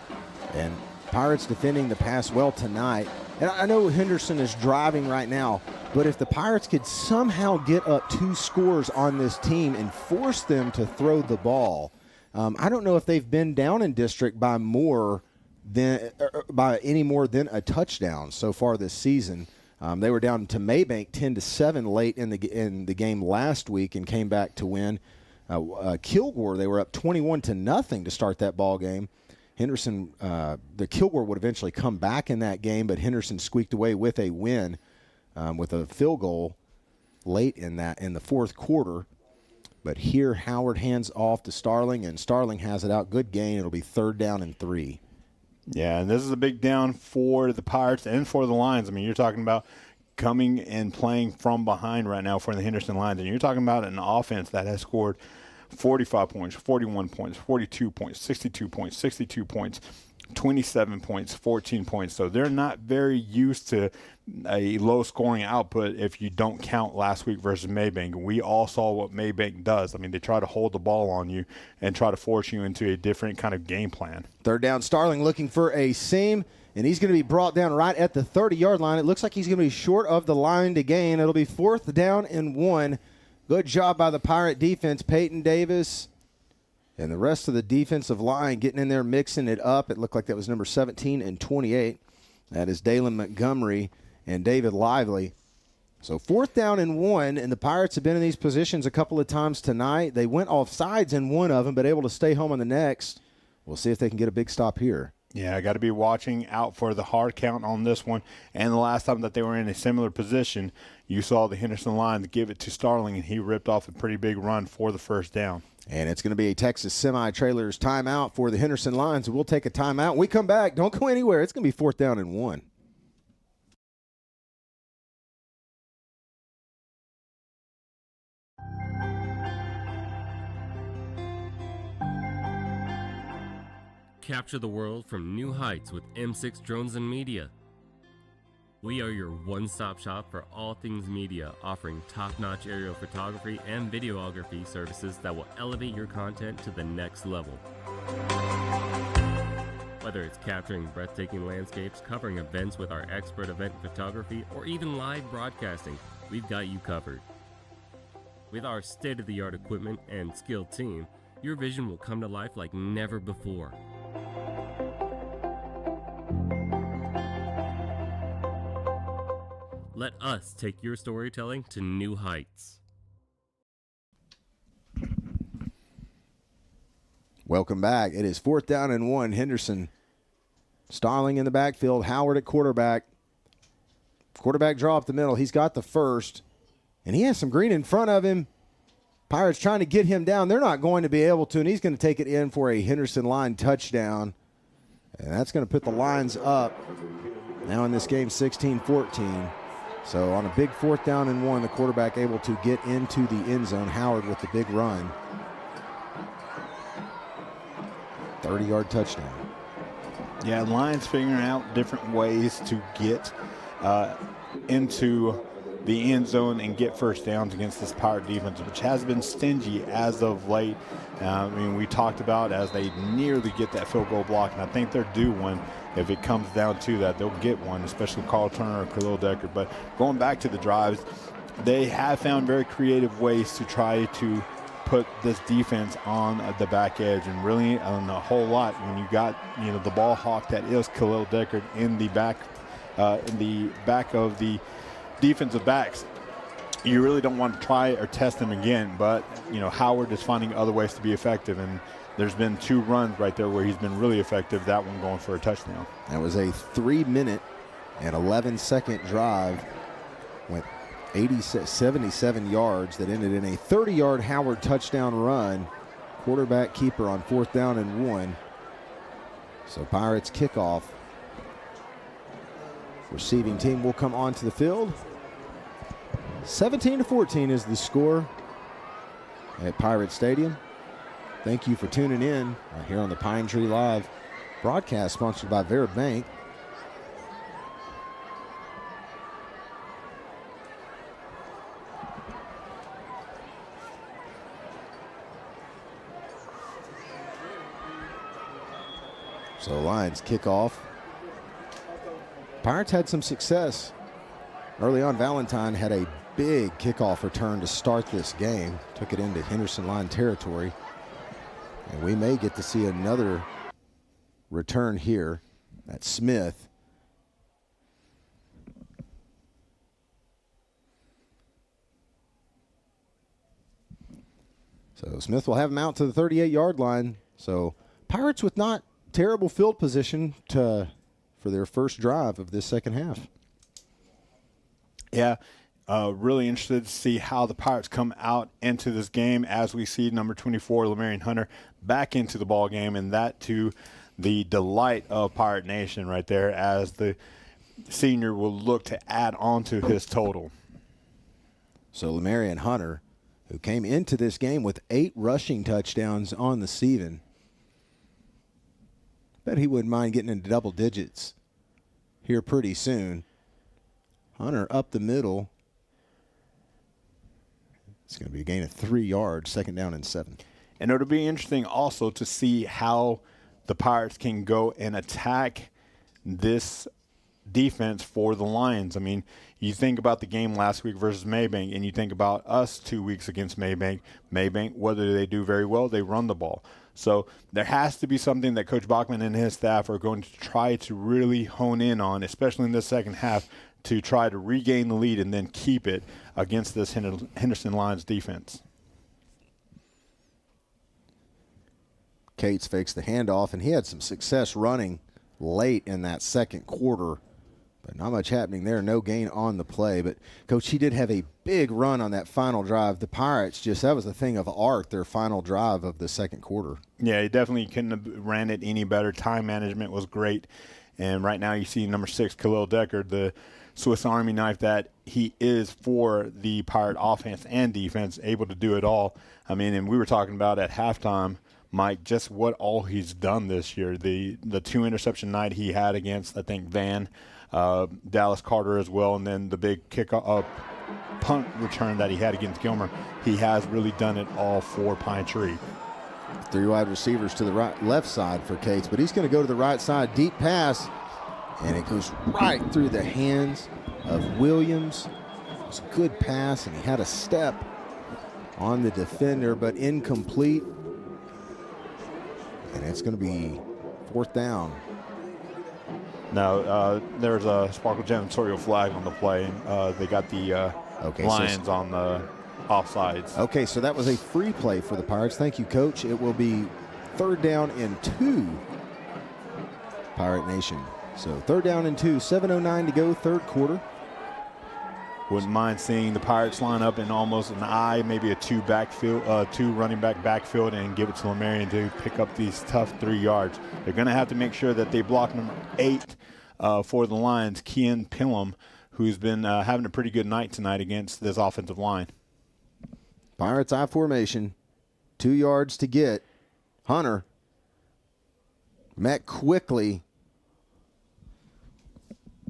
And Pirates defending the pass well tonight. And I know Henderson is driving right now, but if the Pirates could somehow get up 2 scores on this team and force them to throw the ball, I don't know if they've been down in district by any more than a touchdown so far this season. They were down to Maybank 10-7 late in the game last week and came back to win. Kilgore, they were up 21-0 to start that ball game. Henderson, the Kilgore would eventually come back in that game, but Henderson squeaked away with a win with a field goal late in the 4th quarter. But here Howard hands off to Starling, and Starling has it out. Good gain. It'll be 3rd down and 3. Yeah, and this is a big down for the Pirates and for the Lions. I mean, you're talking about coming and playing from behind right now for the Henderson Lions, and you're talking about an offense that has scored 45 points, 41 points, 42 points, 62 points, 62 points, 27 points, 14 points. So they're not very used to a low-scoring output if you don't count last week versus Maybank. We all saw what Maybank does. I mean, they try to hold the ball on you and try to force you into a different kind of game plan. Third down, Starling looking for a seam, and he's going to be brought down right at the 30-yard line. It looks like he's going to be short of the line to gain. It'll be 4th down and 1. Good job by the Pirate defense. Peyton Davis and the rest of the defensive line getting in there, mixing it up. It looked like that was number 17 and 28. That is Dalen Montgomery and David Lively. So 4th down and 1, and the Pirates have been in these positions a couple of times tonight. They went off sides in one of them, but able to stay home on the next. We'll see if they can get a big stop here. Yeah, I got to be watching out for the hard count on this one. And the last time that they were in a similar position, you saw the Henderson Lions give it to Starling, and he ripped off a pretty big run for the first down. And it's going to be a Texas Semi-Trailers timeout for the Henderson Lions. We'll take a timeout. When we come back, don't go anywhere. It's going to be 4th down and 1. Capture the world from new heights with M6 Drones and Media. We are your one-stop shop for all things media, offering top-notch aerial photography and videography services that will elevate your content to the next level. Whether it's capturing breathtaking landscapes, covering events with our expert event photography, or even live broadcasting, we've got you covered. With our state-of-the-art equipment and skilled team, your vision will come to life like never before. Let us take your storytelling to new heights. Welcome back. It is 4th down and 1. Henderson. Starling in the backfield. Howard at quarterback. Quarterback draw up the middle. He's got the first. And he has some green in front of him. Pirates trying to get him down. They're not going to be able to, and he's going to take it in for a Henderson line touchdown. And that's going to put the Lions up. Now in this game, 16-14. So on a big 4th down and 1, the quarterback able to get into the end zone. Howard with the big run. 30-yard touchdown. Yeah, Lions figuring out different ways to get into the end zone and get first downs against this Pirate defense, which has been stingy as of late. I mean, we talked about as they nearly get that field goal block, and I think they're due one. If it comes down to that, they'll get one, especially Carl Turner or Khalil Deckard. But going back to the drives, they have found very creative ways to try to put this defense on the back edge, and really on a whole lot when you got the ball hawk that is Khalil Deckard in the back of the defensive backs. You really don't want to try or test them again, but Howard is finding other ways to be effective, and there's been 2 runs right there where he's been really effective, that one going for a touchdown. That was a 3-minute and 11-second drive, went 77 yards that ended in a 30-yard Howard touchdown run. Quarterback keeper on 4th down and 1. So Pirates kickoff. Receiving team will come onto the field. 17-14 is the score at Pirate Stadium. Thank you for tuning in here on the Pine Tree Live broadcast, sponsored by Vera Bank. So Lions kick off. Pirates had some success. Early on, Valentine had a big kickoff return to start this game. Took it into Henderson line territory. And we may get to see another return here. That's Smith. So Smith will have him out to the 38-yard line. So Pirates with not terrible field position for their first drive of this second half. Yeah, really interested to see how the Pirates come out into this game as we see number 24, Lemarion Hunter, back into the ball game, and that to the delight of Pirate Nation right there, as the senior will look to add on to his total. So Lamarian Hunter, who came into this game with 8 rushing touchdowns on the season, bet he wouldn't mind getting into double digits here pretty soon. Hunter up the middle. It's going to be a gain of 3 yards, 2nd down and 7. And it'll be interesting also to see how the Pirates can go and attack this defense for the Lions. I mean, you think about the game last week versus Maybank, and you think about us 2 weeks against Maybank. Maybank, what do they do very well? They run the ball. So there has to be something that Coach Bachman and his staff are going to try to really hone in on, especially in the second half, to try to regain the lead and then keep it against this Henderson Lions defense. Cates fakes the handoff, and he had some success running late in that second quarter, but not much happening there. No gain on the play. But, Coach, he did have a big run on that final drive. The Pirates that was a thing of art, their final drive of the second quarter. Yeah, he definitely couldn't have ran it any better. Time management was great. And right now you see number 6, Khalil Deckard, the Swiss Army knife that he is for the Pirate offense and defense, able to do it all. I mean, and we were talking about at halftime, Mike, just what all he's done this year. The 2 interception night he had against, I think, Van, Dallas Carter as well, and then the big punt return that he had against Gilmer. He has really done it all for Pine Tree. 3 wide receivers to the left side for Cates, but he's going to go to the right side. Deep pass, and it goes right through the hands of Williams. It was a good pass, and he had a step on the defender, but incomplete. And it's going to be 4th down. Now, there's a Sparkle janitorial flag on the play. They got the Lions on the offsides. Okay, so that was a free play for the Pirates. Thank you, Coach. It will be 3rd down and 2, Pirate Nation. So 3rd down and 2, 7:09 to go, 3rd quarter. Wouldn't mind seeing the Pirates line up in almost an eye, maybe a 2 running back backfield, and give it to Lamarian to pick up these tough 3 yards. They're going to have to make sure that they block number 8 for the Lions, Kian Pillam, who's been having a pretty good night tonight against this offensive line. Pirates I formation, 2 yards to get. Hunter met quickly.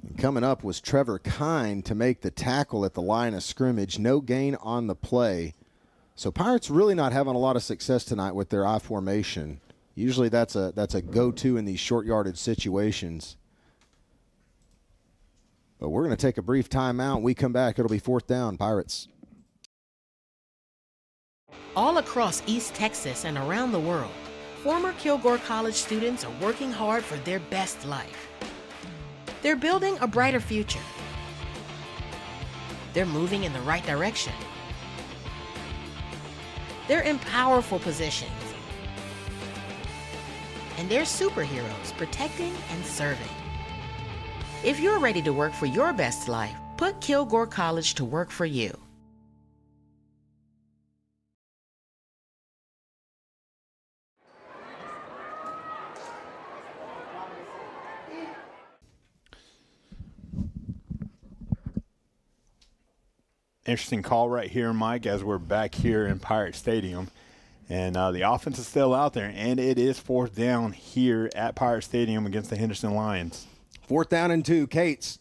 And coming up was Trevor Kine to make the tackle at the line of scrimmage. No gain on the play. So Pirates really not having a lot of success tonight with their I formation. Usually that's a go-to in these short yardage situations. But we're going to take a brief timeout. When we come back, it'll be 4th down, Pirates. All across East Texas and around the world, former Kilgore College students are working hard for their best life. They're building a brighter future. They're moving in the right direction. They're in powerful positions. And they're superheroes protecting and serving. If you're ready to work for your best life, put Kilgore College to work for you. Interesting call right here, Mike, as we're back here in Pirate Stadium. And the offense is still out there, and it is 4th down here at Pirate Stadium against the Henderson Lions. 4th down and 2, Cates.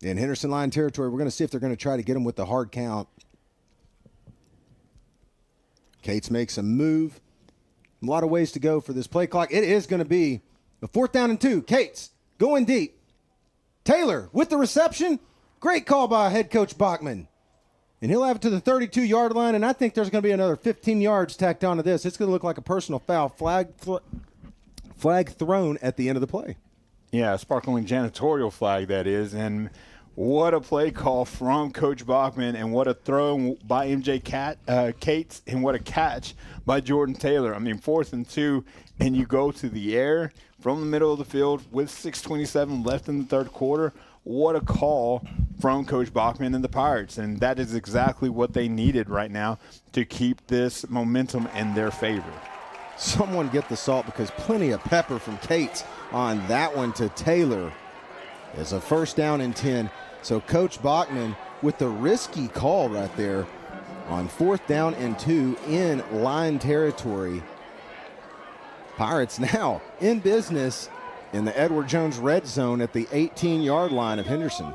In Henderson Lion territory, we're going to see if they're going to try to get him with the hard count. Cates makes a move. A lot of ways to go for this play clock. It is going to be a 4th down and 2. Cates going deep. Taylor with the reception. Great call by head coach Bachman. And he'll have it to the 32-yard line, and I think there's going to be another 15 yards tacked onto this. It's going to look like a personal foul. Flag thrown at the end of the play. Yeah, sparkling janitorial flag, that is. And what a play call from Coach Bachman, and what a throw by MJ Cates, and what a catch by Jordan Taylor. I mean, 4th and 2, and you go to the air from the middle of the field with 6:27 left in the 3rd quarter. What a call from Coach Bachman and the Pirates, and that is exactly what they needed right now to keep this momentum in their favor. Someone get the salt, because plenty of pepper from Cates on that one to Taylor. It's a 1st down and 10. So Coach Bachman with the risky call right there on 4th down and 2 in line territory. Pirates now in business in the Edward Jones red zone at the 18-yard line of Henderson.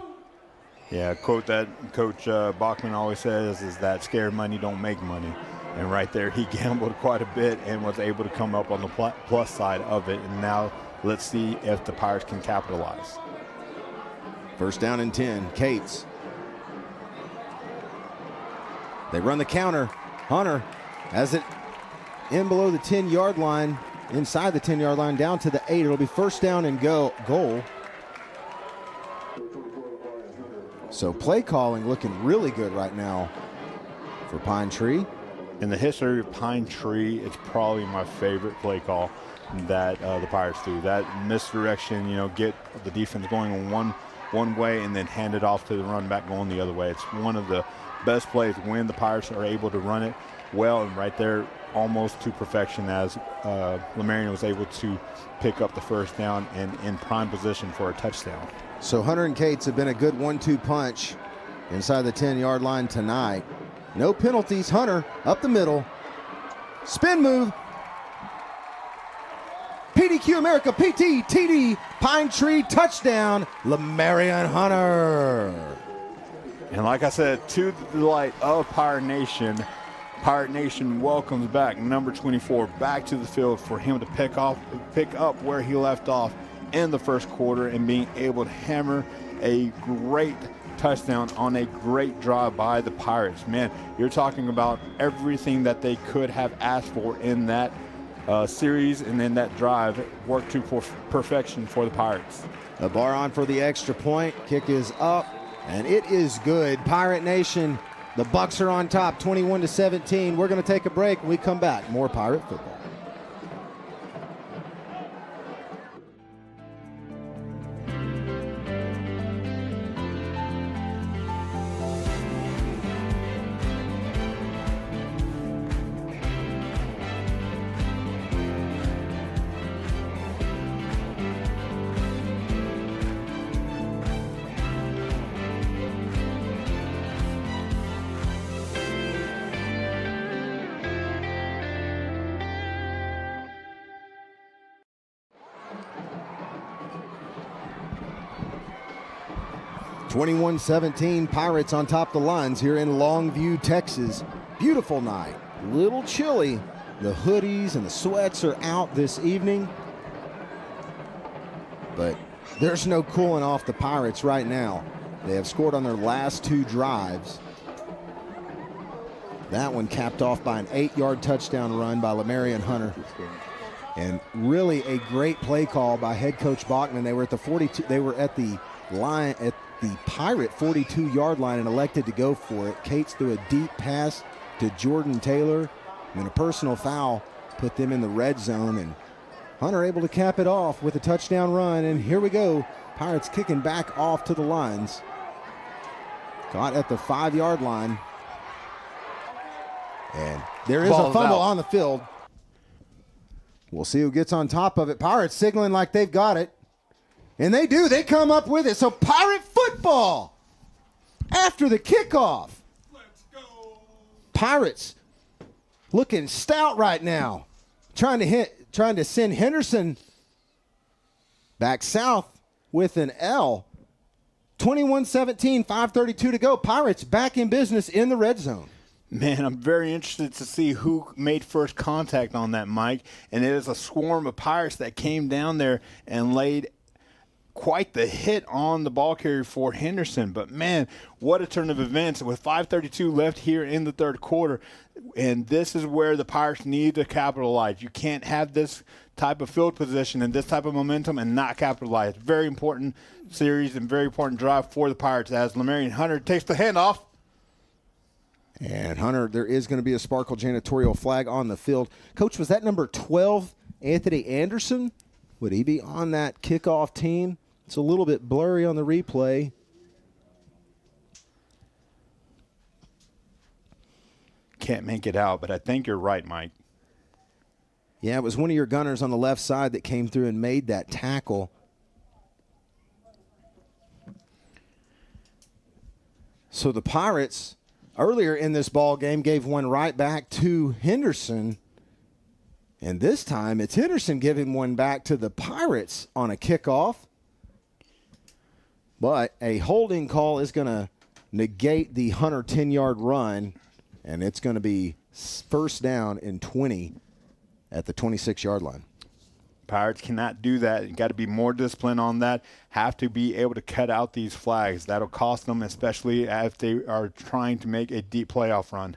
Yeah, quote that Coach Bachman always says is that scared money don't make money. And right there, he gambled quite a bit and was able to come up on the plus side of it. And now let's see if the Pirates can capitalize. 1st down and 10, Cates. They run the counter. Hunter has it in below the 10-yard line, inside the 10-yard line, down to the 8. It'll be 1st down and goal. So play calling looking really good right now for Pine Tree. In the history of Pine Tree, it's probably my favorite play call that the Pirates do. That misdirection, get the defense going one way and then hand it off to the run back going the other way. It's one of the best plays when the Pirates are able to run it well, and right there almost to perfection as Lemarion was able to pick up the 1st down and in prime position for a touchdown. So Hunter and Cates have been a good 1-2 punch inside the 10-yard line tonight. No penalties. Hunter up the middle. Spin move. PDQ America, PT, TD, Pine Tree, touchdown, Lemarion Hunter. And like I said, to the delight of Pirate Nation welcomes back number 24 back to the field for him to pick up where he left off in the 1st quarter and being able to hammer a great touchdown on a great drive by the Pirates. Man, you're talking about everything that they could have asked for in that series, and then that drive worked to perfection for the Pirates. The bar on for the extra point. Kick is up, and it is good. Pirate Nation, the Bucks are on top, 21-17. We're going to take a break. When we come back, more Pirate football. (21-17) Pirates on top of the lines here in Longview, Texas. Beautiful night. Little chilly. The hoodies and the sweats are out this evening. But there's no cooling off the Pirates right now. They have scored on their last 2 drives. That one capped off by an 8-yard touchdown run by Lemarion Hunter. And really a great play call by head coach Bachman. They were at the 42. They were at the line at the Pirate 42-yard line and elected to go for it. Cates threw a deep pass to Jordan Taylor, and a personal foul put them in the red zone, and Hunter able to cap it off with a touchdown run. And here we go. Pirates kicking back off to the lines. Caught at the 5-yard line. And there is a fumble on the field. We'll see who gets on top of it. Pirates signaling like they've got it. And they do. They come up with it. So Pirate football after the kickoff. Let's go. Pirates looking stout right now. Trying to send Henderson back south with an L. 21-17, 5:32 to go. Pirates back in business in the red zone. Man, I'm very interested to see who made first contact on that, Mike. And it is a swarm of Pirates that came down there and laid quite the hit on the ball carrier for Henderson. But, man, what a turn of events with 5:32 left here in the 3rd quarter. And this is where the Pirates need to capitalize. You can't have this type of field position and this type of momentum and not capitalize. Very important series and very important drive for the Pirates as Lemarion Hunter takes the handoff. And Hunter, there is going to be a Sparkle janitorial flag on the field. Coach, was that number 12, Anthony Anderson? Would he be on that kickoff team? It's a little bit blurry on the replay. Can't make it out, but I think you're right, Mike. Yeah, it was one of your gunners on the left side that came through and made that tackle. So the Pirates, earlier in this ball game, gave one right back to Henderson. And this time, it's Henderson giving one back to the Pirates on a kickoff. But a holding call is going to negate the Hunter 10-yard run, and it's going to be first down and 20 at the 26-yard line. Pirates cannot do that. You got to be more disciplined on that. Have to be able to cut out these flags. That'll cost them, especially if they are trying to make a deep playoff run.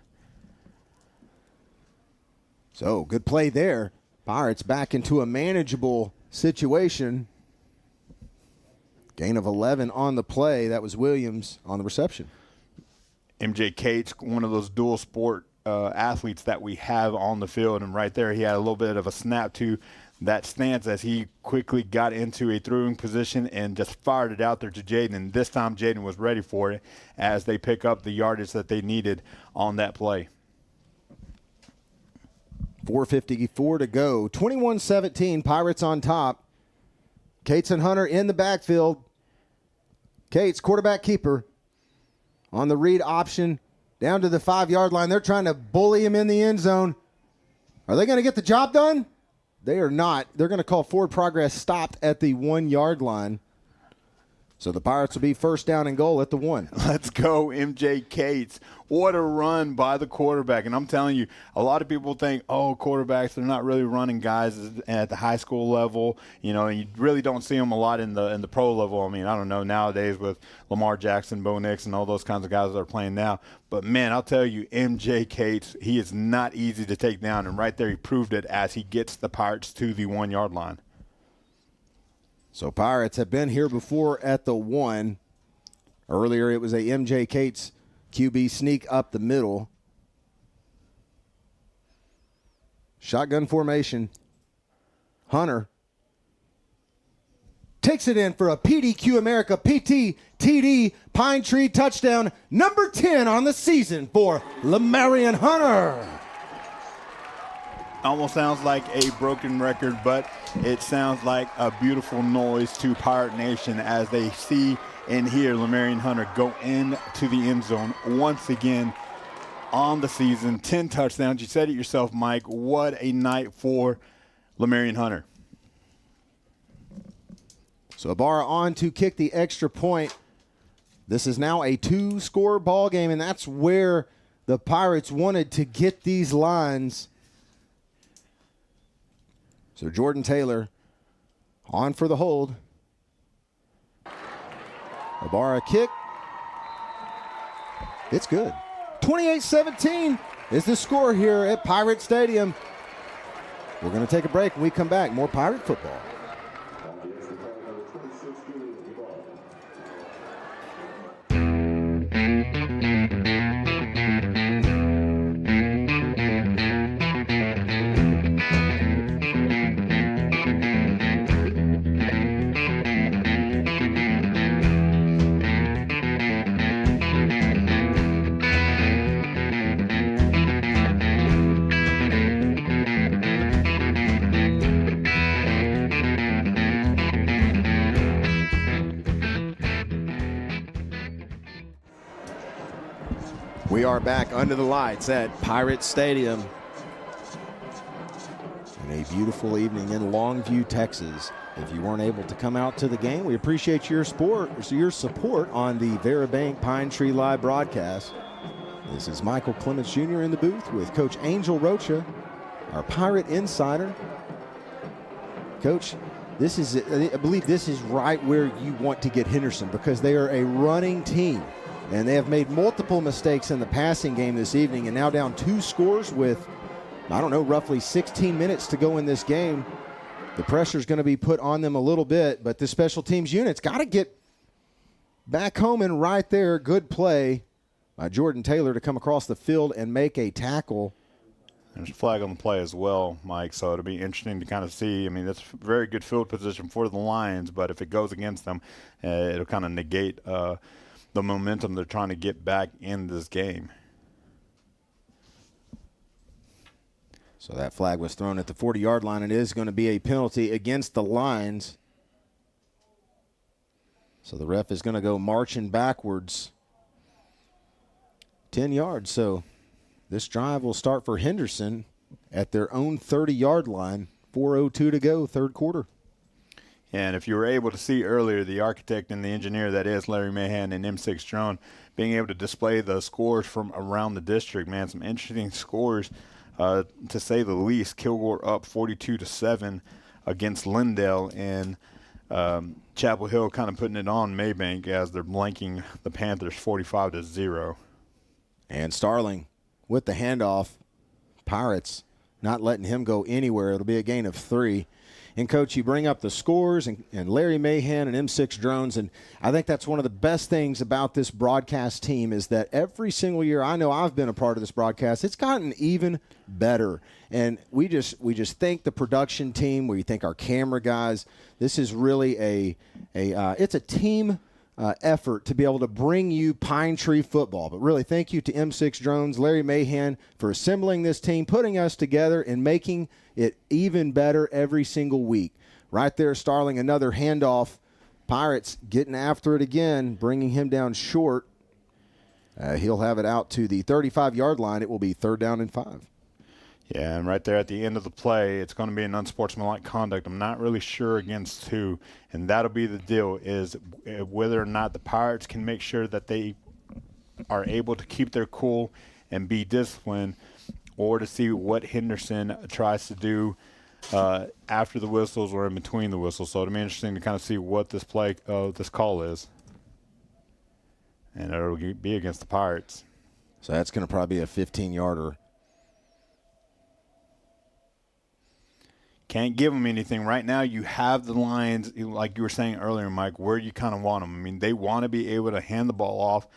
So, good play there. Pirates back into a manageable situation. Gain of 11 on the play. That was Williams on the reception. MJ Cates, one of those dual sport athletes that we have on the field, and right there he had a little bit of a snap to that stance as he quickly got into a throwing position and just fired it out there to Jaden. And this time Jaden was ready for it as they pick up the yardage that they needed on that play. 4:54 to go. 21-17, Pirates on top. Cates and Hunter in the backfield. Cates, quarterback keeper, on the read option down to the 5-yard line. They're trying to bully him in the end zone. Are they going to get the job done? They are not. They're going to call forward progress stopped at the 1-yard line. So the Pirates will be first down and goal at the 1. Let's go, MJ Cates. What a run by the quarterback. And I'm telling you, a lot of people think, oh, quarterbacks, they're not really running guys at the high school level. You know, and you really don't see them a lot in the pro level. I mean, I don't know, nowadays with Lamar Jackson, Bo Nix, and all those kinds of guys that are playing now. But, man, I'll tell you, MJ Cates, he is not easy to take down. And right there he proved it as he gets the Pirates to the 1-yard line. So Pirates have been here before at the 1. Earlier it was a MJ Cates QB sneak up the middle. Shotgun formation. Hunter takes it in for a PDQ America PT TD Pine Tree touchdown, number 10 on the season for Lamarion Hunter. Almost sounds like a broken record, but it sounds like a beautiful noise to Pirate Nation as they see and hear Lamarion Hunter go into the end zone once again on the season. 10 touchdowns. You said it yourself, Mike. What a night for Lamarion Hunter. So Ibarra on to kick the extra point. This is now a 2-score ball game, and that's where the Pirates wanted to get these lines. So Jordan Taylor on for the hold. Ibarra kick. It's good. 28-17 is the score here at Pirate Stadium. We're going to take a break. When we come back, more Pirate football. We are back under the lights at Pirate Stadium. And a beautiful evening in Longview, Texas. If you weren't able to come out to the game, we appreciate your support on the Vera Bank Pine Tree Live broadcast. This is Michael Clements Jr. in the booth with Coach Angel Rocha, our Pirate Insider. Coach, I believe this is right where you want to get Henderson because they are a running team. And they have made multiple mistakes in the passing game this evening and now down 2 scores with, roughly 16 minutes to go in this game. The pressure is going to be put on them a little bit, but the special teams unit's got to get back home, and right there, good play by Jordan Taylor to come across the field and make a tackle. There's a flag on the play as well, Mike, so it'll be interesting to kind of see. I mean, that's a very good field position for the Lions, but if it goes against them, it'll kind of negate the momentum they're trying to get back in this game. So that flag was thrown at the 40-yard line. It is going to be a penalty against the Lions. So the ref is going to go marching backwards 10 yards. So this drive will start for Henderson at their own 30-yard line. 4:02 to go, third quarter. And if you were able to see earlier, the architect and the engineer that is Larry Mahan and M6 Drone being able to display the scores from around the district, man, some interesting scores to say the least. Kilgore up 42-7 against Lindale, and Chapel Hill kind of putting it on Maybank as they're blanking the Panthers 45-0. And Starling with the handoff. Pirates not letting him go anywhere. It'll be a gain of 3. And, Coach, you bring up the scores and Larry Mahan and M6 Drones, and I think that's one of the best things about this broadcast team is that every single year, I know I've been a part of this broadcast, it's gotten even better. And we just thank the production team, we thank our camera guys. This is really it's a team effort to be able to bring you Pine Tree football. But really, thank you to M6 Drones, Larry Mahan, for assembling this team, putting us together, and making it even better every single week. Right there, Starling, another handoff. Pirates getting after it again, bringing him down short. He'll have it out to the 35-yard line. It will be 3rd down and 5. Yeah, and right there at the end of the play, it's going to be an unsportsmanlike conduct. I'm not really sure against who, and that'll be the deal, is whether or not the Pirates can make sure that they are able to keep their cool and be disciplined, or to see what Henderson tries to do after the whistles or in between the whistles. So it'll be interesting to kind of see what this call is. And it'll be against the Pirates. So that's going to probably be a 15-yarder. Can't give them anything. Right now you have the Lions, like you were saying earlier, Mike, where you kind of want them. I mean, they want to be able to hand the ball off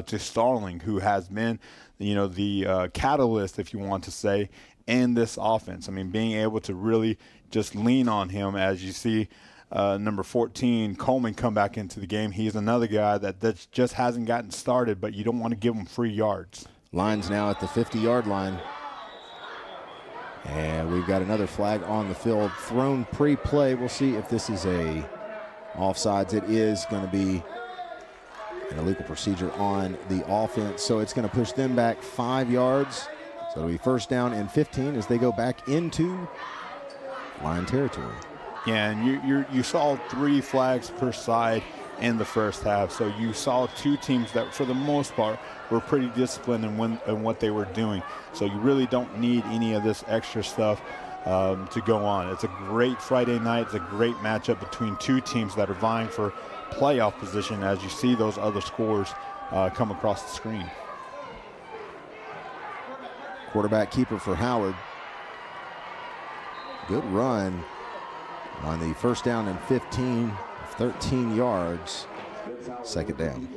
to Starling, who has been, the catalyst, if you want to say, in this offense. I mean, being able to really just lean on him, as you see number 14, Coleman, come back into the game. He's another guy that just hasn't gotten started, but you don't want to give him free yards. Lions now at the 50-yard line. And we've got another flag on the field thrown pre-play. We'll see if this is a offsides. It is going to be an illegal procedure on the offense. So it's going to push them back 5 yards. So it'll be 1st down and 15 as they go back into Lion territory. Yeah, and you saw 3 flags per side in the first half. So you saw 2 teams that, for the most part, were pretty disciplined in what they were doing. So you really don't need any of this extra stuff to go on. It's a great Friday night. It's a great matchup between 2 teams that are vying for playoff position, as you see those other scores come across the screen. Quarterback keeper for Howard. Good run on the 1st down and 15, 13 yards. 2nd down.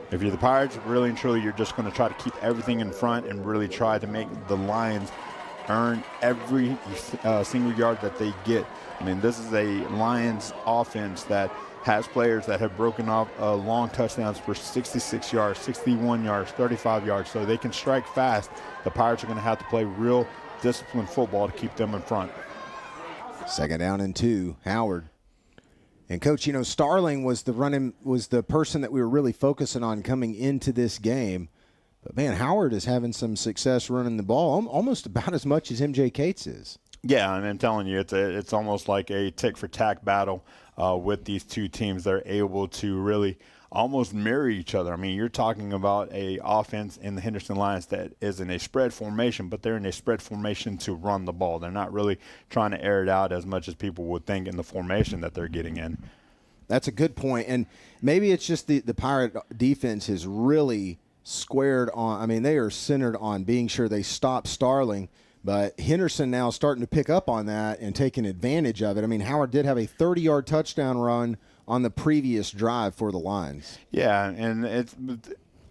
If you're the Pirates, really and truly, you're just going to try to keep everything in front and really try to make the Lions earn every single yard that they get. I mean, this is a Lions offense that has players that have broken off long touchdowns for 66 yards, 61 yards, 35 yards, so they can strike fast. The Pirates are going to have to play real disciplined football to keep them in front. 2nd down and 2, Howard. And, Coach, Starling was the person that we were really focusing on coming into this game. But, man, Howard is having some success running the ball, almost about as much as MJ Cates is. Yeah, and I'm telling you, it's almost like a tick-for-tack battle with these 2 teams. They're able to really almost mirror each other. I mean, you're talking about a offense in the Henderson Lions that is in a spread formation, but they're in a spread formation to run the ball. They're not really trying to air it out as much as people would think in the formation that they're getting in. That's a good point. And maybe it's just the Pirate defense is really squared on. I mean, they are centered on being sure they stop Starling. But Henderson now starting to pick up on that and taking advantage of it. I mean, Howard did have a 30-yard touchdown run on the previous drive for the Lions. Yeah, and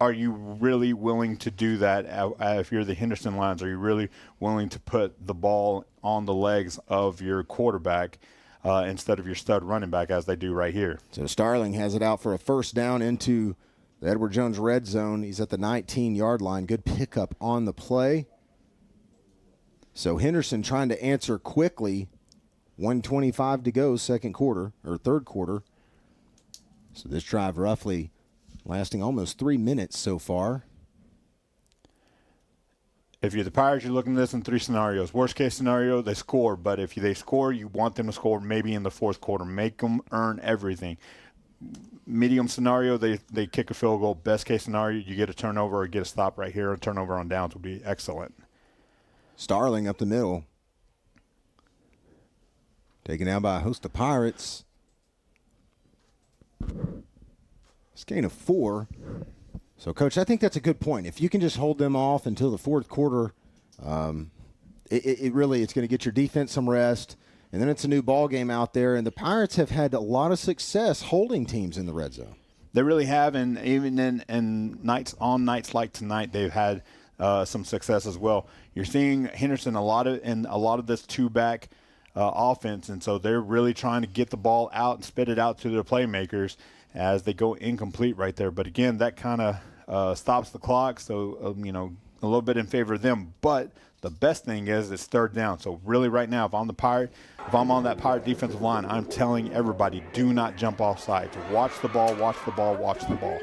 are you really willing to do that if you're the Henderson Lions? Are you really willing to put the ball on the legs of your quarterback instead of your stud running back, as they do right here? So Starling has it out for a 1st down into the Edward Jones red zone. He's at the 19-yard line. Good pickup on the play. So Henderson trying to answer quickly. 1:25 to go, third quarter. So this drive roughly lasting almost 3 minutes so far. If you're the Pirates, you're looking at this in 3 scenarios. Worst case scenario, they score. But if they score, you want them to score maybe in the fourth quarter. Make them earn everything. Medium scenario, they kick a field goal. Best case scenario, you get a turnover or get a stop right here. A turnover on downs would be excellent. Starling up the middle. Taken down by a host of Pirates. It's a gain of 4. So, Coach, I think that's a good point. If you can just hold them off until the fourth quarter, it's going to get your defense some rest, and then it's a new ball game out there. And the Pirates have had a lot of success holding teams in the red zone. They really have, and even in nights like tonight, they've had some success as well. You're seeing Henderson a lot of this two-back offense, and so they're really trying to get the ball out and spit it out to their playmakers as they go incomplete right there. But again, that kind of stops the clock, so a little bit in favor of them. But the best thing is it's third down. So really right now, if I'm on that Pirate defensive line, I'm telling everybody, do not jump off sides. Watch the ball, watch the ball, watch the ball.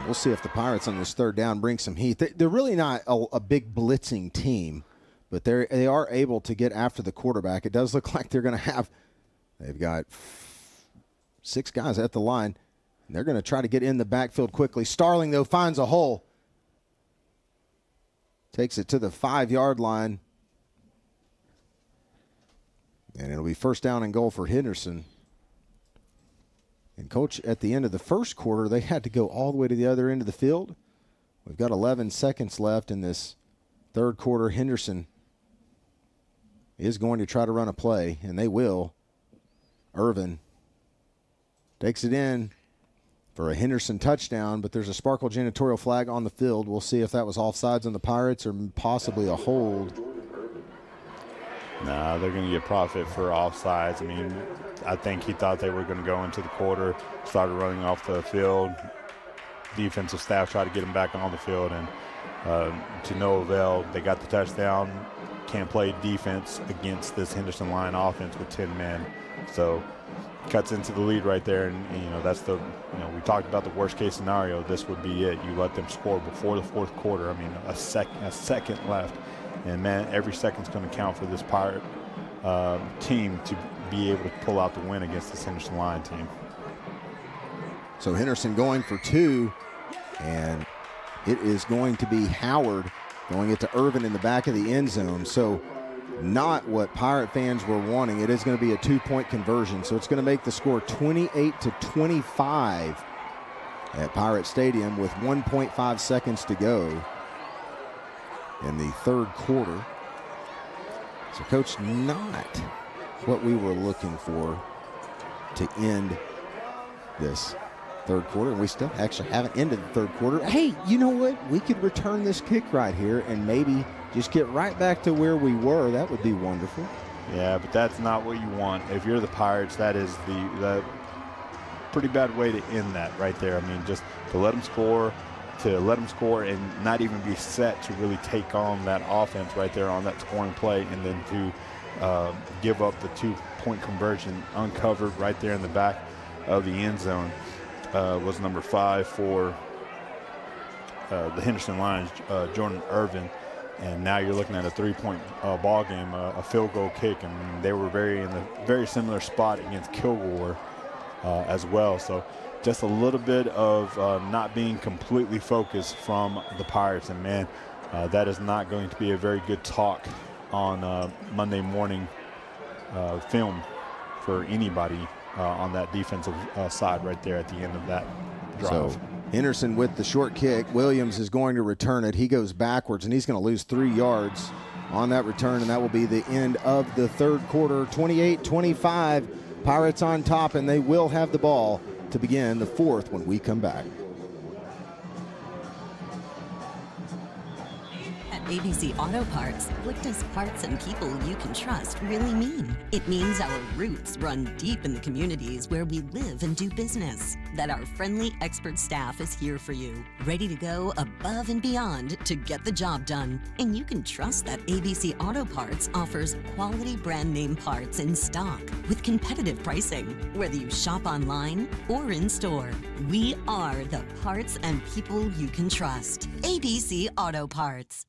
We'll see if the Pirates on this third down bring some heat. They're really not a big blitzing team, but they are able to get after the quarterback. It does look like they've got 6 guys at the line, and they're going to try to get in the backfield quickly. Starling, though, finds a hole. Takes it to the 5-yard line. And it'll be first down and goal for Henderson. And, Coach, at the end of the first quarter, they had to go all the way to the other end of the field. We've got 11 seconds left in this third quarter. Henderson is going to try to run a play, and they will. Irvin takes it in for a Henderson touchdown, but there's a Sparkle janitorial flag on the field. We'll see if that was offsides on the Pirates or possibly a hold. Nah, they're going to get profit for offsides. I mean, I think he thought they were going to go into the quarter, started running off the field. Defensive staff tried to get him back on the field, and to no avail. They got the touchdown. Can't play defense against this Henderson line offense with 10 men. So cuts into the lead right there, and that's we talked about the worst case scenario. This would be it. You let them score before the fourth quarter. I mean, a second left, and man, every second's going to count for this Pirate team to be able to pull out the win against this Henderson line team. So Henderson going for 2, and it is going to be Howard going it to Irvin in the back of the end zone. So not what Pirate fans were wanting. It is going to be a 2-point conversion, so it's going to make the score 28-25 at Pirate Stadium with 1.5 seconds to go in the third quarter. So, Coach, not what we were looking for to end this third quarter, and we still actually haven't ended the third quarter. Hey, you know what? We could return this kick right here and maybe just get right back to where we were. That would be wonderful. Yeah, but that's not what you want. If you're the Pirates, that is the pretty bad way to end that right there. I mean, just to let them score and not even be set to really take on that offense right there on that scoring play, and then to give up the 2-point conversion uncovered right there in the back of the end zone was number 5 for the Henderson Lions, Jordan Irvin. And now you're looking at a 3-point ball game, a field goal kick, and they were in a very similar spot against Kilgore as well. So just a little bit of not being completely focused from the Pirates, and man, that is not going to be a very good talk on Monday morning film for anybody on that defensive side right there at the end of that drive. So Henderson with the short kick. Williams is going to return it. He goes backwards, and he's going to lose 3 yards on that return, and that will be the end of the third quarter. 28-25, Pirates on top, and they will have the ball to begin the fourth when we come back. At ABC Auto Parts, what does parts and people you can trust really mean? It means our roots run deep in the communities where we live and do business. That our friendly expert staff is here for you, ready to go above and beyond to get the job done. And you can trust that ABC Auto Parts offers quality brand name parts in stock with competitive pricing, whether you shop online or in store. We are the parts and people you can trust. ABC Auto Parts.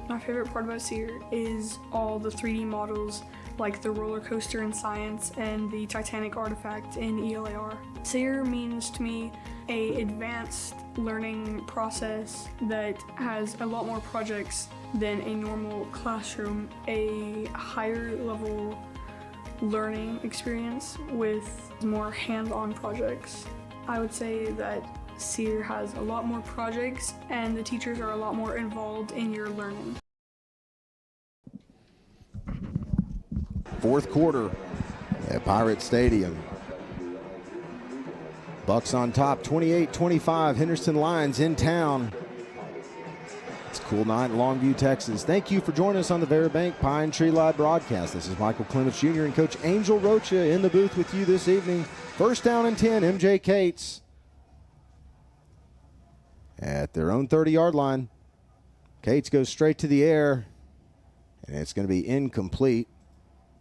My favorite part about SEER is all the 3D models, like the roller coaster in science and the Titanic artifact in ELAR. SEER means to me an advanced learning process that has a lot more projects than a normal classroom, a higher level learning experience with more hands-on projects. I would say that SEER has a lot more projects and the teachers are a lot more involved in your learning. Fourth quarter at Pirate Stadium. Bucks on top, 28-25. Henderson Lions in town. It's a cool night in Longview, Texas. Thank you for joining us on the Veribank Pine Tree Live broadcast. This is Michael Clements Jr. and Coach Angel Rocha in the booth with you this evening. First down and 10, MJ Cates at their own 30-yard line. Cates goes straight to the air, and it's going to be incomplete.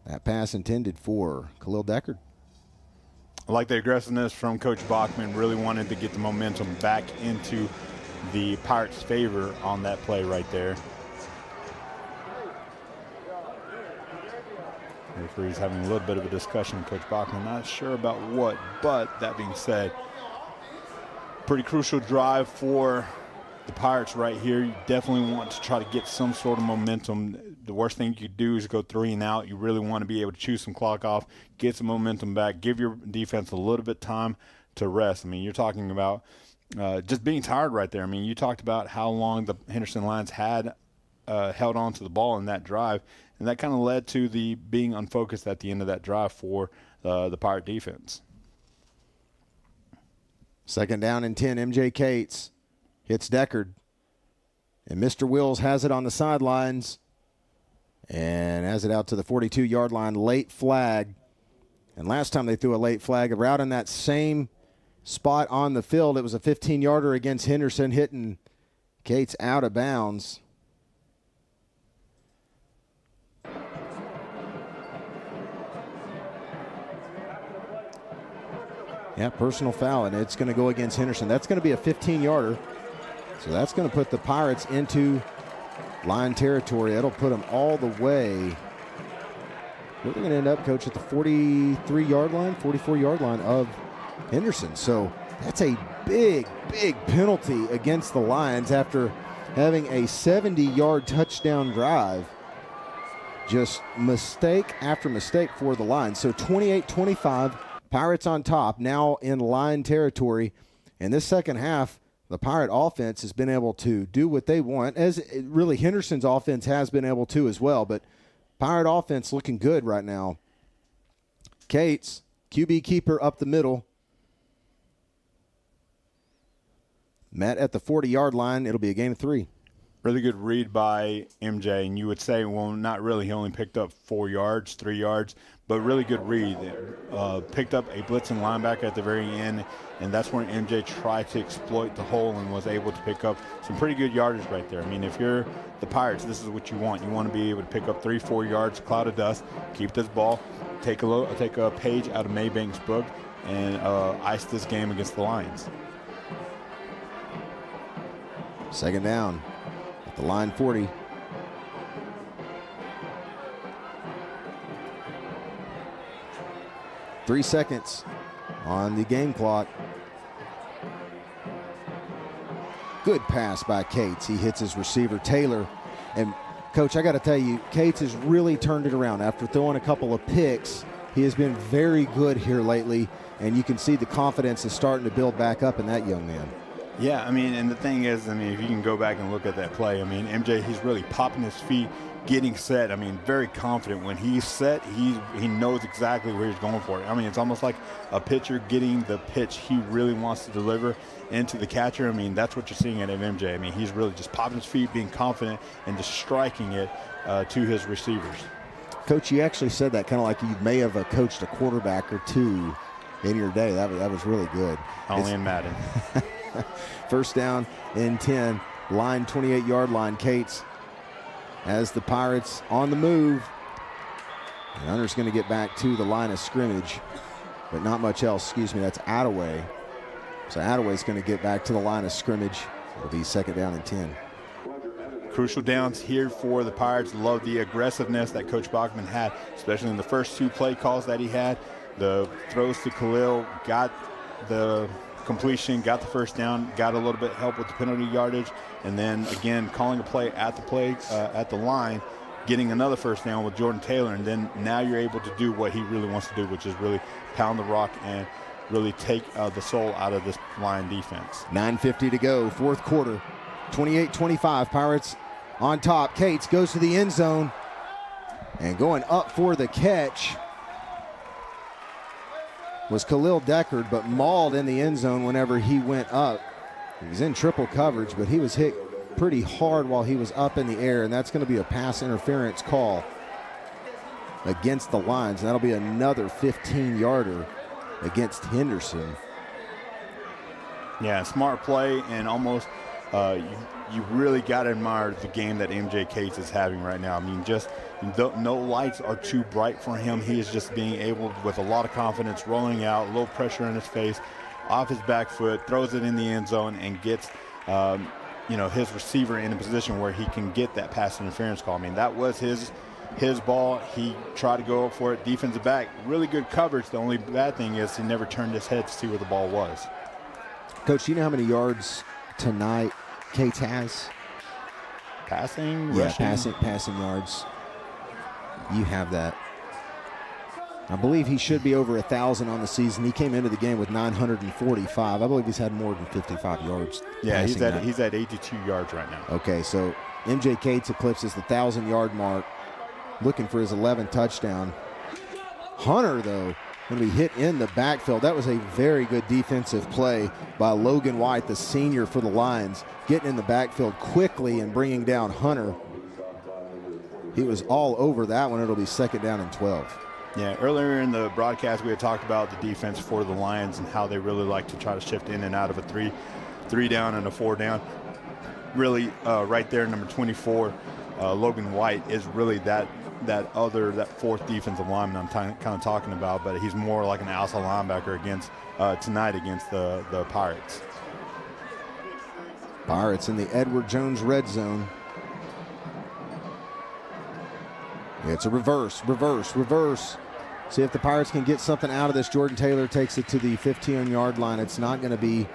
That pass intended for Khalil Deckard. I like the aggressiveness from Coach Bachman. Really wanted to get the momentum back into the Pirates' favor on that play right there. The referee's having a little bit of a discussion with Coach Bachman. Not sure about what, but that being said, pretty crucial drive for the Pirates right here. You definitely want to try to get some sort of momentum. The worst thing you could do is go 3 and out. You really want to be able to chew some clock off, get some momentum back, give your defense a little bit time to rest. I mean, you're talking about just being tired right there. I mean, you talked about how long the Henderson Lions had held on to the ball in that drive, and that kind of led to the being unfocused at the end of that drive for the Pirate defense. Second down and 10, MJ Cates hits Deckard. And Mr. Wills has it on the sidelines and has it out to the 42-yard line. Late flag. And last time they threw a late flag, around in that same spot on the field, it was a 15-yarder against Henderson, hitting Cates out of bounds. Yeah, personal foul, and it's going to go against Henderson. That's going to be a 15-yarder. So that's going to put the Pirates into line territory. That'll put them all the way. Where are they going to end up, Coach? At the 43-yard line, 44-yard line of Henderson. So that's a big, big penalty against the Lions after having a 70-yard touchdown drive. Just mistake after mistake for the Lions. So 28-25. Pirates on top, now in line territory. In this second half, the Pirate offense has been able to do what they want, as really Henderson's offense has been able to as well. But Pirate offense looking good right now. Cates, QB keeper up the middle. Met at the 40-yard line. It'll be a gain of 3. Really good read by MJ, and you would say, well, not really. He only picked up 4 yards, 3 yards, but really good read. Picked up a blitzing linebacker at the very end, and that's when MJ tried to exploit the hole and was able to pick up some pretty good yardage right there. I mean, if you're the Pirates, this is what you want. You want to be able to pick up 3-4 yards, cloud of dust, keep this ball, take a page out of Maybank's book, and ice this game against the Lions. Second down. The line 40. Three seconds on the game clock. Good pass by Cates. He hits his receiver, Taylor. And, Coach, I got to tell you, Cates has really turned it around. After throwing a couple of picks, he has been very good here lately, and you can see the confidence is starting to build back up in that young man. Yeah, I mean, and the thing is, I mean, if you can go back and look at that play, I mean, MJ, he's really popping his feet, getting set. I mean, very confident. When he's set, he knows exactly where he's going for it. I mean, it's almost like a pitcher getting the pitch he really wants to deliver into the catcher. I mean, that's what you're seeing at MJ. I mean, he's really just popping his feet, being confident, and just striking it to his receivers. Coach, you actually said that kind of like you may have coached a quarterback or two in your day. That was really good. Only in Madden. First down and 10, line 28-yard line. Cates as the Pirates on the move. And Hunter's going to get back to the line of scrimmage, but not much else. Excuse me, that's Attaway. So Attaway's going to get back to the line of scrimmage. It'll be second down and 10. Crucial downs here for the Pirates. Love the aggressiveness that Coach Bachman had, especially in the first 2 play calls that he had. The throws to Khalil, got the completion, got the first down, got a little bit of help with the penalty yardage, and then again calling a play at the line, getting another first down with Jordan Taylor, and then now you're able to do what he really wants to do, which is really pound the rock and really take the soul out of this Lion defense. 9:50 to go, fourth quarter. 28-25, Pirates on top. Cates goes to the end zone, and going up for the catch was Khalil Deckard, but mauled in the end zone whenever he went up. He was in triple coverage, but he was hit pretty hard while he was up in the air, and that's going to be a pass interference call against the Lions. And that'll be another 15-yarder against Henderson. Yeah, smart play, and almost you really got to admire the game that MJ Cates is having right now. I mean, just no lights are too bright for him. He is just being able, with a lot of confidence, rolling out, low pressure in his face, off his back foot, throws it in the end zone, and gets his receiver in a position where he can get that pass interference call. I mean, that was his ball. He tried to go up for it. Defensive back, really good coverage. The only bad thing is he never turned his head to see where the ball was. Coach, do you know how many yards tonight Cates has? Passing? Yeah, rushing? passing yards. You have that. I believe he should be over 1,000 on the season. He came into the game with 945. I believe he's had more than 55 yards. Yeah, he's at 82 yards right now. Okay, so MJ Cates eclipses the 1,000-yard mark, looking for his 11th touchdown. Hunter, though, going to be hit in the backfield. That was a very good defensive play by Logan White, the senior for the Lions, getting in the backfield quickly and bringing down Hunter. He was all over that one. It'll be second down and 12. Yeah, earlier in the broadcast, we had talked about the defense for the Lions and how they really like to try to shift in and out of a three down and a 4 down. Really, right there, number 24, Logan White is really that fourth defensive lineman I'm kind of talking about, but he's more like an outside linebacker against tonight against the Pirates. Pirates in the Edward Jones red zone. It's a reverse. See if the Pirates can get something out of this. Jordan Taylor takes it to the 15-yard line. It's not going to be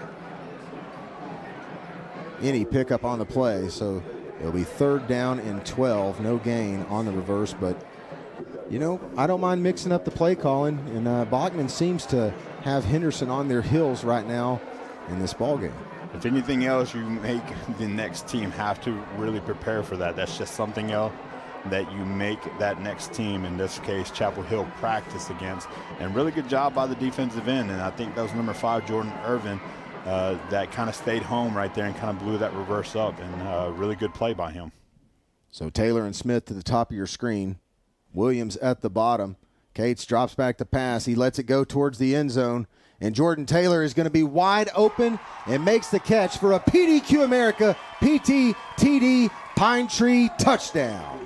any pickup on the play, so it'll be third down and 12. No gain on the reverse, but, I don't mind mixing up the play calling, and Bachman seems to have Henderson on their heels right now in this ballgame. If anything else, you make the next team have to really prepare for that. That's just something else that you make that next team, in this case Chapel Hill, practice against. And really good job by the defensive end, and I think that was number 5, Jordan Irvin, that kind of stayed home right there and kind of blew that reverse up, and really good play by him. So Taylor and Smith to the top of your screen, Williams at the bottom. Cates drops back to pass. He lets it go towards the end zone, and Jordan Taylor is going to be wide open and makes the catch for a PDQ America PT TD Pine Tree touchdown.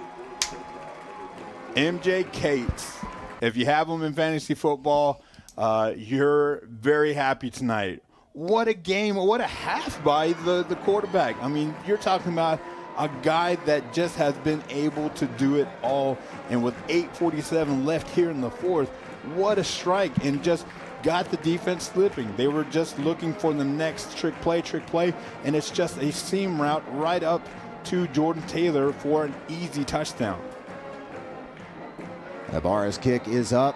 MJ Cates, if you have him in fantasy football, you're very happy tonight. What a game, what a half by the quarterback. I mean, you're talking about a guy that just has been able to do it all, and with 8:47 left here in the fourth, what a strike, and just got the defense slipping. They were just looking for the next trick play, and it's just a seam route right up to Jordan Taylor for an easy touchdown. Ibarra's kick is up,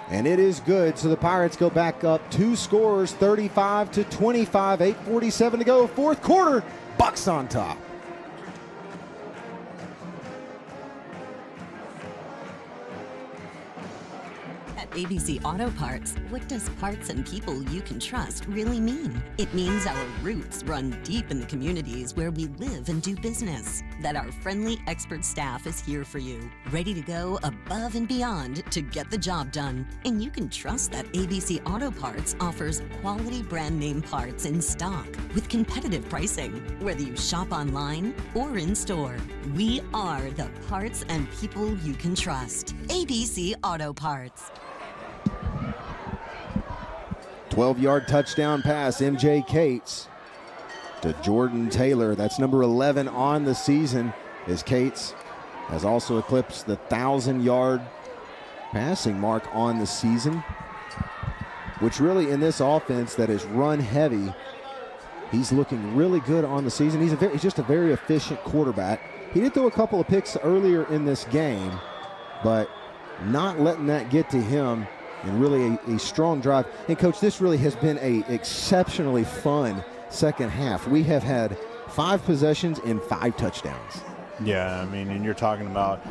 and it is good. So the Pirates go back up 2 scores, 35-25, 8:47 to go. Fourth quarter, Bucks on top. At ABC Auto Parts, what does parts and people you can trust really mean? It means our roots run deep in the communities where we live and do business. That our friendly expert staff is here for you, ready to go above and beyond to get the job done. And you can trust that ABC Auto Parts offers quality brand name parts in stock with competitive pricing, whether you shop online or in store. We are the parts and people you can trust. ABC Auto Parts. 12-yard touchdown pass, MJ Cates to Jordan Taylor. That's number 11 on the season, as Cates has also eclipsed the 1,000-yard passing mark on the season, which really in this offense that is run heavy, he's looking really good on the season. He's just a very efficient quarterback. He did throw a couple of picks earlier in this game, but not letting that get to him, and really a strong drive. And, Coach, this really has been a exceptionally fun second half. We have had 5 possessions and 5 touchdowns. Yeah, I mean, and you're talking about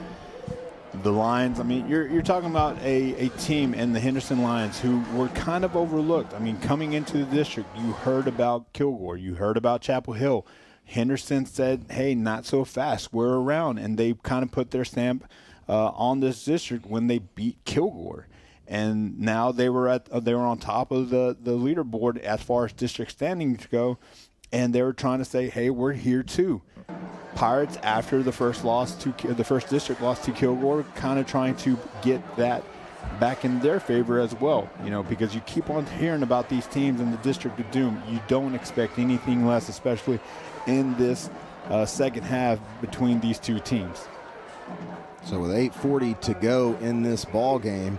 the Lions. I mean, you're talking about a team in the Henderson Lions who were kind of overlooked. I mean, coming into the district, you heard about Kilgore, you heard about Chapel Hill. Henderson said, hey, not so fast, we're around. And they kind of put their stamp on this district when they beat Kilgore. And now they were on top of the leaderboard as far as district standings go, and they were trying to say, hey, we're here too. Pirates, after the first district loss to Kilgore, kind of trying to get that back in their favor as well, because you keep on hearing about these teams in the District of Doom. You don't expect anything less, especially in this second half between these two teams. So with 8:40 to go in this ball game,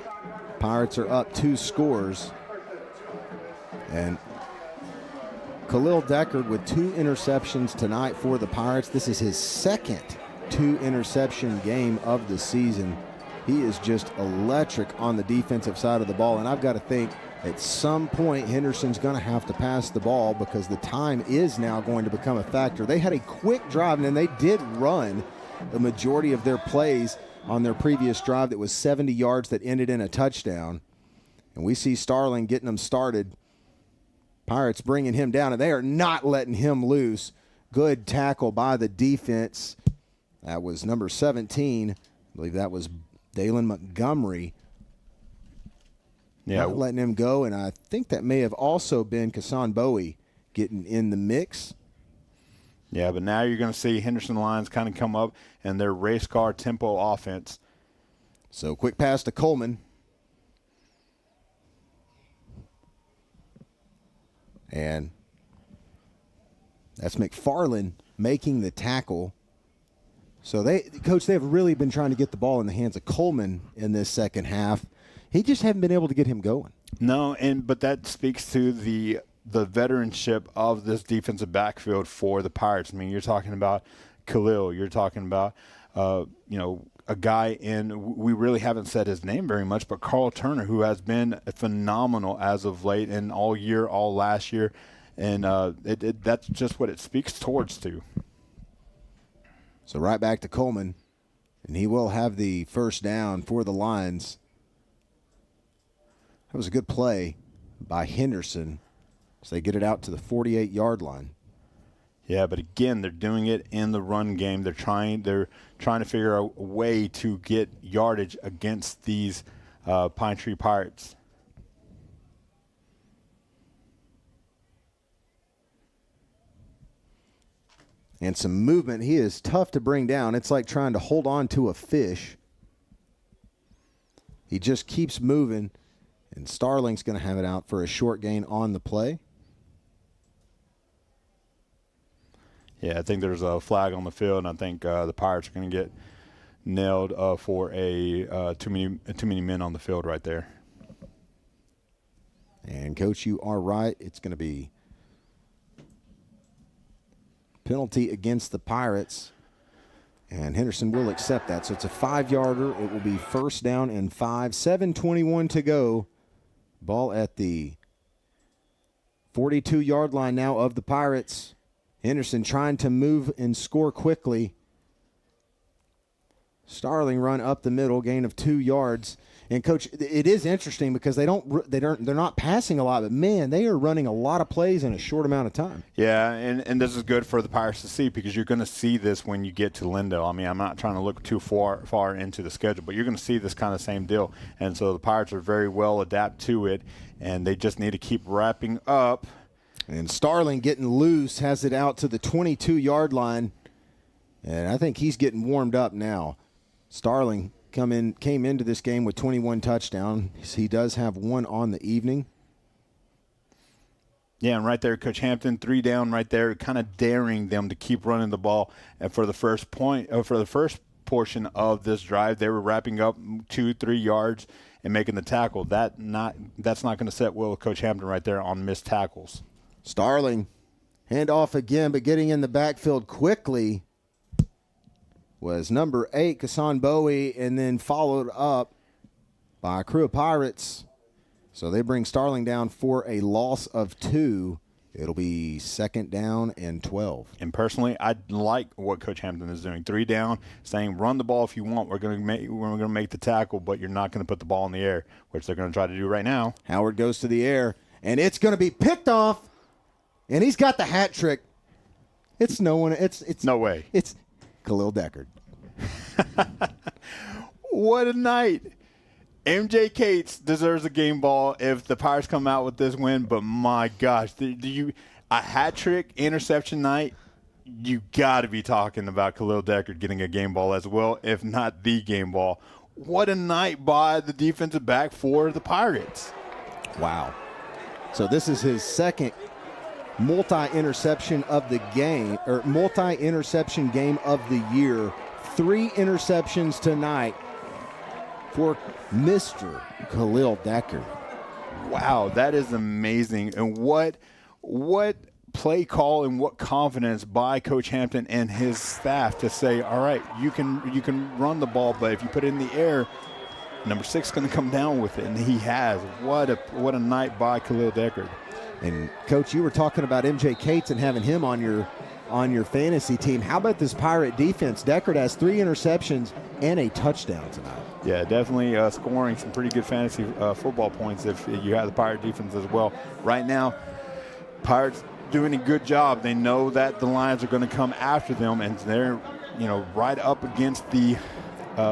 Pirates are up 2 scores. And Khalil Deckard with 2 interceptions tonight for the Pirates. This is his second 2-interception game of the season. He is just electric on the defensive side of the ball. And I've got to think at some point Henderson's going to have to pass the ball because the time is now going to become a factor. They had a quick drive, and then they did run the majority of their plays on their previous drive that was 70 yards that ended in a touchdown. And we see Starling getting them started. Pirates bringing him down, and they are not letting him loose. Good tackle by the defense. That was number 17. I believe that was Dalen Montgomery. Yeah, not letting him go, and I think that may have also been Kassan Bowie getting in the mix. Yeah, but now you're going to see Henderson Lions kind of come up and their race car tempo offense. So quick pass to Coleman. And that's McFarland making the tackle. So Coach, they have really been trying to get the ball in the hands of Coleman in this second half. He just haven't been able to get him going. No, but that speaks to the veteranship of this defensive backfield for the Pirates. I mean, you're talking about Khalil. You're talking about, a guy we really haven't said his name very much, but Carl Turner, who has been phenomenal as of late and all year, all last year. And that's just what it speaks towards to. So right back to Coleman, and he will have the first down for the Lions. That was a good play by Henderson. So they get it out to the 48-yard line. Yeah, but again, they're doing it in the run game. They're trying to figure out a way to get yardage against these Pine Tree Pirates. And some movement. He is tough to bring down. It's like trying to hold on to a fish. He just keeps moving, and Starling's going to have it out for a short gain on the play. Yeah, I think there's a flag on the field, and I think the Pirates are going to get nailed for too many men on the field right there. And, Coach, you are right. It's going to be penalty against the Pirates, and Henderson will accept that. So it's a 5-yarder. It will be first down and 5. 7:21 to go. Ball at the 42-yard line now of the Pirates. Henderson trying to move and score quickly. Starling run up the middle, gain of 2 yards. And Coach, it is interesting because they're not passing a lot, but man, they are running a lot of plays in a short amount of time. Yeah, and this is good for the Pirates to see because you're going to see this when you get to Lindo. I mean, I'm not trying to look too far into the schedule, but you're going to see this kind of same deal. And so the Pirates are very well adapt to it, and they just need to keep wrapping up. And Starling getting loose has it out to the 22-yard line, and I think he's getting warmed up now. Starling came into this game with 21 touchdowns. He does have one on the evening. Yeah, and right there, Coach Hampton, 3 down right there, kind of daring them to keep running the ball. And for the first portion of this drive, they were wrapping up 2-3 yards and making the tackle. That's not going to set well with Coach Hampton right there on missed tackles. Starling, handoff again, but getting in the backfield quickly was number 8, Kassan Bowie, and then followed up by a crew of Pirates. So they bring Starling down for a loss of 2. It'll be 2nd down and 12. And personally, I like what Coach Hampton is doing. 3 down, saying run the ball if you want. We're going to make the tackle, but you're not going to put the ball in the air, which they're going to try to do right now. Howard goes to the air, and it's going to be picked off, and he's got the hat trick. It's no one. It's no way. It's Khalil Deckard. What a night. MJ Cates deserves a game ball if the Pirates come out with this win, but my gosh, a hat trick interception night, you got to be talking about Khalil Deckard getting a game ball as well, if not the game ball. What a night by the defensive back for the Pirates. Wow. So this is his second multi-interception of the game, or multi-interception game of the year. 3 interceptions tonight for Mr. Khalil Deckard. Wow, that is amazing. And what play call and what confidence by Coach Hampton and his staff to say, all right, you can run the ball, but if you put it in the air, number 6 is going to come down with it, and he has. What a night by Khalil Deckard. And Coach, you were talking about MJ Cates and having him on your fantasy team. How about this Pirate defense? Deckard has 3 interceptions and a touchdown tonight. Yeah, definitely scoring some pretty good fantasy football points if you have the Pirate defense as well. Right now, Pirates doing a good job. They know that the Lions are going to come after them, and they're right up against the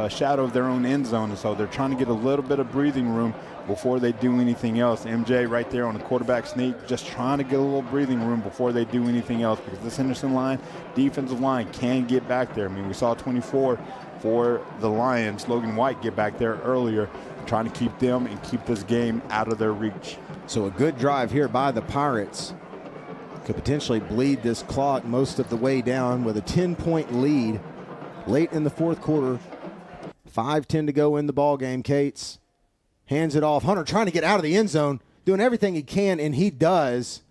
shadow of their own end zone, and so they're trying to get a little bit of breathing room before they do anything else. MJ right there on the quarterback sneak, just trying to get a little breathing room before they do anything else, because this Henderson line, defensive line, can get back there. I mean, we saw 24 for the Lions, Logan White, get back there earlier, trying to keep them and keep this game out of their reach. So a good drive here by the Pirates could potentially bleed this clock most of the way down with a 10-point lead late in the 4th quarter. 5:10 to go in the ball game. Cates hands it off. Hunter trying to get out of the end zone, doing everything he can, and he does.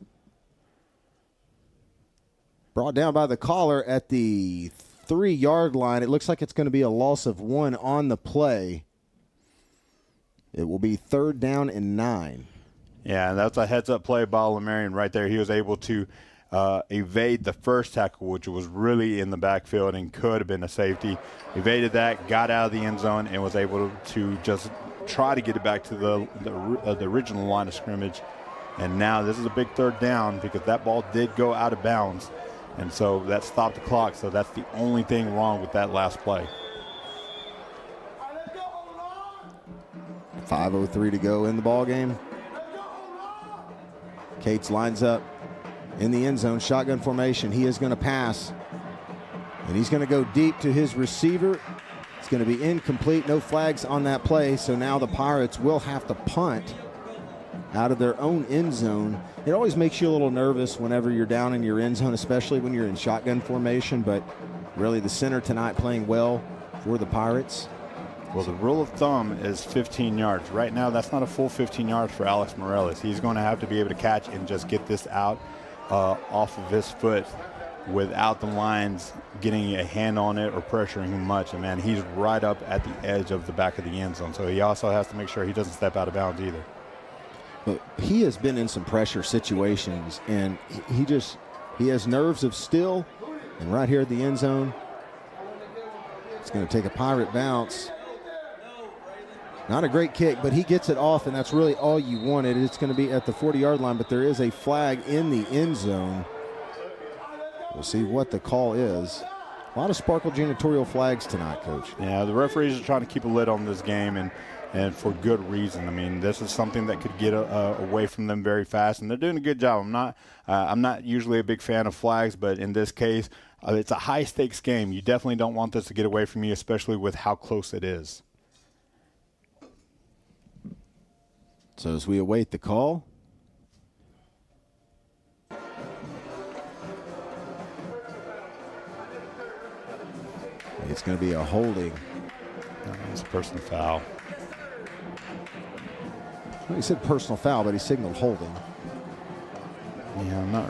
Brought down by the caller at the 3-yard line. It looks like it's going to be a loss of 1 on the play. It will be 3rd down and 9. Yeah, and that's a heads-up play by Lemarion right there. He was able to evade the first tackle, which was really in the backfield and could have been a safety. Evaded that, got out of the end zone, and was able to just try to get it back to the original line of scrimmage. And now this is a big 3rd down because that ball did go out of bounds. And so that stopped the clock. So that's the only thing wrong with that last play. 5:03 to go in the ball game. Cates lines up in the end zone, shotgun formation. He is going to pass, and he's going to go deep to his receiver. It's going to be incomplete. No flags on that play, so now the Pirates will have to punt out of their own end zone. It always makes you a little nervous whenever you're down in your end zone, especially when you're in shotgun formation, but really the center tonight playing well for the Pirates. Well, the rule of thumb is 15 yards. Right now, that's not a full 15 yards for Alex Morales. He's going to have to be able to catch and just get this out off of his foot without the Lions getting a hand on it or pressuring him much. And, man, he's right up at the edge of the back of the end zone. So he also has to make sure he doesn't step out of bounds either. But he has been in some pressure situations, and he has nerves of steel. And right here at the end zone, it's going to take a Pirate bounce. Not a great kick, but he gets it off, and that's really all you wanted. It's going to be at the 40-yard line, but there is a flag in the end zone. We'll see what the call is. A lot of Sparkle janitorial flags tonight, Coach. Yeah, the referees are trying to keep a lid on this game, and for good reason. I mean, this is something that could get away from them very fast, and they're doing a good job. I'm not usually a big fan of flags, but in this case, it's a high-stakes game. You definitely don't want this to get away from you, especially with how close it is. So as we await the call, it's going to be a holding. It's a personal foul. Well, he said personal foul, but he signaled holding. Yeah, I'm not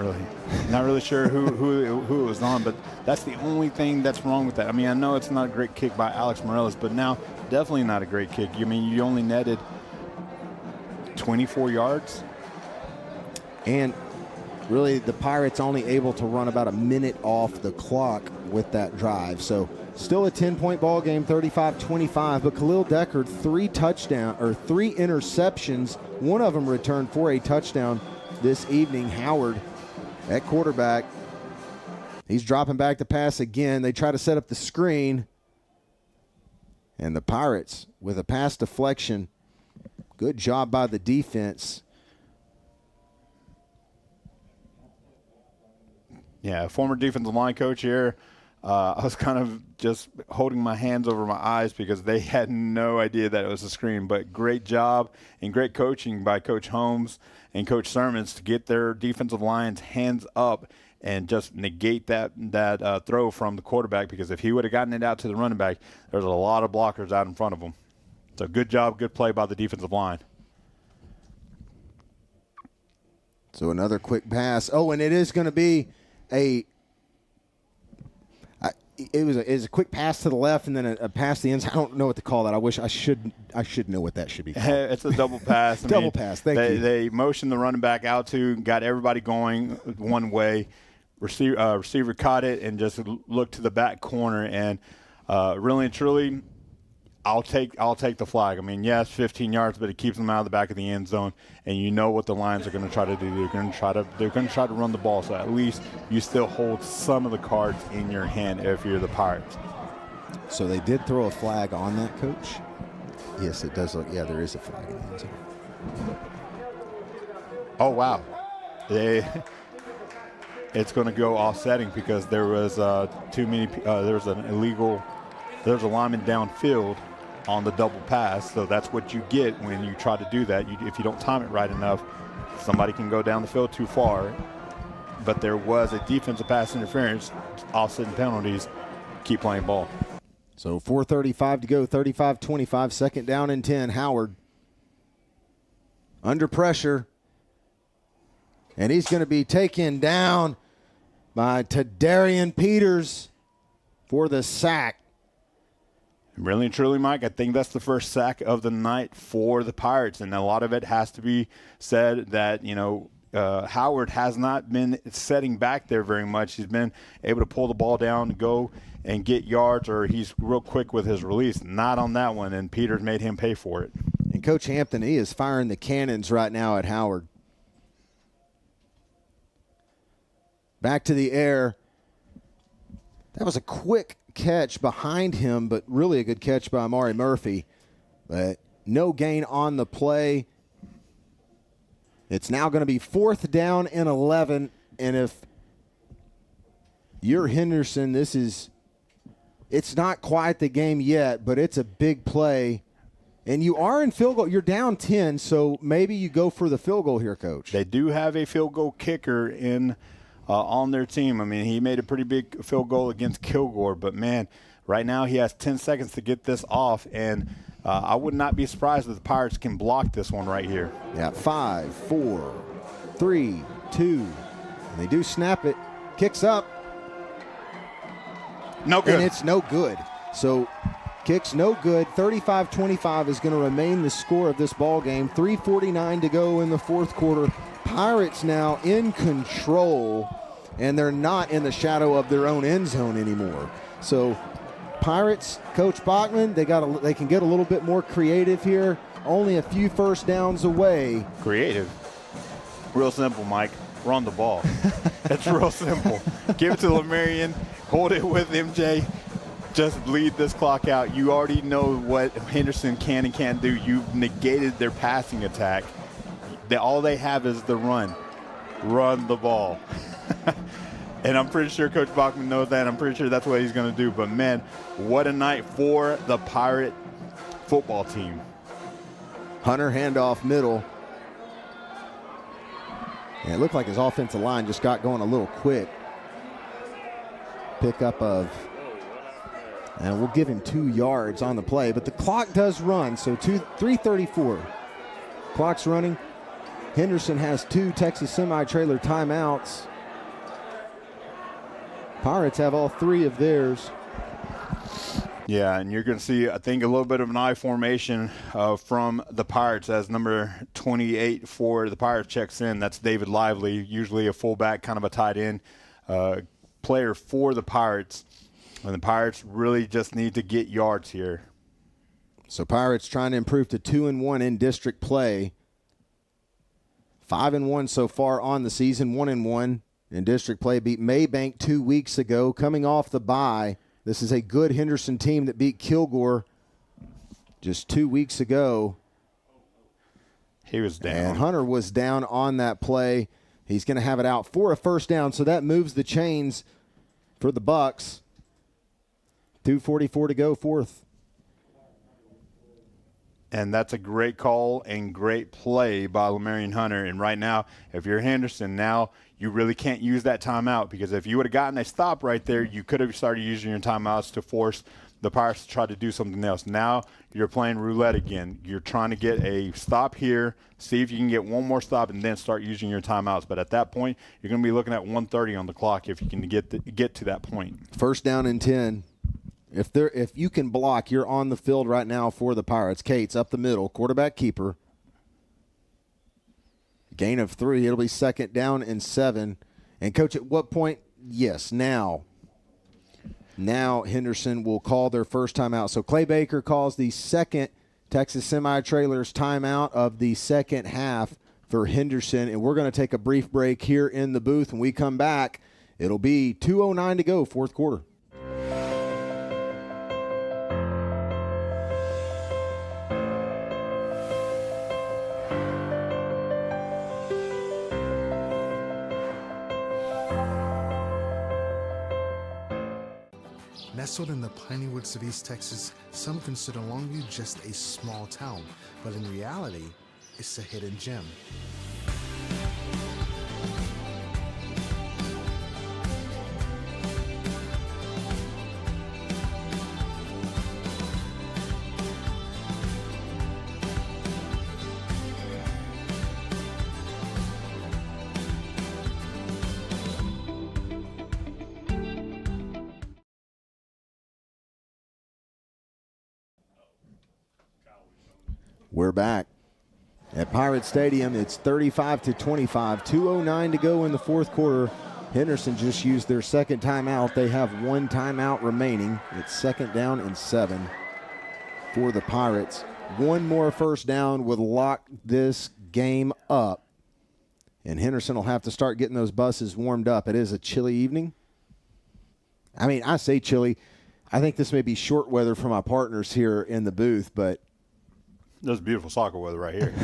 really sure who it was on, but that's the only thing that's wrong with that. I mean, I know it's not a great kick by Alex Morales, but now definitely not a great kick. I mean, you only netted 24 yards. And really, the Pirates only able to run about a minute off the clock with that drive. So still a 10-point ball game, 35-25, but Khalil Deckard, 3 interceptions. One of them returned for a touchdown this evening. Howard at quarterback. He's dropping back to pass again. They try to set up the screen. And the Pirates with a pass deflection. Good job by the defense. Yeah, former defensive line coach here. I was kind of just holding my hands over my eyes because they had no idea that it was a screen. But great job and great coaching by Coach Holmes and Coach Sermons to get their defensive line's hands up and just negate that throw from the quarterback, because if he would have gotten it out to the running back, there's a lot of blockers out in front of him. So good job, good play by the defensive line. So another quick pass. Oh, and it is going to be it was a quick pass to the left and then a pass to the end. I don't know what to call that. I wish I should know what that should be called. It's a double pass. Double pass. Thank you. They motioned the running back out got everybody going one way. Receiver caught it and just looked to the back corner, and really and truly, I'll take the flag. I mean, yes, 15 yards, but it keeps them out of the back of the end zone, and you know what the Lions are going to try to do. They're going to try to run the ball, so at least you still hold some of the cards in your hand if you're the Pirates. So they did throw a flag on that, Coach? Yes, it does look. Yeah, there is a flag in the end zone. Oh wow, it's going to go offsetting because there was too many. There's a lineman downfield on the double pass, so that's what you get when you try to do that. If you don't time it right enough, somebody can go down the field too far. But there was a defensive pass interference, offsetting penalties. Keep playing ball. So 4:35 to go, 35-25, second down and 10. Howard under pressure, and he's going to be taken down by Tadarian Peters for the sack. Really and truly, Mike, I think that's the first sack of the night for the Pirates, and a lot of it has to be said that, Howard has not been setting back there very much. He's been able to pull the ball down, go and get yards, or he's real quick with his release. Not on that one, and Peters made him pay for it. And Coach Hampton, he is firing the cannons right now at Howard. Back to the air. That was a quick catch behind him, but really a good catch by Amari Murphy. But no gain on the play. It's now going to be 4th down and 11. And if you're Henderson, it's not quite the game yet, but it's a big play. And you are in field goal. You're down 10, so maybe you go for the field goal here, Coach. They do have a field goal kicker on their team. I mean, he made a pretty big field goal against Kilgore, but, man, right now he has 10 seconds to get this off, and I would not be surprised if the Pirates can block this one right here. Yeah, 5, 4, 3, 2. They do snap it. Kicks up. No good. And it's no good. So kicks no good. 35-25 is going to remain the score of this ball game. 3:49 to go in the fourth quarter. Pirates now in control, and they're not in the shadow of their own end zone anymore. So Pirates, Coach Bachman, they can get a little bit more creative here. Only a few first downs away. Creative. Real simple, Mike. Run the ball. It's real simple. Give it to Lamarion. Hold it with MJ. Just bleed this clock out. You already know what Henderson can and can't do. You've negated their passing attack. All they have is the run. Run the ball. And I'm pretty sure Coach Bachman knows that. I'm pretty sure that's what he's going to do. But, man, what a night for the Pirate football team. Hunter handoff middle. And it looked like his offensive line just got going a little quick. Pickup of, and we'll give him 2 yards on the play, but the clock does run, so 3:34. Clock's running. Henderson has 2 Texas semi-trailer timeouts. Pirates have all 3 of theirs. Yeah, and you're going to see, I think, a little bit of an I formation from the Pirates as number 28 for the Pirates checks in. That's David Lively, usually a fullback, kind of a tight end player for the Pirates. And the Pirates really just need to get yards here. So Pirates trying to improve to 2-1 in district play. 5-1 so far on the season, 1-1 in district play. Beat Maybank 2 weeks ago, coming off the bye. This is a good Henderson team that beat Kilgore just 2 weeks ago. He was down. And Hunter was down on that play. He's going to have it out for a first down, so that moves the chains for the Bucks. 2:44 to go, fourth. And that's a great call and great play by Lamarion Hunter. And right now, if you're Henderson, now you really can't use that timeout, because if you would have gotten a stop right there, you could have started using your timeouts to force the Pirates to try to do something else. Now you're playing roulette again. You're trying to get a stop here, see if you can get one more stop, and then start using your timeouts. But at that point, you're going to be looking at 1:30 on the clock if you can get to that point. First down and 10. If you can block, you're on the field right now for the Pirates. Cates up the middle, quarterback keeper. Gain of 3. It'll be second down and 7. And, Coach, at what point? Yes, now. Now Henderson will call their first timeout. So Clay Baker calls the second Texas Semi-Trailers timeout of the second half for Henderson. And we're going to take a brief break here in the booth. When we come back, it'll be 2:09 to go, fourth quarter. Nestled in the piney woods of East Texas, some consider Longview just a small town, but in reality, it's a hidden gem. We're back at Pirate Stadium. It's 35-25, 2:09 to go in the fourth quarter. Henderson just used their second timeout. They have 1 timeout remaining. It's second down and 7 for the Pirates. 1 more first down would lock this game up. And Henderson will have to start getting those buses warmed up. It is a chilly evening. I mean, I say chilly. I think this may be short weather for my partners here in the booth, but there's beautiful soccer weather right here.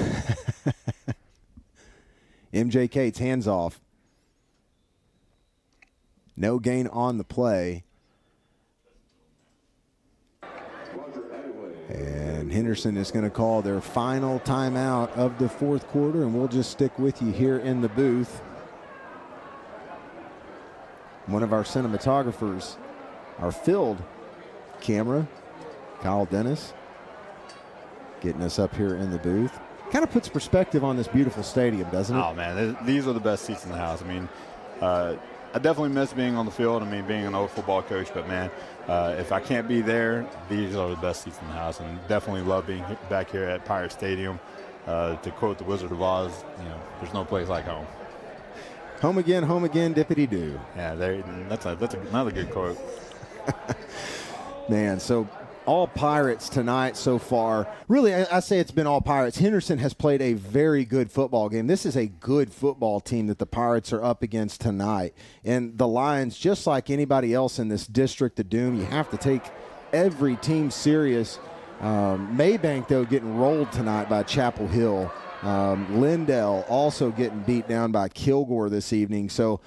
MJ Cates, hands off. No gain on the play. And Henderson is going to call their final timeout of the fourth quarter, and we'll just stick with you here in the booth. One of our cinematographers, our field camera, Kyle Dennis, getting us up here in the booth. Kind of puts perspective on this beautiful stadium, doesn't it? Oh, man, these are the best seats in the house. I mean, I definitely miss being on the field. I mean, being an old football coach, but, man, if I can't be there, these are the best seats in the house, and definitely love being back here at Pirate Stadium. To quote the Wizard of Oz, you know, there's no place like home. Home again, dippity-doo. Yeah, that's another good quote. Man, so all Pirates tonight so far. Really, I say it's been all Pirates. Henderson has played a very good football game. This is a good football team that the Pirates are up against tonight. And the Lions, just like anybody else in this district of doom, you have to take every team serious. Maybank, though, getting rolled tonight by Chapel Hill. Lindell also getting beat down by Kilgore this evening. So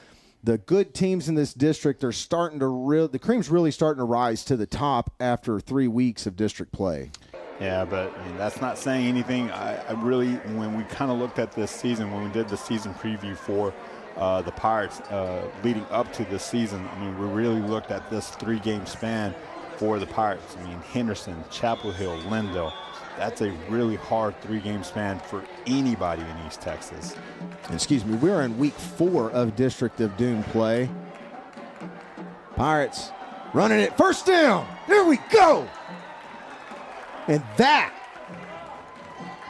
the good teams in this district are starting to the cream's really starting to rise to the top after 3 weeks of district play. Yeah, but I mean, that's not saying anything. I really, when we kind of looked at this season, when we did the season preview for the Pirates leading up to this season, I mean, we really looked at this 3-game span for the Pirates. I mean, Henderson, Chapel Hill, Lindell. That's a really hard 3-game span for anybody in East Texas. Excuse me, we're in week 4 of District of Doom play. Pirates running it, first down. There we go. And that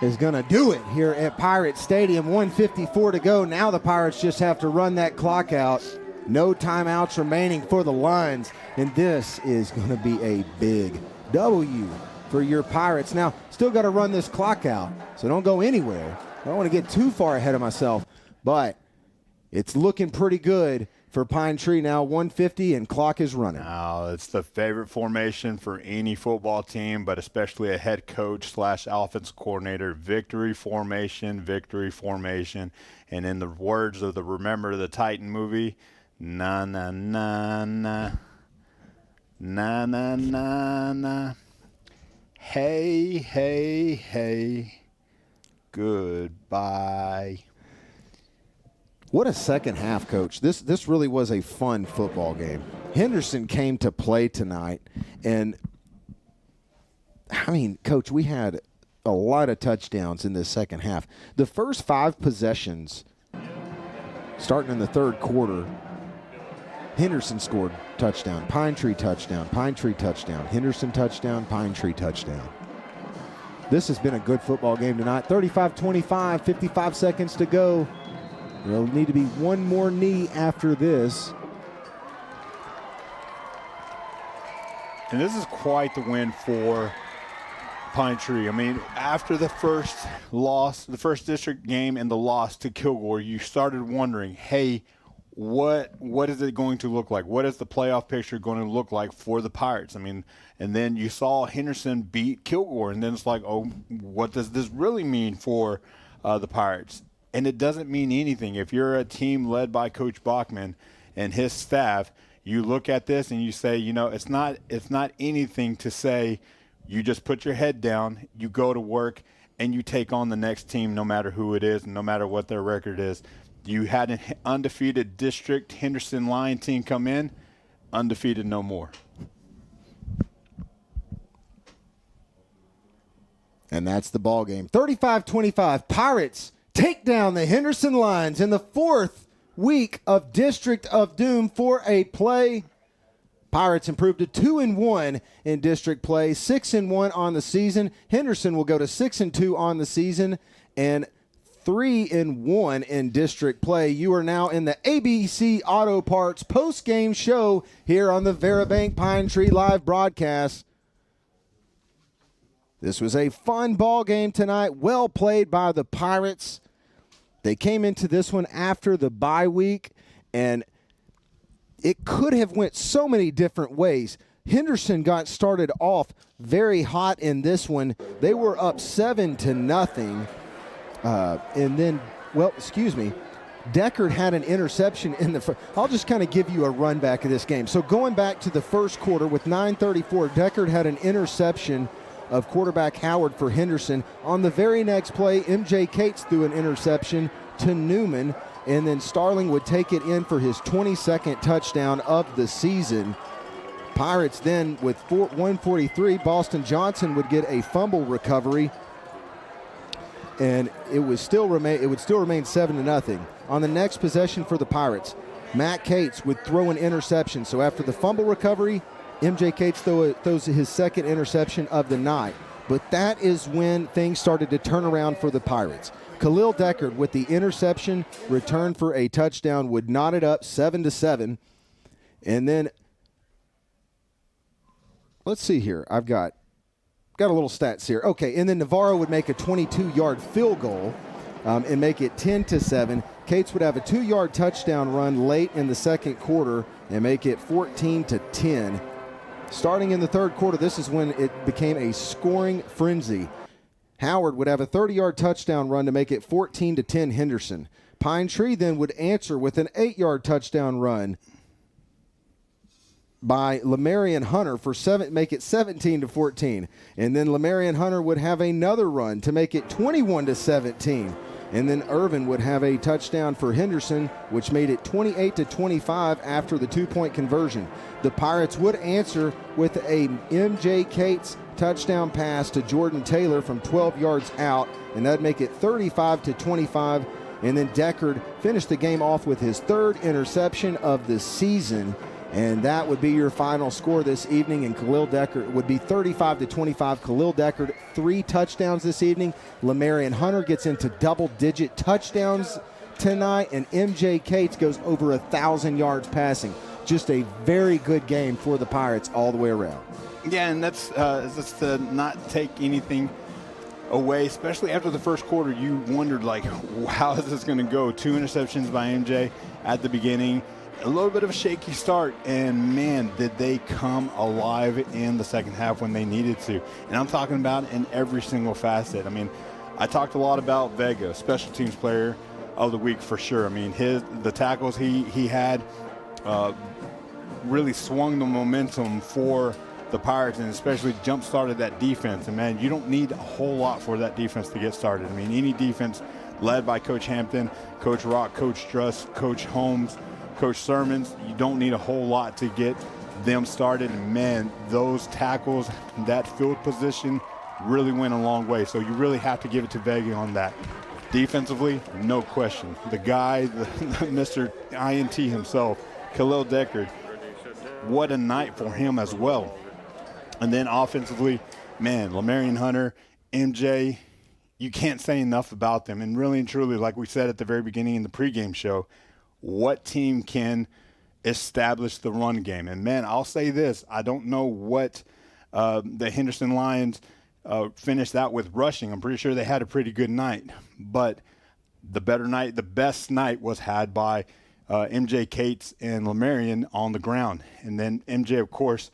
is going to do it here at Pirate Stadium. 1:54 to go. Now the Pirates just have to run that clock out. No timeouts remaining for the Lions. And this is going to be a big W for your Pirates. Now, still got to run this clock out, so don't go anywhere. I don't want to get too far ahead of myself, but it's looking pretty good for Pine Tree now. 150 and clock is running. Now, it's the favorite formation for any football team, but especially a head coach / offense coordinator. Victory formation, victory formation. And in the words of the Remember the Titan movie, na na na na, na na na na. Hey, hey, hey, goodbye. What a second half, Coach. This really was a fun football game. Henderson came to play tonight, and, I mean, Coach, we had a lot of touchdowns in this second half. The first 5 possessions, starting in the third quarter, Henderson scored touchdown, Pine Tree touchdown, Pine Tree touchdown, Henderson touchdown, Pine Tree touchdown. This has been a good football game tonight. 35-25, 55 seconds to go. There'll need to be one more knee after this. And this is quite the win for Pine Tree. I mean, after the first loss, the first district game and the loss to Kilgore, you started wondering, hey, what is it going to look like? What is the playoff picture going to look like for the Pirates? I mean, and then you saw Henderson beat Kilgore, and then it's like, oh, what does this really mean for the Pirates? And it doesn't mean anything. If you're a team led by Coach Bachman and his staff, you look at this and you say, you know, it's not anything to say you just put your head down, you go to work, and you take on the next team no matter who it is and no matter what their record is. You had an undefeated district Henderson Lion team come in, undefeated no more. And that's the ball game. 35-25, Pirates take down the Henderson Lions in the 4th week of District of Doom for a play. Pirates improved to 2-1 in district play, 6-1 on the season. Henderson will go to 6-2 on the season and 3-1 in district play. You are now in the ABC Auto Parts post-game show here on the Verabank Pine Tree Live broadcast. This was a fun ball game tonight, well played by the Pirates. They came into this one after the bye week, and it could have went so many different ways. Henderson got started off very hot in this one. They were up 7-0. And then, Deckard had an interception in the first. I'll just kind of give you a run back of this game. So going back to the first quarter with 9:34, Deckard had an interception of quarterback Howard for Henderson. On the very next play, M.J. Cates threw an interception to Newman, and then Starling would take it in for his 22nd touchdown of the season. Pirates then, with 1:43, Boston Johnson would get a fumble recovery, and it would still remain 7-0. On the next possession for the Pirates, Matt Cates would throw an interception. So after the fumble recovery, M.J. Cates throws his second interception of the night. But that is when things started to turn around for the Pirates. Khalil Deckard with the interception, return for a touchdown, would knot it up 7-7. And then let's see here. I've got a little stats here. Okay, and then Navarro would make a 22-yard field goal and make it 10-7. Cates would have a 2-yard touchdown run late in the second quarter and make it 14-10. Starting in the third quarter, this is when it became a scoring frenzy. Howard would have a 30-yard touchdown run to make it 14-10 Henderson. Pine Tree then would answer with an 8-yard touchdown run by Lamarion Hunter make it 17-14. And then Lamarion Hunter would have another run to make it 21-17. And then Irvin would have a touchdown for Henderson, which made it 28-25 after the 2-point conversion. The Pirates would answer with a M.J. Cates touchdown pass to Jordan Taylor from 12 yards out, and that'd make it 35-25. And then Deckard finished the game off with his 3rd interception of the season. And that would be your final score this evening. And Khalil Deckard would be 35-25. Khalil Deckard, 3 touchdowns this evening. Lamarion Hunter gets into double-digit touchdowns tonight. And M.J. Cates goes over 1,000 yards passing. Just a very good game for the Pirates all the way around. Yeah, and that's to not take anything away, especially after the first quarter. You wondered, like, how is this going to go? 2 interceptions by MJ at the beginning. A little bit of a shaky start, and man, did they come alive in the second half when they needed to. And I'm talking about in every single facet. I mean, I talked a lot about Vega, special teams player of the week for sure. I mean, the tackles he had really swung the momentum for the Pirates, and especially jump-started that defense. And, man, you don't need a whole lot for that defense to get started. I mean, any defense led by Coach Hampton, Coach Rock, Coach Struss, Coach Holmes, Coach Sermons, you don't need a whole lot to get them started. And, man, those tackles, that field position really went a long way. So you really have to give it to Vega on that. Defensively, no question. The guy, Mr. INT himself, Khalil Deckard, what a night for him as well. And then offensively, man, Lamarion Hunter, MJ, you can't say enough about them. And really and truly, like we said at the very beginning in the pregame show, what team can establish the run game? And, man, I'll say this. I don't know what the Henderson Lions finished out with rushing. I'm pretty sure they had a pretty good night. But the best night was had by MJ Cates and Lamarion on the ground. And then MJ, of course,